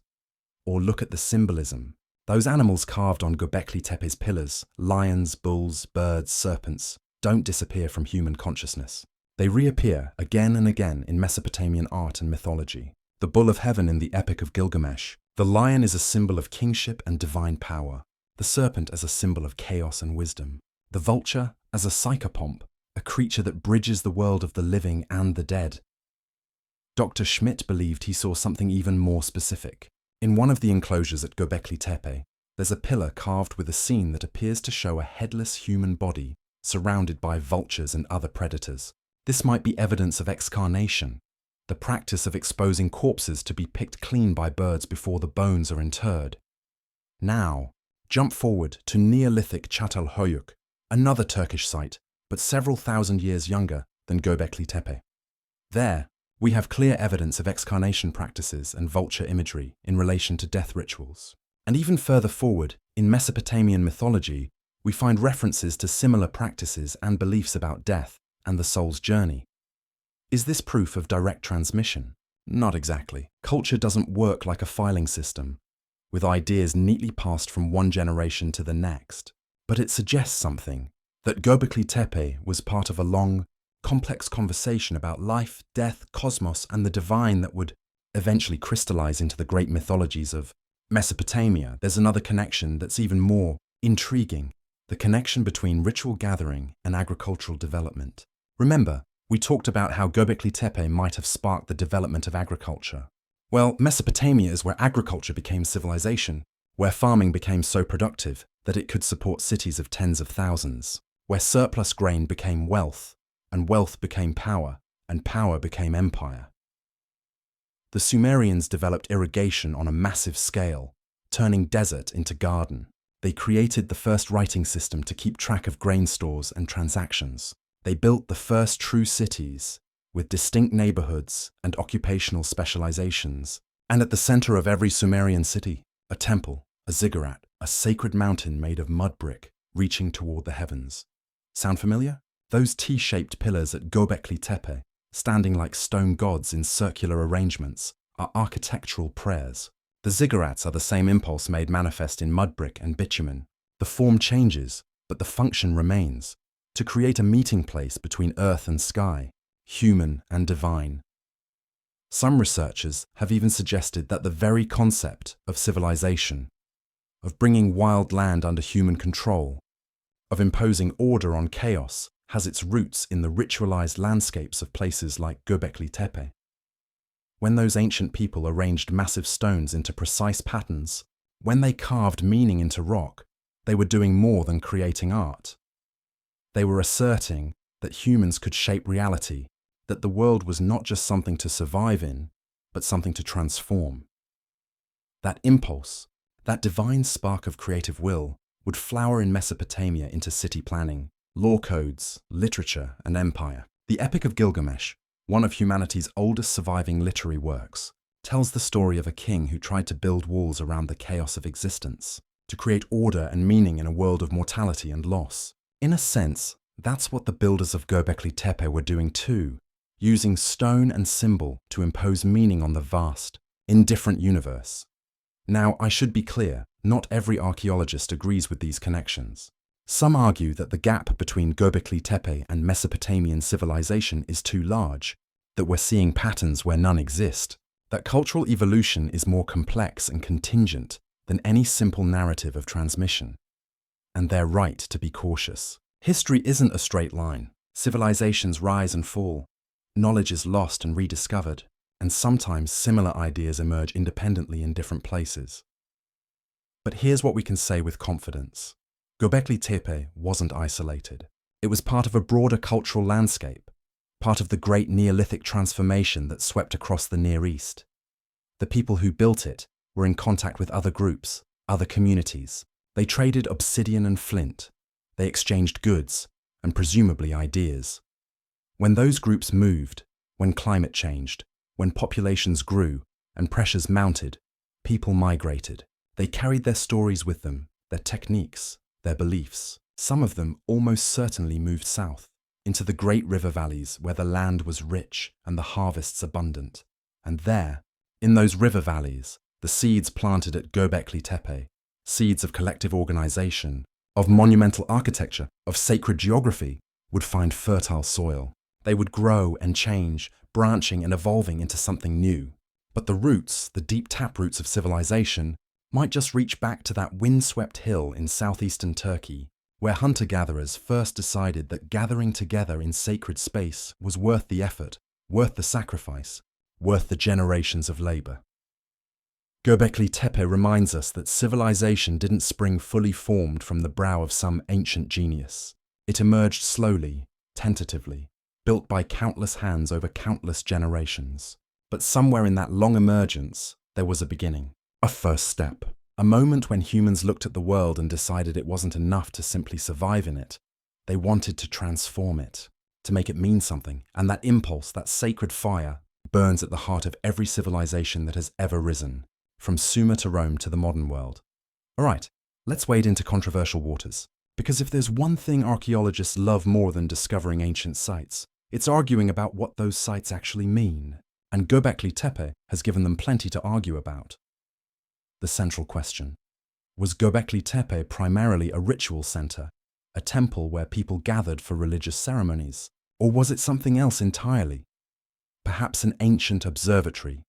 Or look at the symbolism. Those animals carved on Göbeklitepe's pillars, lions, bulls, birds, serpents, don't disappear from human consciousness. They reappear again and again in Mesopotamian art and mythology. The bull of heaven in the Epic of Gilgamesh. The lion is a symbol of kingship and divine power. The serpent as a symbol of chaos and wisdom. The vulture as a psychopomp, a creature that bridges the world of the living and the dead. Dr. Schmidt believed he saw something even more specific. In one of the enclosures at Göbeklitepe, there's a pillar carved with a scene that appears to show a headless human body surrounded by vultures and other predators. This might be evidence of excarnation, the practice of exposing corpses to be picked clean by birds before the bones are interred. Now, jump forward to Neolithic Çatalhöyük, another Turkish site, but several thousand years younger than Göbeklitepe. There, we have clear evidence of excarnation practices and vulture imagery in relation to death rituals. And even further forward, in Mesopotamian mythology, we find references to similar practices and beliefs about death and the soul's journey. Is this proof of direct transmission? Not exactly. Culture doesn't work like a filing system, with ideas neatly passed from one generation to the next. But it suggests something, that Göbeklitepe was part of a long, complex conversation about life, death, cosmos, and the divine that would eventually crystallize into the great mythologies of Mesopotamia. There's another connection that's even more intriguing, the connection between ritual gathering and agricultural development. Remember, we talked about how Göbeklitepe might have sparked the development of agriculture. Well, Mesopotamia is where agriculture became civilization, where farming became so productive that it could support cities of tens of thousands, where surplus grain became wealth, and wealth became power, and power became empire. The Sumerians developed irrigation on a massive scale, turning desert into garden. They created the first writing system to keep track of grain stores and transactions. They built the first true cities, with distinct neighborhoods and occupational specializations. And at the center of every Sumerian city, a temple, a ziggurat, a sacred mountain made of mud brick, reaching toward the heavens. Sound familiar? Those T-shaped pillars at Göbeklitepe, standing like stone gods in circular arrangements, are architectural prayers. The ziggurats are the same impulse made manifest in mud brick and bitumen. The form changes, but the function remains, to create a meeting place between earth and sky, human and divine. Some researchers have even suggested that the very concept of civilization, of bringing wild land under human control, of imposing order on chaos, has its roots in the ritualized landscapes of places like Göbeklitepe. When those ancient people arranged massive stones into precise patterns, when they carved meaning into rock, they were doing more than creating art. They were asserting that humans could shape reality, that the world was not just something to survive in, but something to transform. That impulse, that divine spark of creative will, would flower in Mesopotamia into city planning, law codes, literature, and empire. The Epic of Gilgamesh, one of humanity's oldest surviving literary works, tells the story of a king who tried to build walls around the chaos of existence, to create order and meaning in a world of mortality and loss. In a sense, that's what the builders of Göbeklitepe were doing too, using stone and symbol to impose meaning on the vast, indifferent universe. Now, I should be clear, not every archaeologist agrees with these connections. Some argue that the gap between Göbeklitepe and Mesopotamian civilization is too large, that we're seeing patterns where none exist, that cultural evolution is more complex and contingent than any simple narrative of transmission. And they're right to be cautious. History isn't a straight line. Civilizations rise and fall. Knowledge is lost and rediscovered, and sometimes similar ideas emerge independently in different places. But here's what we can say with confidence. Göbeklitepe wasn't isolated. It was part of a broader cultural landscape, part of the great Neolithic transformation that swept across the Near East. The people who built it were in contact with other groups, other communities. They traded obsidian and flint. They exchanged goods, and presumably ideas. When those groups moved, when climate changed, when populations grew and pressures mounted, people migrated. They carried their stories with them, their techniques, their beliefs. Some of them almost certainly moved south, into the great river valleys where the land was rich and the harvests abundant. And there, in those river valleys, the seeds planted at Göbeklitepe, seeds of collective organization, of monumental architecture, of sacred geography, would find fertile soil. They would grow and change, branching and evolving into something new. But the roots, the deep taproots of civilization, might just reach back to that windswept hill in southeastern Turkey, where hunter-gatherers first decided that gathering together in sacred space was worth the effort, worth the sacrifice, worth the generations of labor. Göbeklitepe reminds us that civilization didn't spring fully formed from the brow of some ancient genius. It emerged slowly, tentatively, built by countless hands over countless generations. But somewhere in that long emergence, there was a beginning, a first step, a moment when humans looked at the world and decided it wasn't enough to simply survive in it. They wanted to transform it, to make it mean something, and that impulse, that sacred fire, burns at the heart of every civilization that has ever risen, from Sumer to Rome to the modern world. All right, let's wade into controversial waters, because if there's one thing archaeologists love more than discovering ancient sites, it's arguing about what those sites actually mean, and Göbeklitepe has given them plenty to argue about. The central question: was Göbeklitepe primarily a ritual center, a temple where people gathered for religious ceremonies, or was it something else entirely? Perhaps an ancient observatory,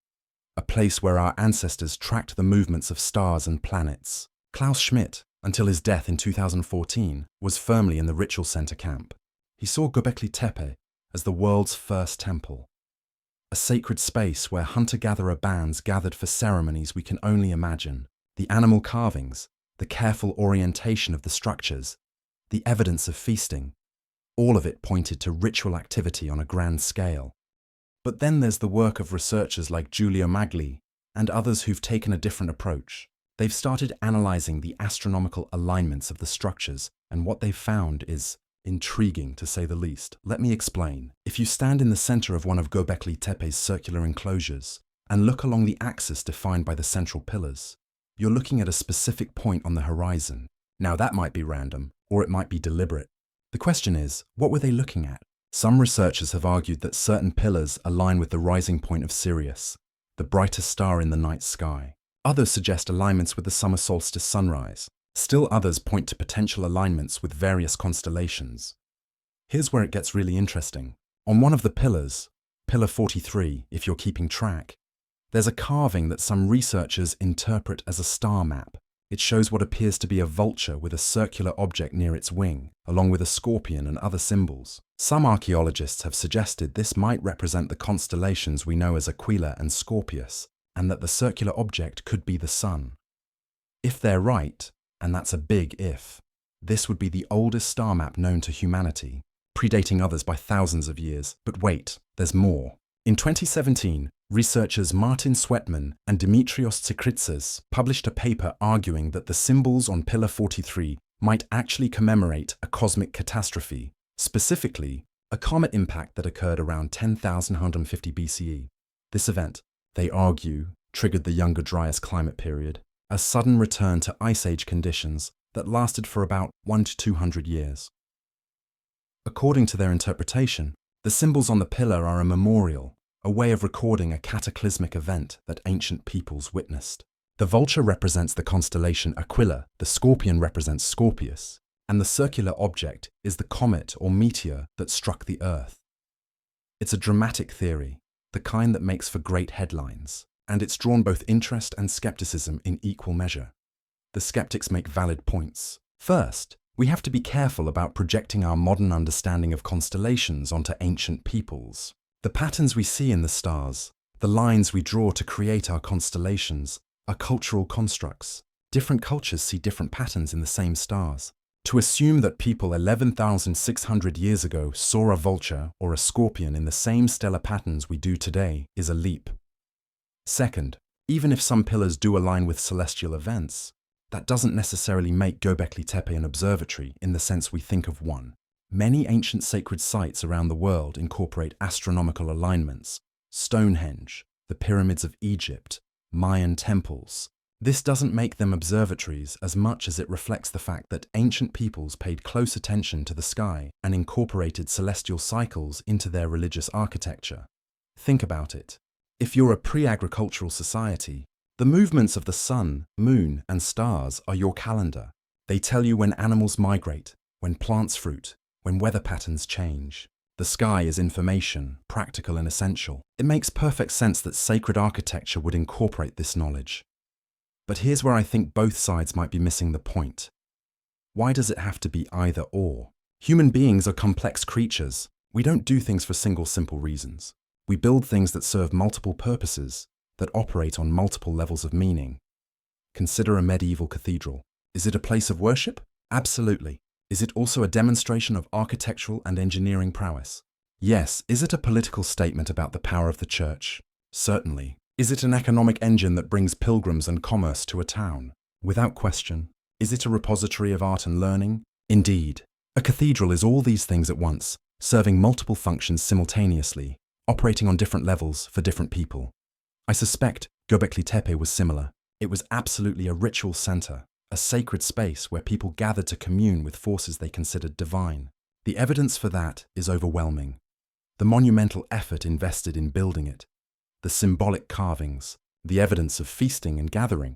a place where our ancestors tracked the movements of stars and planets. Klaus Schmidt, until his death in 2014, was firmly in the ritual center camp. He saw Göbeklitepe as the world's first temple, a sacred space where hunter-gatherer bands gathered for ceremonies we can only imagine. The animal carvings, the careful orientation of the structures, the evidence of feasting, all of it pointed to ritual activity on a grand scale. But then there's the work of researchers like Giulio Magli and others who've taken a different approach. They've started analyzing the astronomical alignments of the structures, and what they've found is intriguing, to say the least. Let me explain. If you stand in the center of one of Göbeklitepe's circular enclosures and look along the axis defined by the central pillars, you're looking at a specific point on the horizon. Now that might be random, or it might be deliberate. The question is, what were they looking at? Some researchers have argued that certain pillars align with the rising point of Sirius, the brightest star in the night sky. Others suggest alignments with the summer solstice sunrise. Still others point to potential alignments with various constellations. Here's where it gets really interesting. On one of the pillars, Pillar 43, if you're keeping track, there's a carving that some researchers interpret as a star map. It shows what appears to be a vulture with a circular object near its wing, along with a scorpion and other symbols. Some archaeologists have suggested this might represent the constellations we know as Aquila and Scorpius, and that the circular object could be the sun. If they're right, and that's a big if, this would be the oldest star map known to humanity, predating others by thousands of years. But wait, there's more. In 2017, researchers Martin Sweatman and Dimitrios Tsikritsis published a paper arguing that the symbols on Pillar 43 might actually commemorate a cosmic catastrophe, specifically a comet impact that occurred around 10,150 BCE. This event, they argue, triggered the Younger Dryas climate period, a sudden return to Ice Age conditions that lasted for about 100 to 200 years. According to their interpretation, the symbols on the pillar are a memorial, a way of recording a cataclysmic event that ancient peoples witnessed. The vulture represents the constellation Aquila, the scorpion represents Scorpius, and the circular object is the comet or meteor that struck the Earth. It's a dramatic theory, the kind that makes for great headlines, and it's drawn both interest and skepticism in equal measure. The skeptics make valid points. First, we have to be careful about projecting our modern understanding of constellations onto ancient peoples. The patterns we see in the stars, the lines we draw to create our constellations, are cultural constructs. Different cultures see different patterns in the same stars. To assume that people 11,600 years ago saw a vulture or a scorpion in the same stellar patterns we do today is a leap. Second, even if some pillars do align with celestial events, that doesn't necessarily make Göbeklitepe an observatory in the sense we think of one. Many ancient sacred sites around the world incorporate astronomical alignments: Stonehenge, the pyramids of Egypt, Mayan temples. This doesn't make them observatories as much as it reflects the fact that ancient peoples paid close attention to the sky and incorporated celestial cycles into their religious architecture. Think about it. If you're a pre-agricultural society, the movements of the sun, moon, and stars are your calendar. They tell you when animals migrate, when plants fruit, when weather patterns change. The sky is information, practical and essential. It makes perfect sense that sacred architecture would incorporate this knowledge. But here's where I think both sides might be missing the point. Why does it have to be either or? Human beings are complex creatures. We don't do things for single simple reasons. We build things that serve multiple purposes, that operate on multiple levels of meaning. Consider a medieval cathedral. Is it a place of worship? Absolutely. Is it also a demonstration of architectural and engineering prowess? Yes. Is it a political statement about the power of the church? Certainly. Is it an economic engine that brings pilgrims and commerce to a town? Without question. Is it a repository of art and learning? Indeed. A cathedral is all these things at once, serving multiple functions simultaneously, operating on different levels for different people. I suspect Göbeklitepe was similar. It was absolutely a ritual center, a sacred space where people gathered to commune with forces they considered divine. The evidence for that is overwhelming. The monumental effort invested in building it, the symbolic carvings, the evidence of feasting and gathering.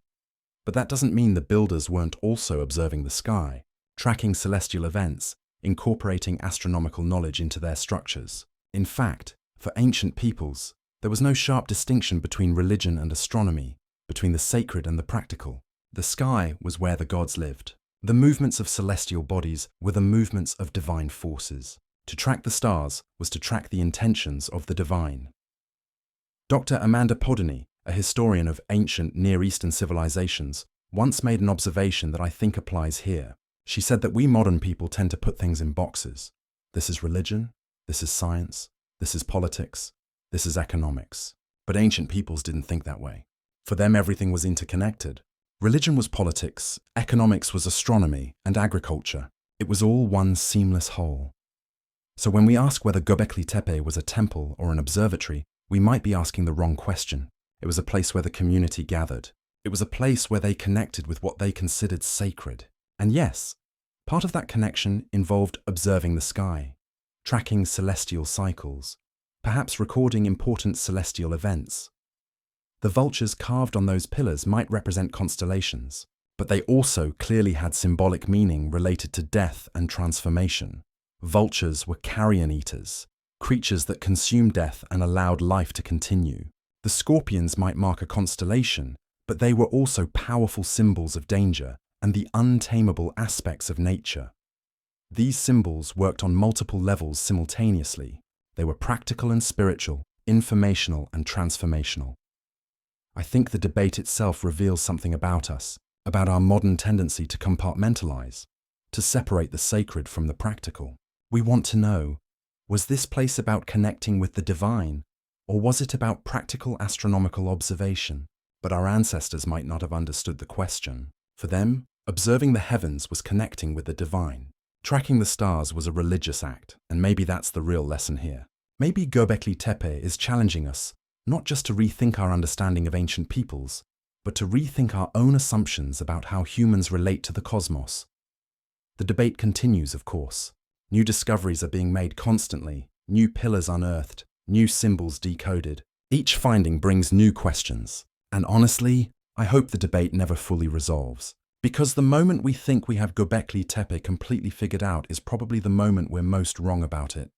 But that doesn't mean the builders weren't also observing the sky, tracking celestial events, incorporating astronomical knowledge into their structures. In fact, for ancient peoples, there was no sharp distinction between religion and astronomy, between the sacred and the practical. The sky was where the gods lived. The movements of celestial bodies were the movements of divine forces. To track the stars was to track the intentions of the divine. Dr. Amanda Podany, a historian of ancient Near Eastern civilizations, once made an observation that I think applies here. She said that we modern people tend to put things in boxes. This is religion, this is science, this is politics, this is economics. But ancient peoples didn't think that way. For them, everything was interconnected. Religion was politics, economics was astronomy and agriculture. It was all one seamless whole. So when we ask whether Göbeklitepe was a temple or an observatory, we might be asking the wrong question. It was a place where the community gathered. It was a place where they connected with what they considered sacred. And yes, part of that connection involved observing the sky, tracking celestial cycles, perhaps recording important celestial events. The vultures carved on those pillars might represent constellations, but they also clearly had symbolic meaning related to death and transformation. Vultures were carrion eaters, creatures that consumed death and allowed life to continue. The scorpions might mark a constellation, but they were also powerful symbols of danger and the untamable aspects of nature. These symbols worked on multiple levels simultaneously. They were practical and spiritual, informational and transformational. I think the debate itself reveals something about us, about our modern tendency to compartmentalize, to separate the sacred from the practical. We want to know, was this place about connecting with the divine, or was it about practical astronomical observation? But our ancestors might not have understood the question. For them, observing the heavens was connecting with the divine. Tracking the stars was a religious act, and maybe that's the real lesson here. Maybe Göbeklitepe is challenging us, not just to rethink our understanding of ancient peoples, but to rethink our own assumptions about how humans relate to the cosmos. The debate continues, of course. New discoveries are being made constantly, new pillars unearthed, new symbols decoded. Each finding brings new questions. And honestly, I hope the debate never fully resolves. Because the moment we think we have Göbeklitepe completely figured out is probably the moment we're most wrong about it.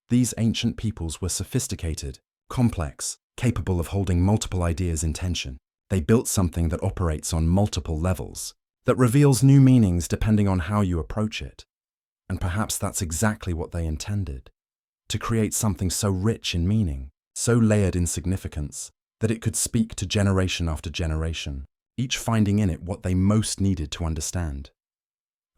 These ancient peoples were sophisticated, complex, capable of holding multiple ideas in tension. They built something that operates on multiple levels, that reveals new meanings depending on how you approach it. And perhaps that's exactly what they intended, to create something so rich in meaning, so layered in significance, that it could speak to generation after generation, each finding in it what they most needed to understand.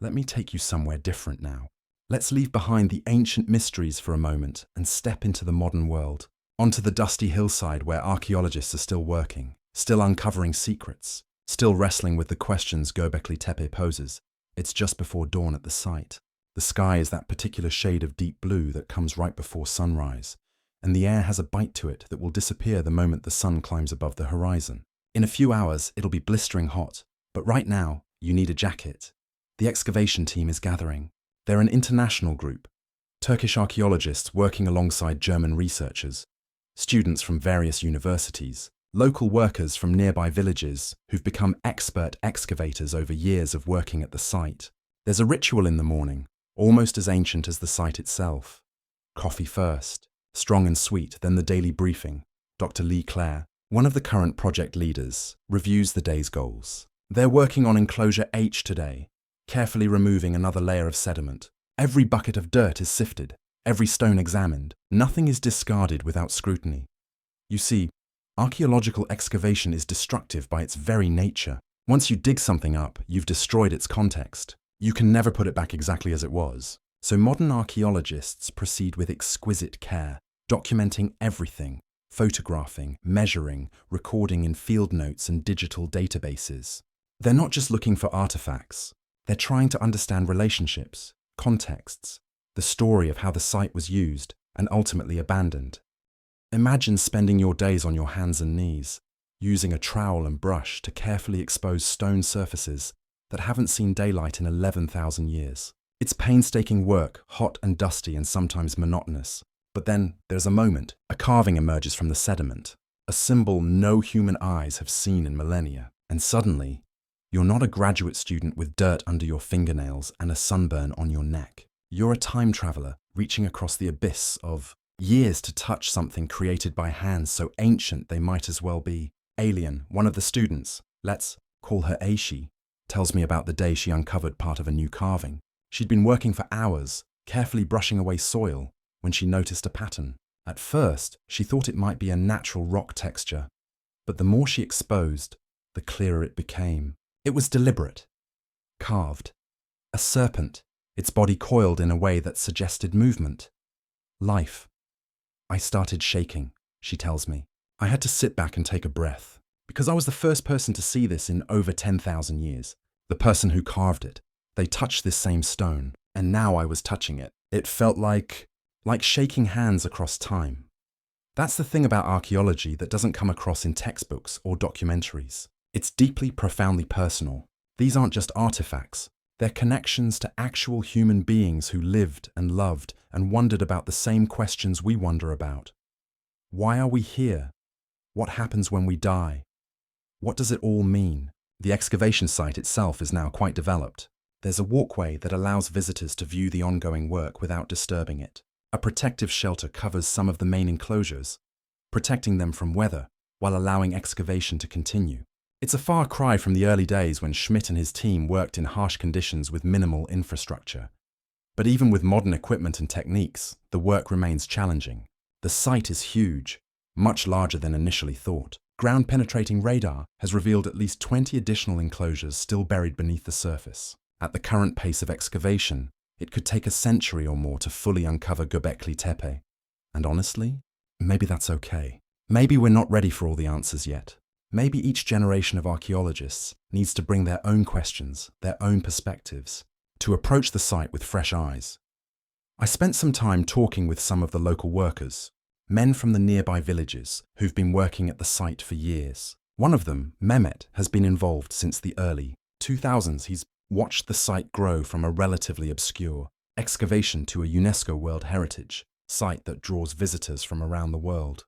Let me take you somewhere different now. Let's leave behind the ancient mysteries for a moment and step into the modern world, onto the dusty hillside where archaeologists are still working, still uncovering secrets, still wrestling with the questions Göbeklitepe poses. It's just before dawn at the site. The sky is that particular shade of deep blue that comes right before sunrise, and the air has a bite to it that will disappear the moment the sun climbs above the horizon. In a few hours, it'll be blistering hot, but right now, you need a jacket. The excavation team is gathering. They're an international group, Turkish archaeologists working alongside German researchers, students from various universities, local workers from nearby villages who've become expert excavators over years of working at the site. There's a ritual in the morning, almost as ancient as the site itself. Coffee first, strong and sweet, then the daily briefing. Dr. Lee Clare, one of the current project leaders, reviews the day's goals. They're working on enclosure H today, carefully removing another layer of sediment. Every bucket of dirt is sifted, every stone examined. Nothing is discarded without scrutiny. You see, archaeological excavation is destructive by its very nature. Once you dig something up, you've destroyed its context. You can never put it back exactly as it was. So modern archaeologists proceed with exquisite care, documenting everything, photographing, measuring, recording in field notes and digital databases. They're not just looking for artifacts. They're trying to understand relationships, contexts, the story of how the site was used and ultimately abandoned. Imagine spending your days on your hands and knees, using a trowel and brush to carefully expose stone surfaces that haven't seen daylight in 11,000 years. It's painstaking work, hot and dusty and sometimes monotonous. But then there's a moment. A carving emerges from the sediment, a symbol no human eyes have seen in millennia. And suddenly, you're not a graduate student with dirt under your fingernails and a sunburn on your neck. You're a time traveler reaching across the abyss of years to touch something created by hands so ancient they might as well be alien. One of the students, let's call her Aishi, tells me about the day she uncovered part of a new carving. She'd been working for hours, carefully brushing away soil, when she noticed a pattern. At first, she thought it might be a natural rock texture, but the more she exposed, the clearer it became. It was deliberate, carved. A serpent, its body coiled in a way that suggested movement, life. I started shaking, she tells me. I had to sit back and take a breath, because I was the first person to see this in over 10,000 years. The person who carved it. They touched this same stone, and now I was touching it. It felt like shaking hands across time. That's the thing about archaeology that doesn't come across in textbooks or documentaries. It's deeply, profoundly personal. These aren't just artifacts. They're connections to actual human beings who lived and loved and wondered about the same questions we wonder about. Why are we here? What happens when we die? What does it all mean? The excavation site itself is now quite developed. There's a walkway that allows visitors to view the ongoing work without disturbing it. A protective shelter covers some of the main enclosures, protecting them from weather while allowing excavation to continue. It's a far cry from the early days when Schmidt and his team worked in harsh conditions with minimal infrastructure. But even with modern equipment and techniques, the work remains challenging. The site is huge, much larger than initially thought. Ground-penetrating radar has revealed at least 20 additional enclosures still buried beneath the surface. At the current pace of excavation, it could take a century or more to fully uncover Göbeklitepe. And honestly, maybe that's okay. Maybe we're not ready for all the answers yet. Maybe each generation of archaeologists needs to bring their own questions, their own perspectives, to approach the site with fresh eyes. I spent some time talking with some of the local workers, men from the nearby villages who've been working at the site for years. One of them, Mehmet, has been involved since the early 2000s. He's watched the site grow from a relatively obscure excavation to a UNESCO World Heritage site that draws visitors from around the world.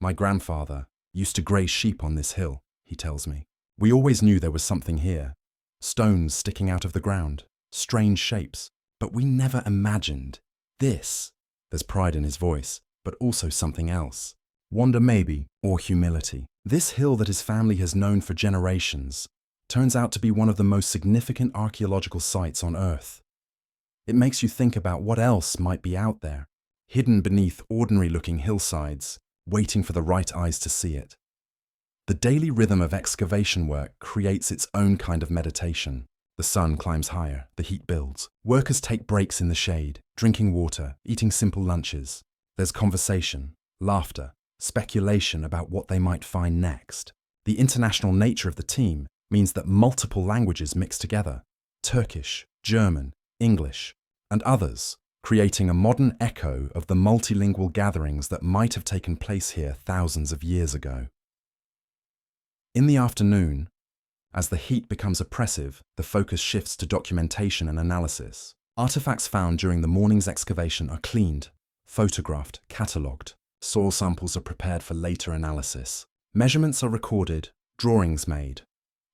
My grandfather used to graze sheep on this hill, he tells me. We always knew there was something here. Stones sticking out of the ground, strange shapes, but we never imagined this. There's pride in his voice, but also something else. Wonder maybe, or humility. This hill that his family has known for generations turns out to be one of the most significant archaeological sites on Earth. It makes you think about what else might be out there, hidden beneath ordinary-looking hillsides, waiting for the right eyes to see it. The daily rhythm of excavation work creates its own kind of meditation. The sun climbs higher, the heat builds. Workers take breaks in the shade, drinking water, eating simple lunches. There's conversation, laughter, speculation about what they might find next. The international nature of the team means that multiple languages mix together: Turkish, German, English, and others, creating a modern echo of the multilingual gatherings that might have taken place here thousands of years ago. In the afternoon, as the heat becomes oppressive, the focus shifts to documentation and analysis. Artifacts found during the morning's excavation are cleaned, photographed, catalogued. Soil samples are prepared for later analysis. Measurements are recorded, drawings made.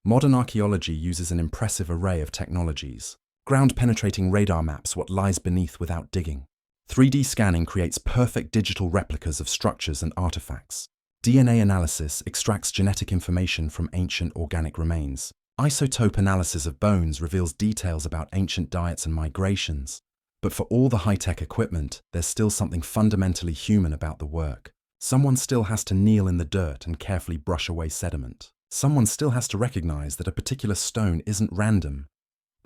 Modern archaeology uses an impressive array of technologies. Ground-penetrating radar maps what lies beneath without digging. 3D scanning creates perfect digital replicas of structures and artifacts. DNA analysis extracts genetic information from ancient organic remains. Isotope analysis of bones reveals details about ancient diets and migrations. But for all the high-tech equipment, there's still something fundamentally human about the work. Someone still has to kneel in the dirt and carefully brush away sediment. Someone still has to recognize that a particular stone isn't random,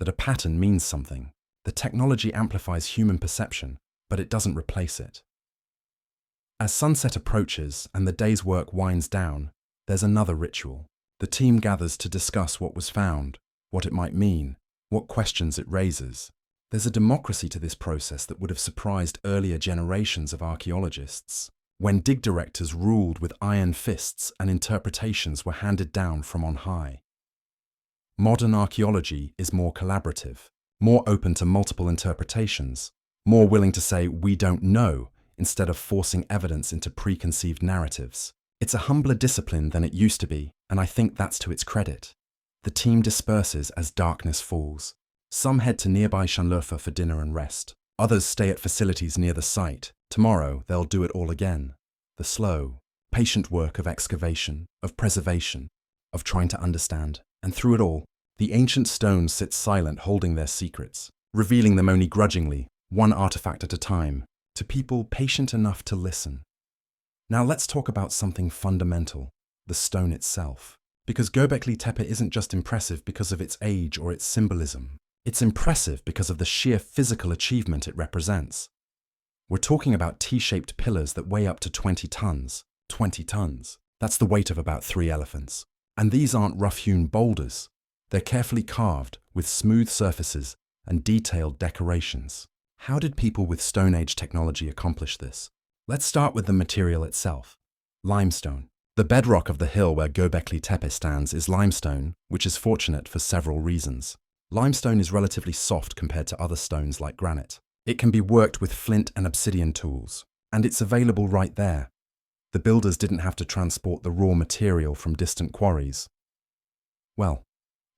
that a pattern means something. The technology amplifies human perception, but it doesn't replace it. As sunset approaches and the day's work winds down, there's another ritual. The team gathers to discuss what was found, what it might mean, what questions it raises. There's a democracy to this process that would have surprised earlier generations of archaeologists, when dig directors ruled with iron fists and interpretations were handed down from on high. Modern archaeology is more collaborative, more open to multiple interpretations, more willing to say we don't know instead of forcing evidence into preconceived narratives. It's a humbler discipline than it used to be, and I think that's to its credit. The team disperses as darkness falls. Some head to nearby Schönlöfer for dinner and rest. Others stay at facilities near the site. Tomorrow, they'll do it all again. The slow, patient work of excavation, of preservation, of trying to understand. And through it all, the ancient stones sit silent, holding their secrets, revealing them only grudgingly, one artifact at a time, to people patient enough to listen. Now let's talk about something fundamental, the stone itself. Because GOBEKLITEPE isn't just impressive because of its age or its symbolism. It's impressive because of the sheer physical achievement it represents. We're talking about T-shaped pillars that weigh up to 20 tons. 20 tons. That's the weight of about 3 elephants. And these aren't rough-hewn boulders. They're carefully carved with smooth surfaces and detailed decorations. How did people with Stone Age technology accomplish this? Let's start with the material itself. Limestone. The bedrock of the hill where GOBEKLITEPE stands is limestone, which is fortunate for several reasons. Limestone is relatively soft compared to other stones like granite. It can be worked with flint and obsidian tools, and it's available right there. The builders didn't have to transport the raw material from distant quarries. Well,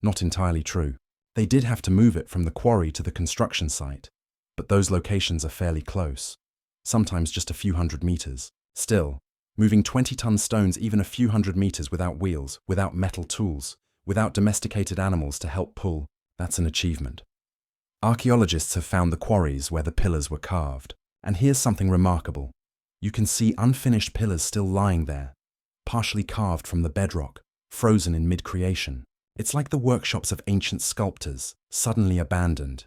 not entirely true. They did have to move it from the quarry to the construction site, but those locations are fairly close, sometimes just a few hundred meters. Still, moving 20-ton stones even a few hundred meters without wheels, without metal tools, without domesticated animals to help pull, that's an achievement. Archaeologists have found the quarries where the pillars were carved. And here's something remarkable. You can see unfinished pillars still lying there, partially carved from the bedrock, frozen in mid-creation. It's like the workshops of ancient sculptors, suddenly abandoned.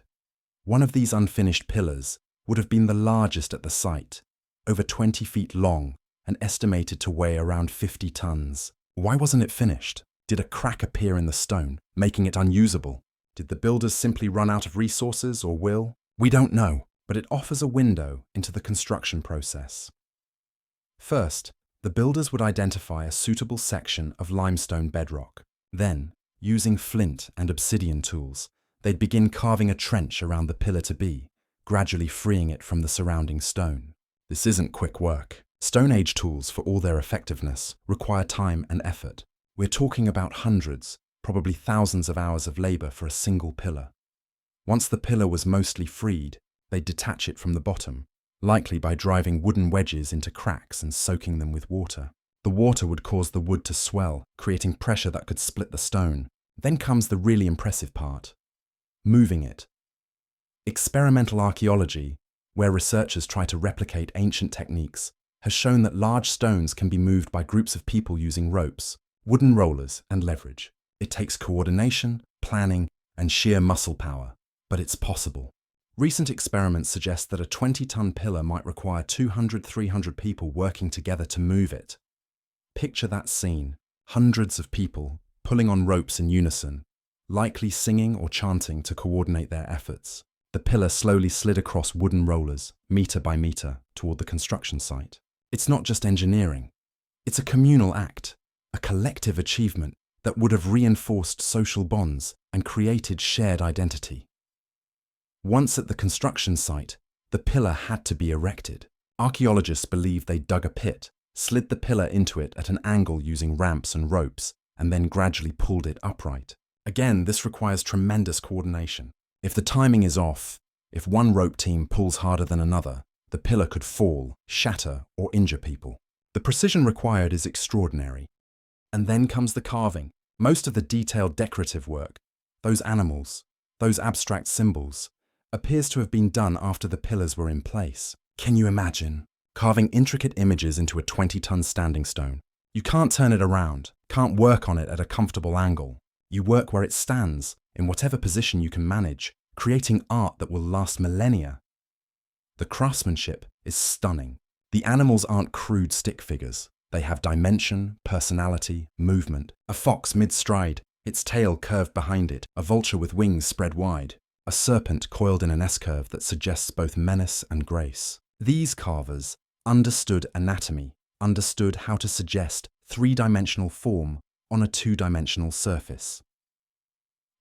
One of these unfinished pillars would have been the largest at the site, over 20 feet long and estimated to weigh around 50 tons. Why wasn't it finished? Did a crack appear in the stone, making it unusable? Did the builders simply run out of resources or will? We don't know, but it offers a window into the construction process. First, the builders would identify a suitable section of limestone bedrock. Then, using flint and obsidian tools, they'd begin carving a trench around the pillar to be, gradually freeing it from the surrounding stone. This isn't quick work. Stone Age tools, for all their effectiveness, require time and effort. We're talking about hundreds, probably thousands of hours of labor for a single pillar. Once the pillar was mostly freed, they'd detach it from the bottom, likely by driving wooden wedges into cracks and soaking them with water. The water would cause the wood to swell, creating pressure that could split the stone. Then comes the really impressive part: moving it. Experimental archaeology, where researchers try to replicate ancient techniques, has shown that large stones can be moved by groups of people using ropes, wooden rollers, and leverage. It takes coordination, planning, and sheer muscle power, but it's possible. Recent experiments suggest that a 20-ton pillar might require 200–300 people working together to move it. Picture that scene: hundreds of people pulling on ropes in unison, likely singing or chanting to coordinate their efforts. The pillar slowly slid across wooden rollers, meter by meter, toward the construction site. It's not just engineering. It's a communal act, a collective achievement that would have reinforced social bonds and created shared identity. Once at the construction site, the pillar had to be erected. Archaeologists believe they dug a pit, slid the pillar into it at an angle using ramps and ropes, and then gradually pulled it upright. Again, this requires tremendous coordination. If the timing is off, if one rope team pulls harder than another, the pillar could fall, shatter, or injure people. The precision required is extraordinary. And then comes the carving. Most of the detailed decorative work, those animals, those abstract symbols, appears to have been done after the pillars were in place. Can you imagine? Carving intricate images into a 20-ton standing stone. You can't turn it around, can't work on it at a comfortable angle. You work where it stands, in whatever position you can manage, creating art that will last millennia. The craftsmanship is stunning. The animals aren't crude stick figures. They have dimension, personality, movement. A fox mid-stride, its tail curved behind it, a vulture with wings spread wide, a serpent coiled in an S-curve that suggests both menace and grace. These carvers understood anatomy, understood how to suggest three-dimensional form on a two-dimensional surface.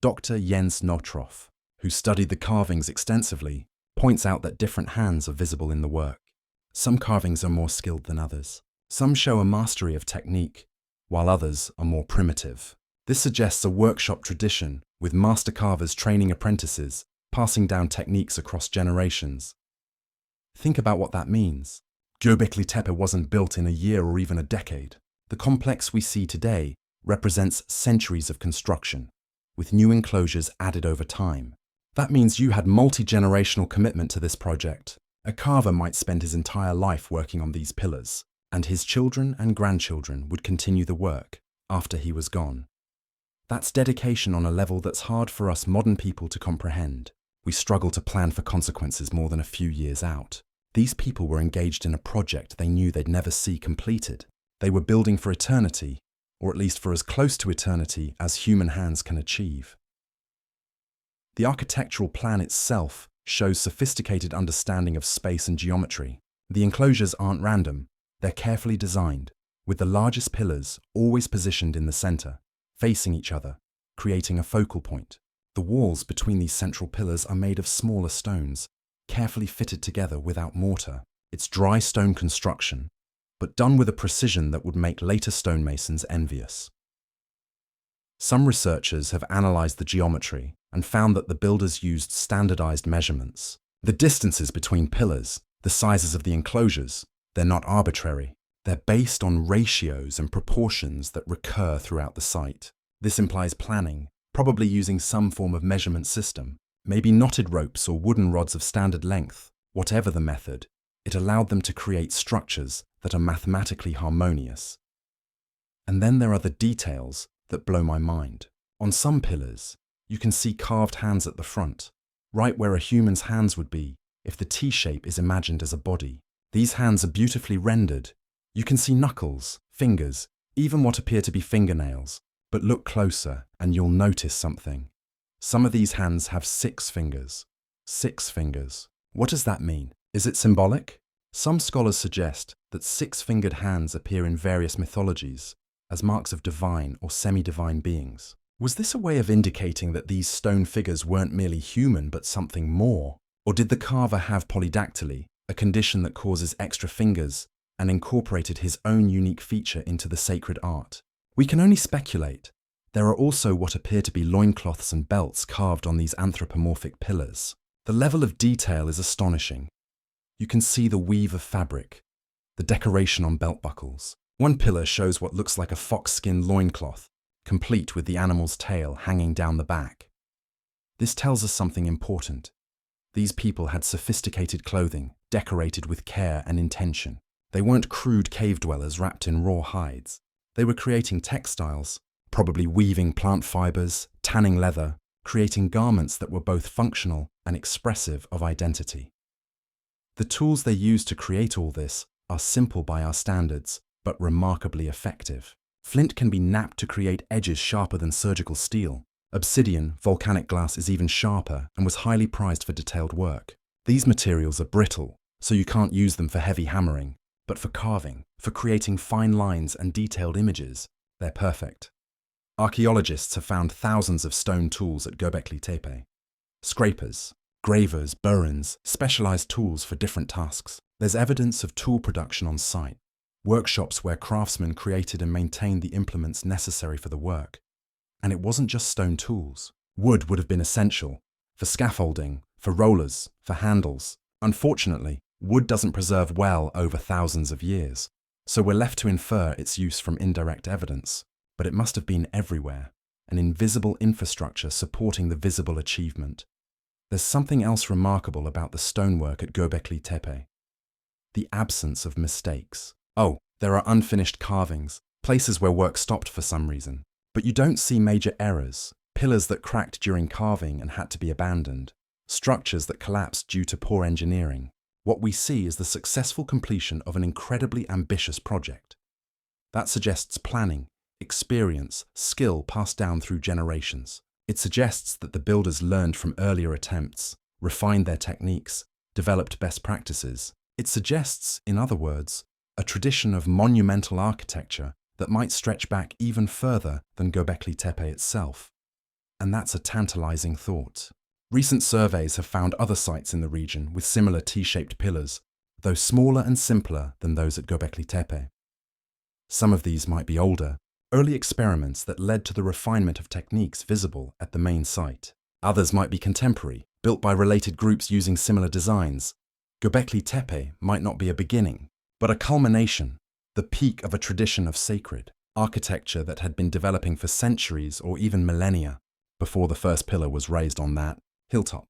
Dr. Jens Notroff, who studied the carvings extensively, points out that different hands are visible in the work. Some carvings are more skilled than others. Some show a mastery of technique, while others are more primitive. This suggests a workshop tradition, with master carvers training apprentices, passing down techniques across generations. Think about what that means. Göbeklitepe wasn't built in a year or even a decade. The complex we see today represents centuries of construction, with new enclosures added over time. That means you had multi-generational commitment to this project. A carver might spend his entire life working on these pillars, and his children and grandchildren would continue the work after he was gone. That's dedication on a level that's hard for us modern people to comprehend. We struggle to plan for consequences more than a few years out. These people were engaged in a project they knew they'd never see completed. They were building for eternity, or at least for as close to eternity as human hands can achieve. The architectural plan itself shows sophisticated understanding of space and geometry. The enclosures aren't random, they're carefully designed, with the largest pillars always positioned in the center, facing each other, creating a focal point. The walls between these central pillars are made of smaller stones, carefully fitted together without mortar. It's dry stone construction, but done with a precision that would make later stonemasons envious. Some researchers have analyzed the geometry and found that the builders used standardized measurements. The distances between pillars, the sizes of the enclosures, they're not arbitrary. They're based on ratios and proportions that recur throughout the site. This implies planning, probably using some form of measurement system, maybe knotted ropes or wooden rods of standard length. Whatever the method, it allowed them to create structures that are mathematically harmonious. And then there are the details that blow my mind. On some pillars, you can see carved hands at the front, right where a human's hands would be if the T-shape is imagined as a body. These hands are beautifully rendered. You can see knuckles, fingers, even what appear to be fingernails. But look closer and you'll notice something. Some of these hands have 6 fingers. 6 fingers. What does that mean? Is it symbolic? Some scholars suggest that 6-fingered hands appear in various mythologies as marks of divine or semi-divine beings. Was this a way of indicating that these stone figures weren't merely human but something more? Or did the carver have polydactyly, a condition that causes extra fingers, and incorporated his own unique feature into the sacred art? We can only speculate. There are also what appear to be loincloths and belts carved on these anthropomorphic pillars. The level of detail is astonishing. You can see the weave of fabric, the decoration on belt buckles. One pillar shows what looks like a fox-skin loincloth, complete with the animal's tail hanging down the back. This tells us something important. These people had sophisticated clothing, decorated with care and intention. They weren't crude cave dwellers wrapped in raw hides. They were creating textiles, probably weaving plant fibers, tanning leather, creating garments that were both functional and expressive of identity. The tools they used to create all this are simple by our standards, but remarkably effective. Flint can be knapped to create edges sharper than surgical steel. Obsidian, volcanic glass, is even sharper and was highly prized for detailed work. These materials are brittle, so you can't use them for heavy hammering, but for carving, for creating fine lines and detailed images, they're perfect. Archaeologists have found thousands of stone tools at Göbeklitepe. Scrapers, gravers, burins, specialized tools for different tasks. There's evidence of tool production on site, workshops where craftsmen created and maintained the implements necessary for the work. And it wasn't just stone tools. Wood would have been essential, for scaffolding, for rollers, for handles. Unfortunately, wood doesn't preserve well over thousands of years, so we're left to infer its use from indirect evidence. But it must have been everywhere, an invisible infrastructure supporting the visible achievement. There's something else remarkable about the stonework at Göbeklitepe: the absence of mistakes. Oh, there are unfinished carvings, places where work stopped for some reason, but you don't see major errors. pillars that cracked during carving and had to be abandoned, structures that collapsed due to poor engineering. What we see is the successful completion of an incredibly ambitious project. That suggests planning, experience, skill passed down through generations. It suggests that the builders learned from earlier attempts, refined their techniques, developed best practices. It suggests, in other words, a tradition of monumental architecture that might stretch back even further than Göbekli Tepe itself. And that's a tantalizing thought. Recent surveys have found other sites in the region with similar T-shaped pillars, though smaller and simpler than those at Göbekli Tepe. Some of these might be older, early experiments that led to the refinement of techniques visible at the main site. Others might be contemporary, built by related groups using similar designs. Göbekli Tepe might not be a beginning, but a culmination, the peak of a tradition of sacred architecture that had been developing for centuries or even millennia before the first pillar was raised on that hilltop.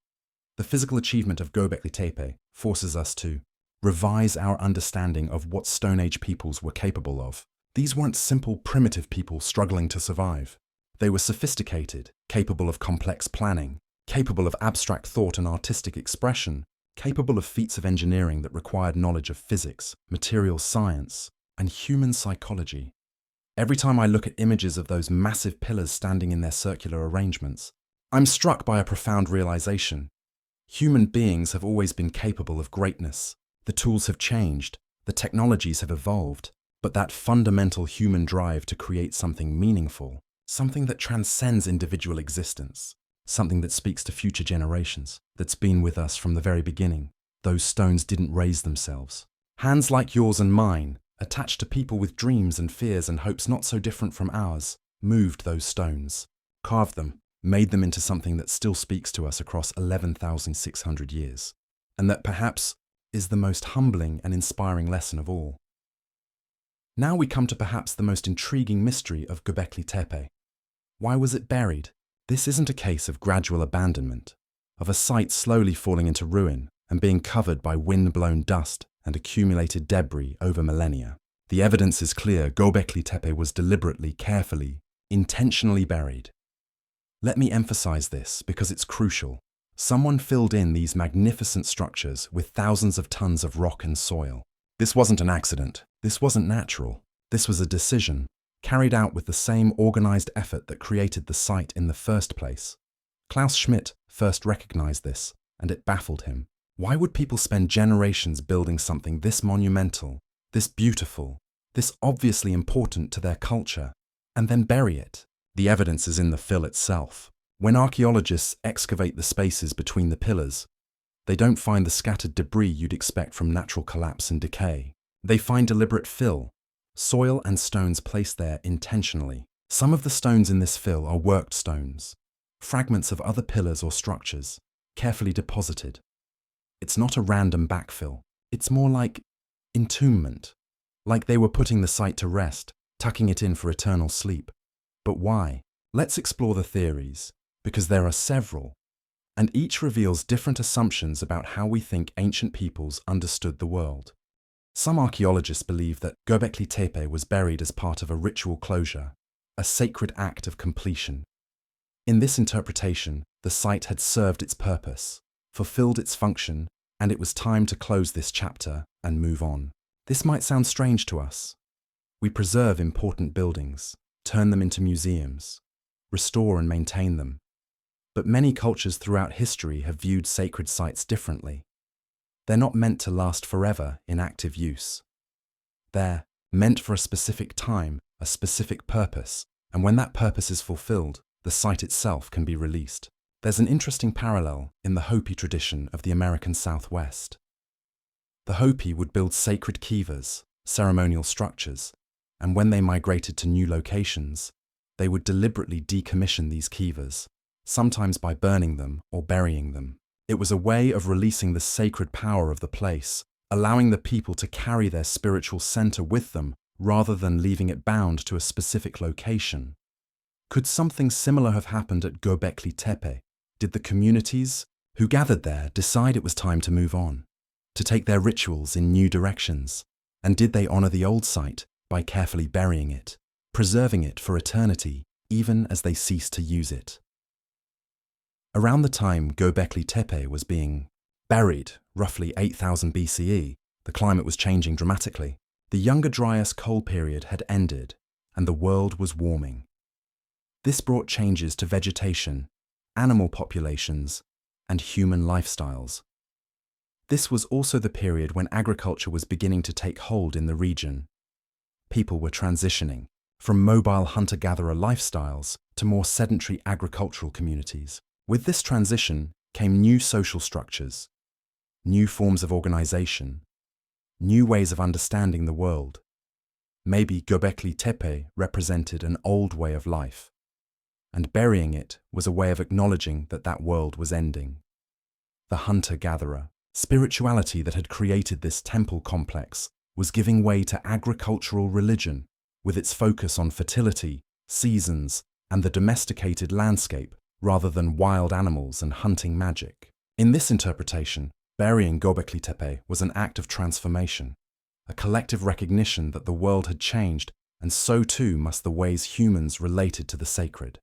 The physical achievement of Göbekli Tepe forces us to revise our understanding of what Stone Age peoples were capable of. These weren't simple, primitive people struggling to survive. They were sophisticated, capable of complex planning, capable of abstract thought and artistic expression, capable of feats of engineering that required knowledge of physics, material science, and human psychology. Every time I look at images of those massive pillars standing in their circular arrangements, I'm struck by a profound realization. Human beings have always been capable of greatness. The tools have changed, the technologies have evolved, but that fundamental human drive to create something meaningful, something that transcends individual existence, something that speaks to future generations, that's been with us from the very beginning. Those stones didn't raise themselves. Hands like yours and mine, attached to people with dreams and fears and hopes not so different from ours, moved those stones, carved them, made them into something that still speaks to us across 11,600 years, and that perhaps is the most humbling and inspiring lesson of all. Now we come to perhaps the most intriguing mystery of Göbekli Tepe. Why was it buried? This isn't a case of gradual abandonment, of a site slowly falling into ruin and being covered by wind-blown dust and accumulated debris over millennia. The evidence is clear. Göbekli Tepe was deliberately, carefully, intentionally buried. Let me emphasize this because it's crucial. Someone filled in these magnificent structures with thousands of tons of rock and soil. This wasn't an accident. This wasn't natural. This was a decision, carried out with the same organized effort that created the site in the first place. Klaus Schmidt first recognized this, and it baffled him. Why would people spend generations building something this monumental, this beautiful, this obviously important to their culture, and then bury it? The evidence is in the fill itself. When archaeologists excavate the spaces between the pillars, they don't find the scattered debris you'd expect from natural collapse and decay. They find deliberate fill, soil and stones placed there intentionally. Some of the stones in this fill are worked stones, fragments of other pillars or structures, carefully deposited. It's not a random backfill. It's more like entombment, like they were putting the site to rest, tucking it in for eternal sleep. But why? Let's explore the theories, because there are several, and each reveals different assumptions about how we think ancient peoples understood the world. Some archaeologists believe that Göbekli Tepe was buried as part of a ritual closure, a sacred act of completion. In this interpretation, the site had served its purpose, fulfilled its function, and it was time to close this chapter and move on. This might sound strange to us. We preserve important buildings, turn them into museums, restore and maintain them. But many cultures throughout history have viewed sacred sites differently. They're not meant to last forever in active use. They're meant for a specific time, a specific purpose, and when that purpose is fulfilled, the site itself can be released. There's an interesting parallel in the Hopi tradition of the American Southwest. The Hopi would build sacred kivas, ceremonial structures, and when they migrated to new locations, they would deliberately decommission these kivas, sometimes by burning them or burying them. It was a way of releasing the sacred power of the place, allowing the people to carry their spiritual center with them rather than leaving it bound to a specific location. Could something similar have happened at Göbekli Tepe? Did the communities who gathered there decide it was time to move on, to take their rituals in new directions? And did they honor the old site by carefully burying it, preserving it for eternity, even as they ceased to use it? Around the time Göbeklitepe was being buried, roughly 8000 BCE, the climate was changing dramatically. The Younger Dryas coal period had ended, and the world was warming. This brought changes to vegetation, animal populations, and human lifestyles. This was also the period when agriculture was beginning to take hold in the region. People were transitioning from mobile hunter-gatherer lifestyles to more sedentary agricultural communities. With this transition came new social structures, new forms of organization, new ways of understanding the world. Maybe Göbeklitepe represented an old way of life, and burying it was a way of acknowledging that that world was ending. The hunter-gatherer spirituality that had created this temple complex was giving way to agricultural religion, with its focus on fertility, seasons, and the domesticated landscape, rather than wild animals and hunting magic. In this interpretation, burying Göbeklitepe was an act of transformation, a collective recognition that the world had changed, and so too must the ways humans related to the sacred.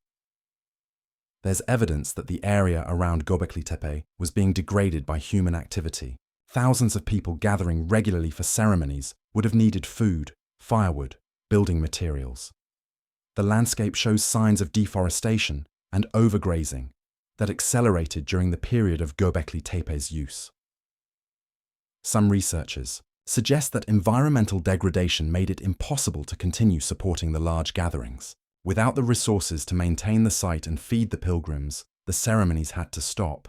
There's evidence that the area around Göbeklitepe was being degraded by human activity. Thousands of people gathering regularly for ceremonies would have needed food, firewood, building materials. The landscape shows signs of deforestation and overgrazing that accelerated during the period of Göbeklitepe's use. Some researchers suggest that environmental degradation made it impossible to continue supporting the large gatherings. Without the resources to maintain the site and feed the pilgrims, the ceremonies had to stop,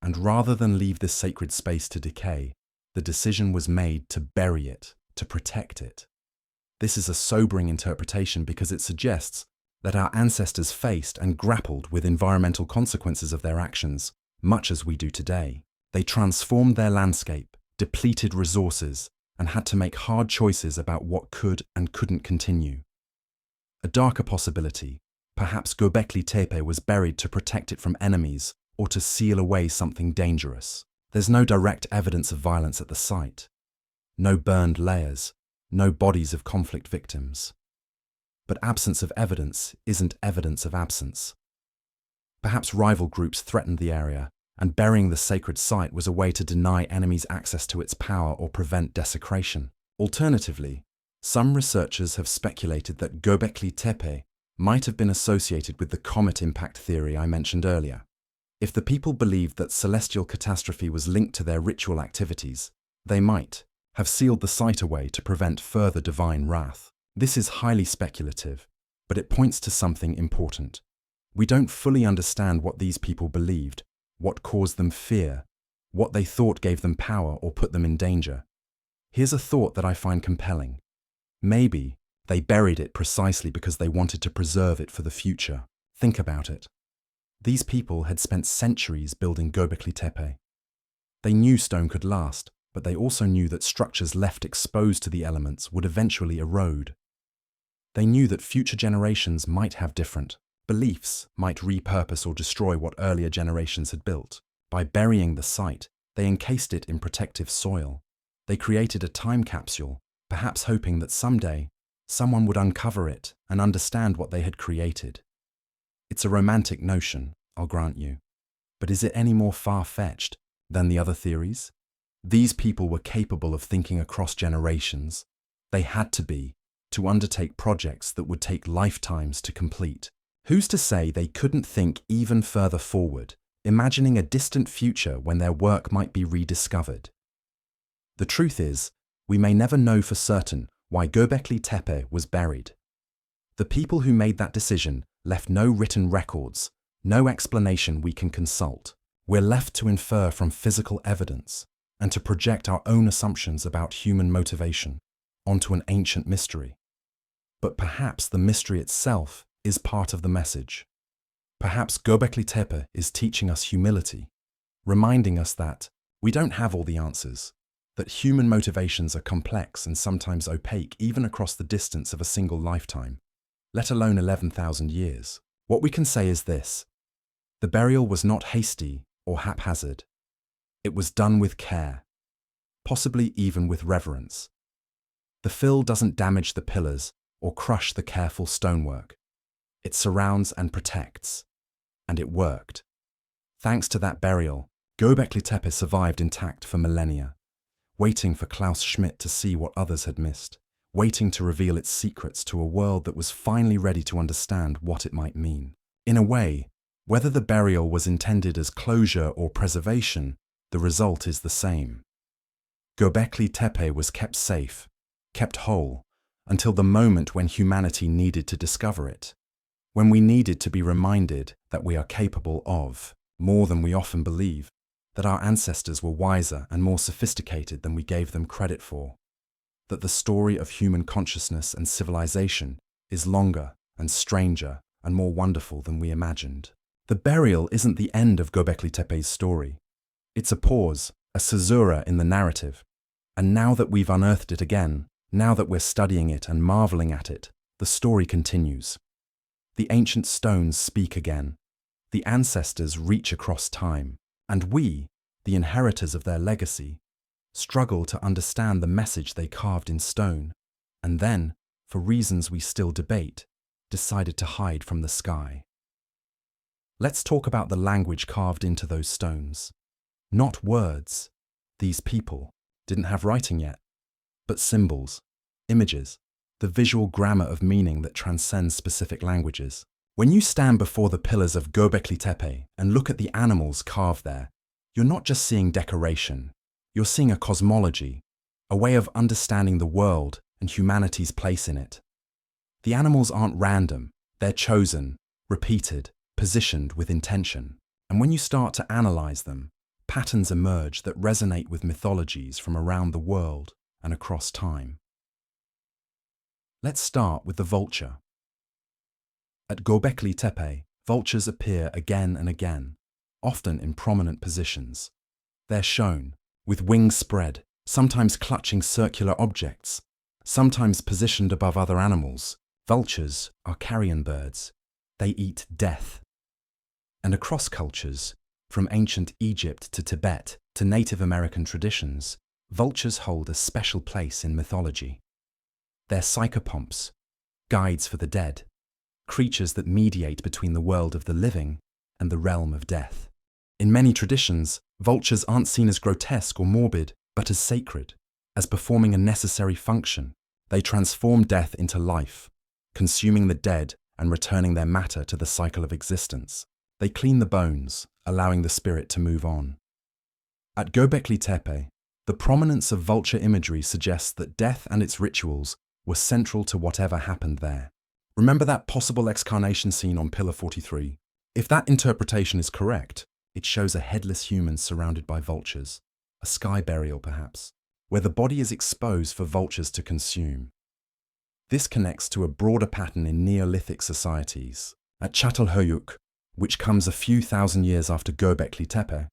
and rather than leave this sacred space to decay, the decision was made to bury it, to protect it. This is a sobering interpretation because it suggests that our ancestors faced and grappled with environmental consequences of their actions, much as we do today. They transformed their landscape, depleted resources, and had to make hard choices about what could and couldn't continue. A darker possibility, perhaps Göbeklitepe was buried to protect it from enemies or to seal away something dangerous. There's no direct evidence of violence at the site. No burned layers, no bodies of conflict victims. But absence of evidence isn't evidence of absence. Perhaps rival groups threatened the area, and burying the sacred site was a way to deny enemies access to its power or prevent desecration. Alternatively, some researchers have speculated that Göbeklitepe might have been associated with the comet impact theory I mentioned earlier. If the people believed that celestial catastrophe was linked to their ritual activities, they might have sealed the site away to prevent further divine wrath. This is highly speculative, but it points to something important. We don't fully understand what these people believed, what caused them fear, what they thought gave them power or put them in danger. Here's a thought that I find compelling. Maybe they buried it precisely because they wanted to preserve it for the future. Think about it. These people had spent centuries building Göbeklitepe. They knew stone could last, but they also knew that structures left exposed to the elements would eventually erode. They knew that future generations might have different beliefs, might repurpose or destroy what earlier generations had built. By burying the site, they encased it in protective soil. They created a time capsule, perhaps hoping that someday someone would uncover it and understand what they had created. It's a romantic notion, I'll grant you, but is it any more far-fetched than the other theories? These people were capable of thinking across generations. They had to undertake projects that would take lifetimes to complete. Who's to say they couldn't think even further forward, imagining a distant future when their work might be rediscovered? The truth is, we may never know for certain why Göbeklitepe was buried. The people who made that decision left no written records, no explanation we can consult. We're left to infer from physical evidence and to project our own assumptions about human motivation onto an ancient mystery. But perhaps the mystery itself is part of the message. Perhaps Göbeklitepe is teaching us humility, reminding us that we don't have all the answers, that human motivations are complex and sometimes opaque even across the distance of a single lifetime, let alone 11,000 years. What we can say is this: the burial was not hasty or haphazard. It was done with care, possibly even with reverence. The fill doesn't damage the pillars or crush the careful stonework. It surrounds and protects. And it worked. Thanks to that burial, Göbeklitepe survived intact for millennia, waiting for Klaus Schmidt to see what others had missed, waiting to reveal its secrets to a world that was finally ready to understand what it might mean. In a way, whether the burial was intended as closure or preservation, the result is the same. Göbeklitepe was kept safe, kept whole, until the moment when humanity needed to discover it, when we needed to be reminded that we are capable of more than we often believe, that our ancestors were wiser and more sophisticated than we gave them credit for, that the story of human consciousness and civilization is longer and stranger and more wonderful than we imagined. The burial isn't the end of Göbeklitepe's story. It's a pause, a caesura in the narrative. And now that we've unearthed it again, now that we're studying it and marveling at it, the story continues. The ancient stones speak again. The ancestors reach across time. And we, the inheritors of their legacy, struggle to understand the message they carved in stone, and then, for reasons we still debate, decided to hide from the sky. Let's talk about the language carved into those stones. Not words. These people didn't have writing yet, but symbols, images, the visual grammar of meaning that transcends specific languages. When you stand before the pillars of Göbeklitepe and look at the animals carved there, you're not just seeing decoration, you're seeing a cosmology, a way of understanding the world and humanity's place in it. The animals aren't random, they're chosen, repeated, positioned with intention. And when you start to analyze them, patterns emerge that resonate with mythologies from around the world and across time. Let's start with the vulture. At Göbeklitepe, vultures appear again and again, often in prominent positions. They're shown, with wings spread, sometimes clutching circular objects, sometimes positioned above other animals. Vultures are carrion birds. They eat death. And across cultures, from ancient Egypt to Tibet to Native American traditions, vultures hold a special place in mythology. They're psychopomps, guides for the dead, creatures that mediate between the world of the living and the realm of death. In many traditions, vultures aren't seen as grotesque or morbid, but as sacred, as performing a necessary function. They transform death into life, consuming the dead and returning their matter to the cycle of existence. They clean the bones, allowing the spirit to move on. At Göbeklitepe, the prominence of vulture imagery suggests that death and its rituals were central to whatever happened there. Remember that possible excarnation scene on Pillar 43? If that interpretation is correct, it shows a headless human surrounded by vultures, a sky burial perhaps, where the body is exposed for vultures to consume. This connects to a broader pattern in Neolithic societies. At Çatalhöyük, which comes a few thousand years after Göbeklitepe,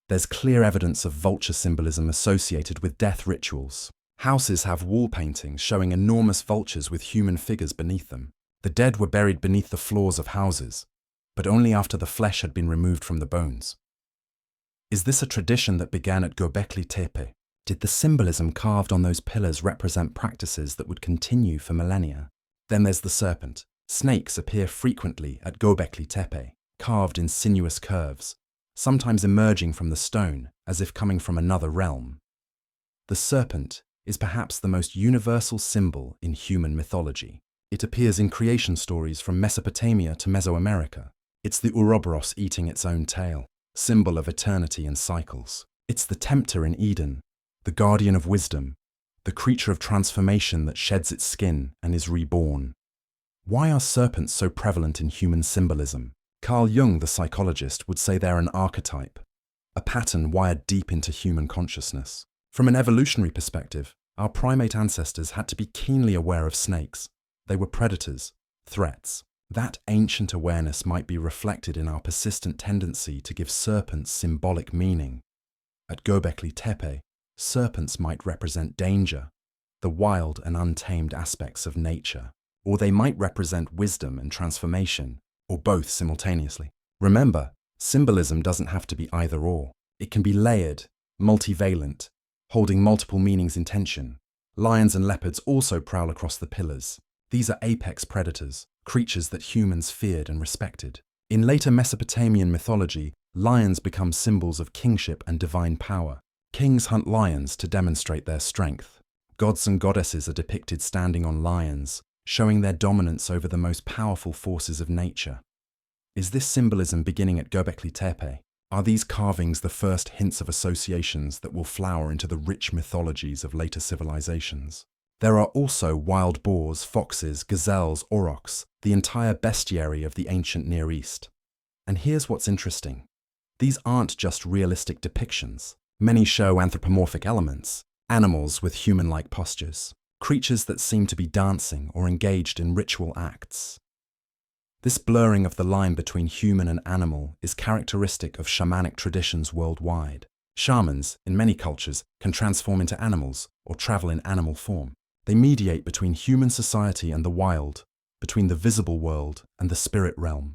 there's clear evidence of vulture symbolism associated with death rituals. Houses have wall paintings showing enormous vultures with human figures beneath them. The dead were buried beneath the floors of houses, but only after the flesh had been removed from the bones. Is this a tradition that began at Göbeklitepe? Did the symbolism carved on those pillars represent practices that would continue for millennia? Then there's the serpent. Snakes appear frequently at Göbeklitepe, carved in sinuous curves, sometimes emerging from the stone as if coming from another realm. The serpent is perhaps the most universal symbol in human mythology. It appears in creation stories from Mesopotamia to Mesoamerica. It's the Ouroboros eating its own tail, symbol of eternity and cycles. It's the tempter in Eden, the guardian of wisdom, the creature of transformation that sheds its skin and is reborn. Why are serpents so prevalent in human symbolism? Carl Jung, the psychologist, would say they're an archetype, a pattern wired deep into human consciousness. From an evolutionary perspective, our primate ancestors had to be keenly aware of snakes. They were predators, threats. That ancient awareness might be reflected in our persistent tendency to give serpents symbolic meaning. At Göbeklitepe, serpents might represent danger, the wild and untamed aspects of nature, or they might represent wisdom and transformation, or both simultaneously. Remember, symbolism doesn't have to be either or. It can be layered, multivalent, holding multiple meanings in tension. Lions and leopards also prowl across the pillars. These are apex predators, creatures that humans feared and respected. In later Mesopotamian mythology, lions become symbols of kingship and divine power. Kings hunt lions to demonstrate their strength. Gods and goddesses are depicted standing on lions, showing their dominance over the most powerful forces of nature. Is this symbolism beginning at Göbeklitepe? Are these carvings the first hints of associations that will flower into the rich mythologies of later civilizations? There are also wild boars, foxes, gazelles, aurochs, the entire bestiary of the ancient Near East. And here's what's interesting. These aren't just realistic depictions. Many show anthropomorphic elements, animals with human-like postures, creatures that seem to be dancing or engaged in ritual acts. This blurring of the line between human and animal is characteristic of shamanic traditions worldwide. Shamans, in many cultures, can transform into animals or travel in animal form. They mediate between human society and the wild, between the visible world and the spirit realm.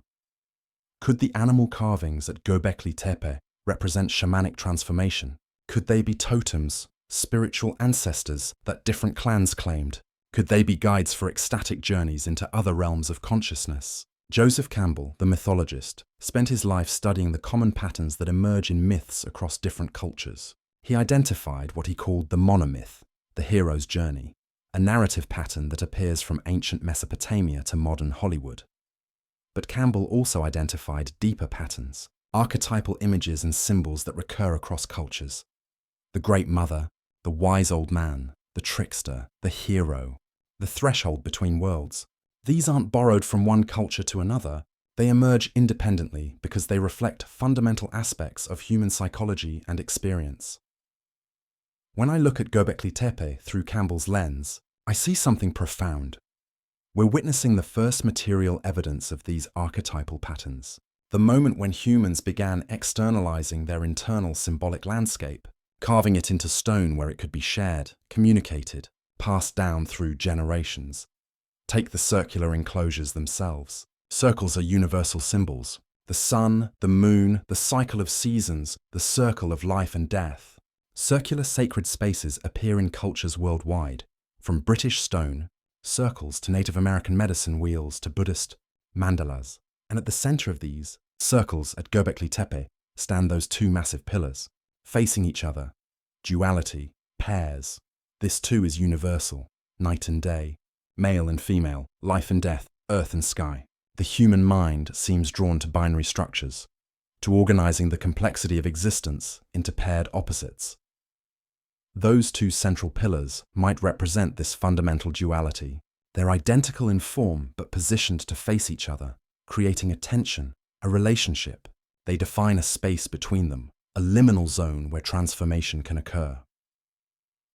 Could the animal carvings at Göbeklitepe represent shamanic transformation? Could they be totems, spiritual ancestors that different clans claimed? Could they be guides for ecstatic journeys into other realms of consciousness? Joseph Campbell, the mythologist, spent his life studying the common patterns that emerge in myths across different cultures. He identified what he called the monomyth, the hero's journey, a narrative pattern that appears from ancient Mesopotamia to modern Hollywood. But Campbell also identified deeper patterns, archetypal images and symbols that recur across cultures. The Great Mother, the wise old man, the trickster, the hero, the threshold between worlds. These aren't borrowed from one culture to another. They emerge independently because they reflect fundamental aspects of human psychology and experience. When I look at Göbeklitepe through Campbell's lens, I see something profound. We're witnessing the first material evidence of these archetypal patterns, the moment when humans began externalizing their internal symbolic landscape, carving it into stone where it could be shared, communicated, passed down through generations. Take the circular enclosures themselves. Circles are universal symbols. The sun, the moon, the cycle of seasons, the circle of life and death. Circular sacred spaces appear in cultures worldwide, from British stone, circles to Native American medicine wheels to Buddhist mandalas. And at the center of these circles at Göbeklitepe stand those two massive pillars, facing each other. Duality, pairs. This too is universal, night and day, male and female, life and death, earth and sky. The human mind seems drawn to binary structures, to organizing the complexity of existence into paired opposites. Those two central pillars might represent this fundamental duality. They're identical in form but positioned to face each other, creating a tension, a relationship. They define a space between them, a liminal zone where transformation can occur.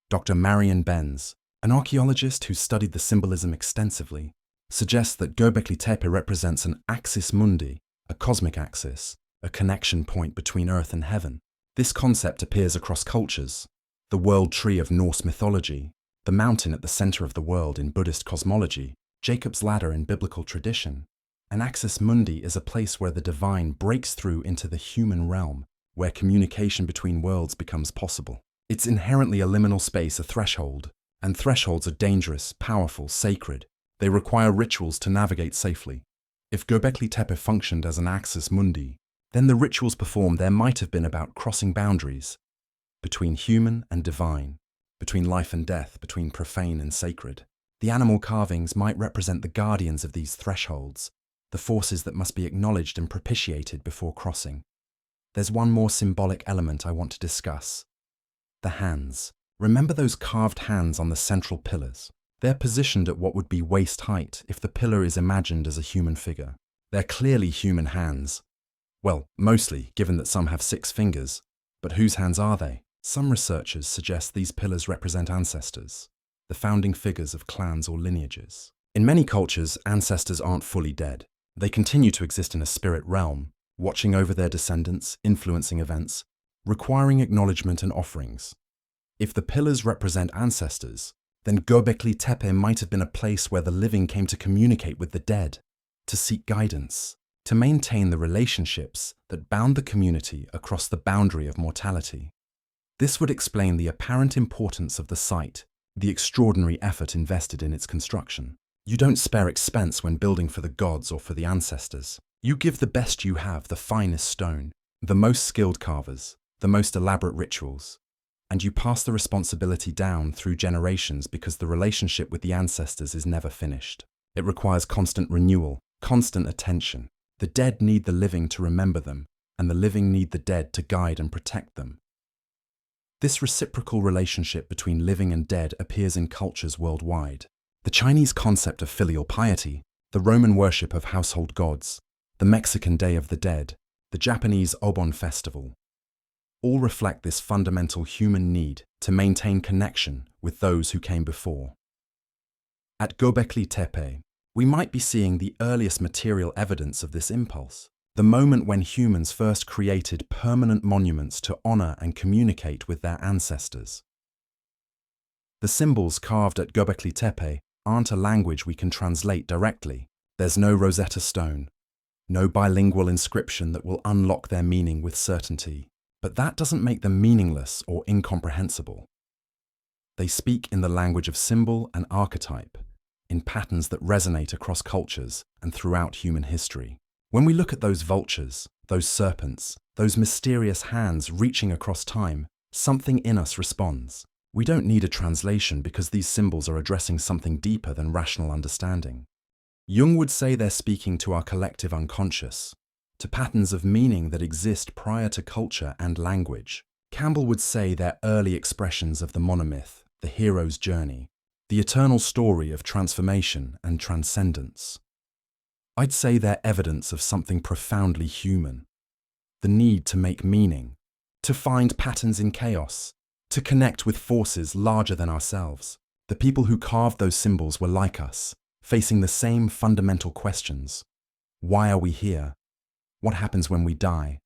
Dr. Marion Benz, an archaeologist who studied the symbolism extensively, suggests that Göbeklitepe represents an axis mundi, a cosmic axis, a connection point between earth and heaven. This concept appears across cultures. The world tree of Norse mythology, the mountain at the center of the world in Buddhist cosmology, Jacob's ladder in biblical tradition. An axis mundi is a place where the divine breaks through into the human realm, where communication between worlds becomes possible. It's inherently a liminal space, a threshold. And thresholds are dangerous, powerful, sacred. They require rituals to navigate safely. If Göbeklitepe functioned as an axis mundi, then the rituals performed there might have been about crossing boundaries between human and divine, between life and death, between profane and sacred. The animal carvings might represent the guardians of these thresholds, the forces that must be acknowledged and propitiated before crossing. There's one more symbolic element I want to discuss. The hands. Remember those carved hands on the central pillars? They're positioned at what would be waist height if the pillar is imagined as a human figure. They're clearly human hands. Well, mostly, given that some have 6 fingers. But whose hands are they? Some researchers suggest these pillars represent ancestors, the founding figures of clans or lineages. In many cultures, ancestors aren't fully dead. They continue to exist in a spirit realm, watching over their descendants, influencing events, requiring acknowledgement and offerings. If the pillars represent ancestors, then Göbeklitepe might have been a place where the living came to communicate with the dead, to seek guidance, to maintain the relationships that bound the community across the boundary of mortality. This would explain the apparent importance of the site, the extraordinary effort invested in its construction. You don't spare expense when building for the gods or for the ancestors. You give the best you have, the finest stone. The most skilled carvers, the most elaborate rituals, and you pass the responsibility down through generations because the relationship with the ancestors is never finished. It requires constant renewal, constant attention. The dead need the living to remember them, and the living need the dead to guide and protect them. This reciprocal relationship between living and dead appears in cultures worldwide. The Chinese concept of filial piety, the Roman worship of household gods, the Mexican Day of the Dead, the Japanese Obon festival, all reflect this fundamental human need to maintain connection with those who came before. At GOBEKLITEPE, we might be seeing the earliest material evidence of this impulse, the moment when humans first created permanent monuments to honor and communicate with their ancestors. The symbols carved at GOBEKLITEPE aren't a language we can translate directly. There's no Rosetta Stone, no bilingual inscription that will unlock their meaning with certainty. But that doesn't make them meaningless or incomprehensible. They speak in the language of symbol and archetype, in patterns that resonate across cultures and throughout human history. When we look at those vultures, those serpents, those mysterious hands reaching across time, something in us responds. We don't need a translation because these symbols are addressing something deeper than rational understanding. Jung would say they're speaking to our collective unconscious, to patterns of meaning that exist prior to culture and language. Campbell would say they're early expressions of the monomyth, the hero's journey, the eternal story of transformation and transcendence. I'd say they're evidence of something profoundly human, the need to make meaning, to find patterns in chaos, to connect with forces larger than ourselves. The people who carved those symbols were like us, facing the same fundamental questions. Why are we here? What happens when we die?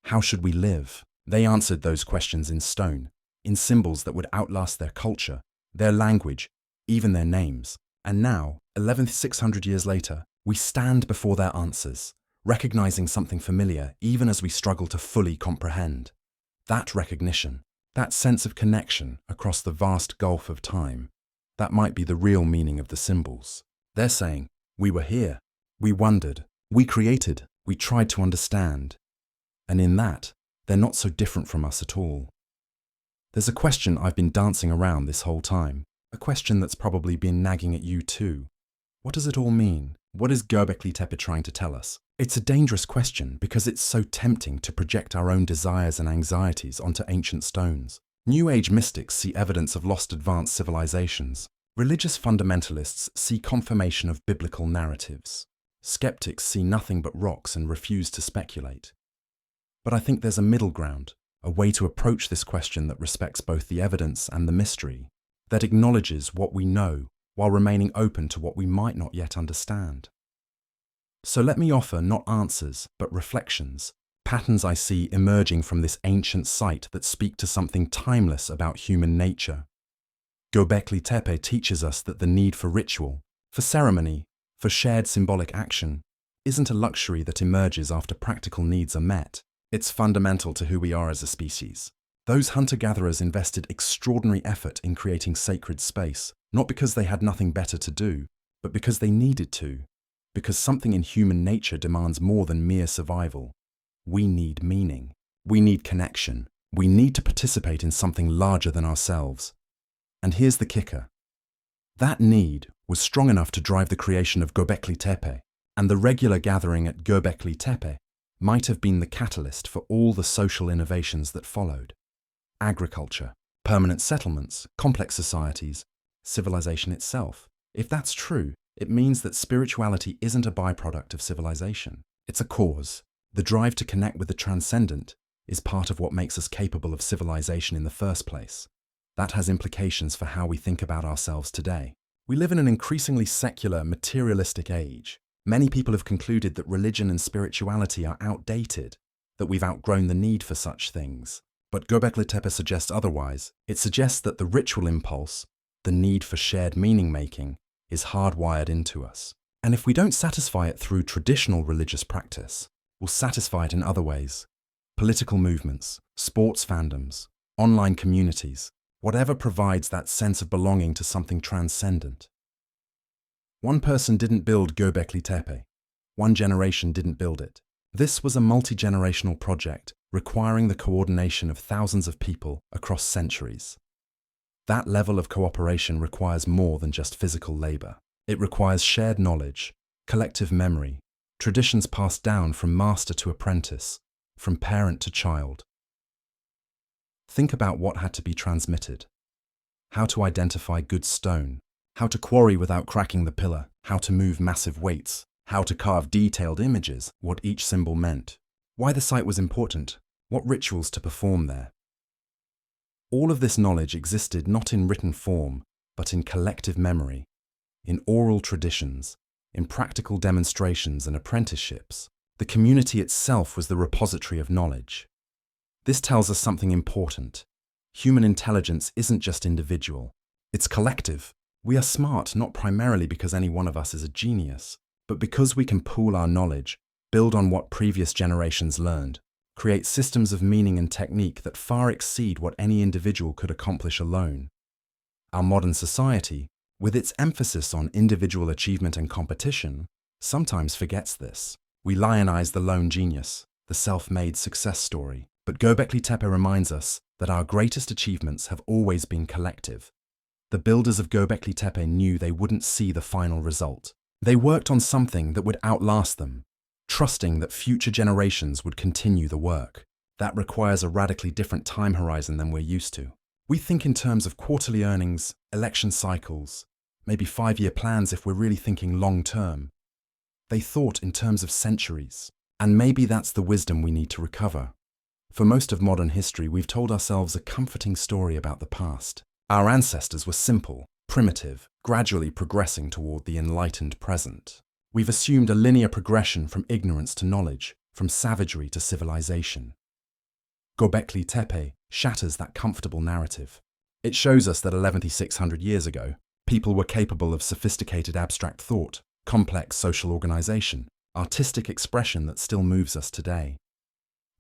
How should we live? They answered those questions in stone, in symbols that would outlast their culture, their language, even their names. And now, 600 years later, we stand before their answers, recognizing something familiar even as we struggle to fully comprehend. That recognition, that sense of connection across the vast gulf of time, that might be the real meaning of the symbols. They're saying, we were here, we wondered, we created, we tried to understand. And in that, they're not so different from us at all. There's a question I've been dancing around this whole time, a question that's probably been nagging at you too. What does it all mean? What is GOBEKLITEPE trying to tell us? It's a dangerous question because it's so tempting to project our own desires and anxieties onto ancient stones. New Age mystics see evidence of lost advanced civilizations. Religious fundamentalists see confirmation of biblical narratives. Skeptics see nothing but rocks and refuse to speculate. But I think there's a middle ground, a way to approach this question that respects both the evidence and the mystery, that acknowledges what we know while remaining open to what we might not yet understand. So let me offer not answers, but reflections, patterns I see emerging from this ancient site that speak to something timeless about human nature. GOBEKLITEPE teaches us that the need for ritual, for ceremony, for shared symbolic action, isn't a luxury that emerges after practical needs are met. It's fundamental to who we are as a species. Those hunter-gatherers invested extraordinary effort in creating sacred space, not because they had nothing better to do, but because they needed to, because something in human nature demands more than mere survival. We need meaning. We need connection. We need to participate in something larger than ourselves. And here's the kicker. That need was strong enough to drive the creation of GOBEKLITEPE, and the regular gathering at GOBEKLITEPE might have been the catalyst for all the social innovations that followed. Agriculture, permanent settlements, complex societies, civilization itself. If that's true, it means that spirituality isn't a byproduct of civilization. It's a cause. The drive to connect with the transcendent is part of what makes us capable of civilization in the first place. That has implications for how we think about ourselves today. We live in an increasingly secular, materialistic age. Many people have concluded that religion and spirituality are outdated, that we've outgrown the need for such things. But GOBEKLITEPE suggests otherwise. It suggests that the ritual impulse, the need for shared meaning-making, is hardwired into us. And if we don't satisfy it through traditional religious practice, we'll satisfy it in other ways. Political movements, sports fandoms, online communities, whatever provides that sense of belonging to something transcendent. One person didn't build GOBEKLITEPE. One generation didn't build it. This was a multi-generational project requiring the coordination of thousands of people across centuries. That level of cooperation requires more than just physical labor. It requires shared knowledge, collective memory, traditions passed down from master to apprentice, from parent to child. Think about what had to be transmitted. How to identify good stone, how to quarry without cracking the pillar, how to move massive weights, how to carve detailed images, what each symbol meant, why the site was important, what rituals to perform there. All of this knowledge existed not in written form, but in collective memory, in oral traditions, in practical demonstrations and apprenticeships. The community itself was the repository of knowledge. This tells us something important. Human intelligence isn't just individual, it's collective. We are smart not primarily because any one of us is a genius, but because we can pool our knowledge, build on what previous generations learned, create systems of meaning and technique that far exceed what any individual could accomplish alone. Our modern society, with its emphasis on individual achievement and competition, sometimes forgets this. We lionize the lone genius, the self-made success story. But GOBEKLITEPE reminds us that our greatest achievements have always been collective. The builders of GOBEKLITEPE knew they wouldn't see the final result. They worked on something that would outlast them, trusting that future generations would continue the work. That requires a radically different time horizon than we're used to. We think in terms of quarterly earnings, election cycles, maybe 5-year plans if we're really thinking long-term. They thought in terms of centuries, and maybe that's the wisdom we need to recover. For most of modern history, we've told ourselves a comforting story about the past. Our ancestors were simple, primitive, gradually progressing toward the enlightened present. We've assumed a linear progression from ignorance to knowledge, from savagery to civilization. GOBEKLITEPE shatters that comfortable narrative. It shows us that 11,600 years ago, people were capable of sophisticated abstract thought, complex social organization, artistic expression that still moves us today.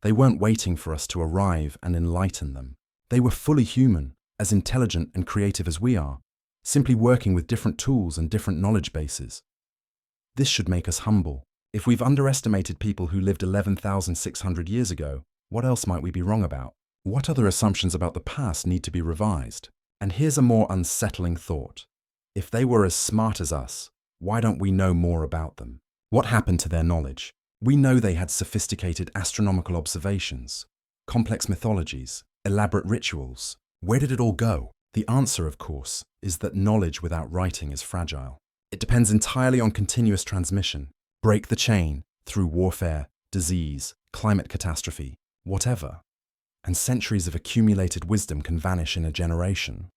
They weren't waiting for us to arrive and enlighten them. They were fully human, as intelligent and creative as we are, simply working with different tools and different knowledge bases. This should make us humble. If we've underestimated people who lived 11,600 years ago, what else might we be wrong about? What other assumptions about the past need to be revised? And here's a more unsettling thought. If they were as smart as us, why don't we know more about them? What happened to their knowledge? We know they had sophisticated astronomical observations, complex mythologies, elaborate rituals. Where did it all go? The answer, of course, is that knowledge without writing is fragile. It depends entirely on continuous transmission. Break the chain through warfare, disease, climate catastrophe, whatever. And centuries of accumulated wisdom can vanish in a generation.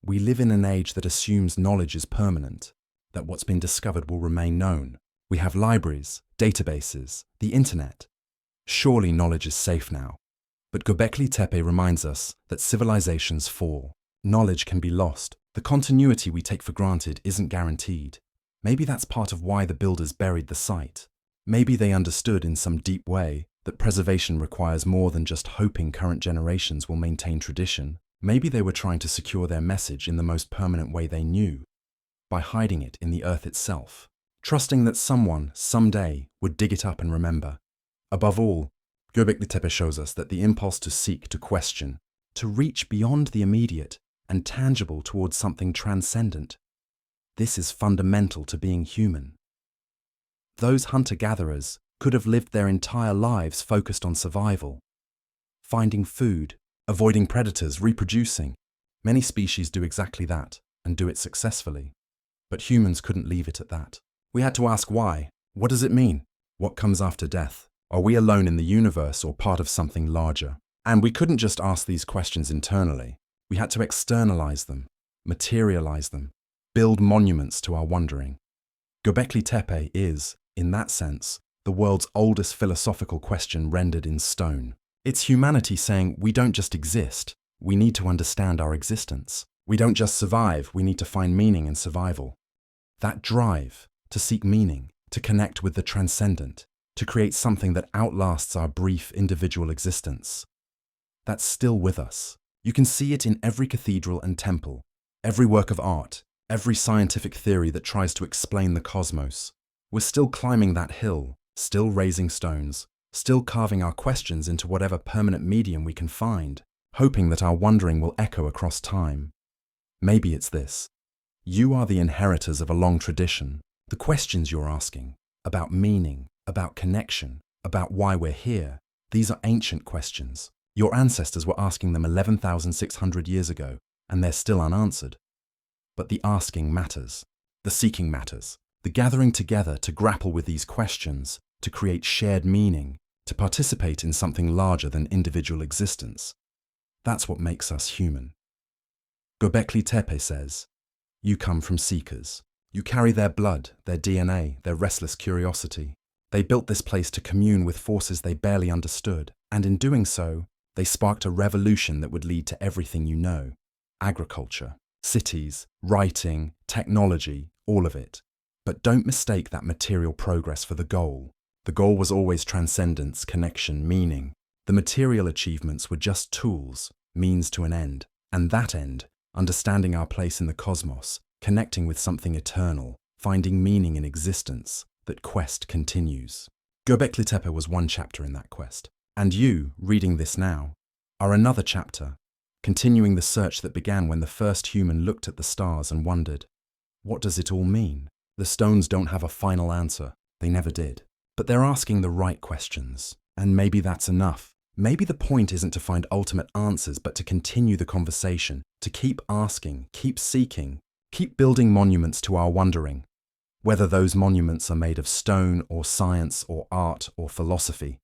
We live in an age that assumes knowledge is permanent, that what's been discovered will remain known. We have libraries, databases, the internet. Surely knowledge is safe now. But GOBEKLITEPE reminds us that civilizations fall. Knowledge can be lost. The continuity we take for granted isn't guaranteed. Maybe that's part of why the builders buried the site. Maybe they understood in some deep way that preservation requires more than just hoping current generations will maintain tradition. Maybe they were trying to secure their message in the most permanent way they knew, by hiding it in the earth itself, trusting that someone, someday, would dig it up and remember. Above all, GOBEKLITEPE shows us that the impulse to seek, to question, to reach beyond the immediate and tangible towards something transcendent, this is fundamental to being human. Those hunter-gatherers could have lived their entire lives focused on survival, finding food, avoiding predators, reproducing. Many species do exactly that, and do it successfully. But humans couldn't leave it at that. We had to ask why. What does it mean? What comes after death? Are we alone in the universe or part of something larger? And we couldn't just ask these questions internally. We had to externalize them, materialize them, build monuments to our wondering. GOBEKLITEPE is, in that sense, the world's oldest philosophical question rendered in stone. It's humanity saying we don't just exist, we need to understand our existence. We don't just survive, we need to find meaning in survival. That drive to seek meaning, to connect with the transcendent, to create something that outlasts our brief individual existence. That's still with us. You can see it in every cathedral and temple, every work of art, every scientific theory that tries to explain the cosmos. We're still climbing that hill, still raising stones, still carving our questions into whatever permanent medium we can find, hoping that our wondering will echo across time. Maybe it's this. You are the inheritors of a long tradition. The questions you're asking, about meaning, about connection, about why we're here, these are ancient questions. Your ancestors were asking them 11,600 years ago, and they're still unanswered. But the asking matters. The seeking matters. The gathering together to grapple with these questions, to create shared meaning, to participate in something larger than individual existence. That's what makes us human. GOBEKLITEPE says, "You come from seekers. You carry their blood, their DNA, their restless curiosity. They built this place to commune with forces they barely understood, and in doing so, they sparked a revolution that would lead to everything you know. Agriculture, cities, writing, technology, all of it. But don't mistake that material progress for the goal. The goal was always transcendence, connection, meaning. The material achievements were just tools, means to an end. And that end, understanding our place in the cosmos, connecting with something eternal, finding meaning in existence, that quest continues." GOBEKLITEPE was one chapter in that quest. And you, reading this now, are another chapter, continuing the search that began when the first human looked at the stars and wondered, what does it all mean? The stones don't have a final answer. They never did. But they're asking the right questions. And maybe that's enough. Maybe the point isn't to find ultimate answers, but to continue the conversation, to keep asking, keep seeking, keep building monuments to our wondering. Whether those monuments are made of stone or science or art or philosophy.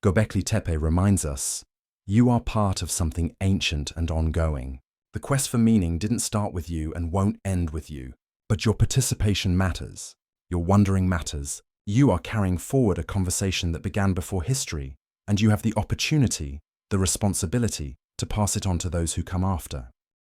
GOBEKLITEPE reminds us, you are part of something ancient and ongoing. The quest for meaning didn't start with you and won't end with you, but your participation matters. Your wondering matters. You are carrying forward a conversation that began before history, and you have the opportunity, the responsibility, to pass it on to those who come after.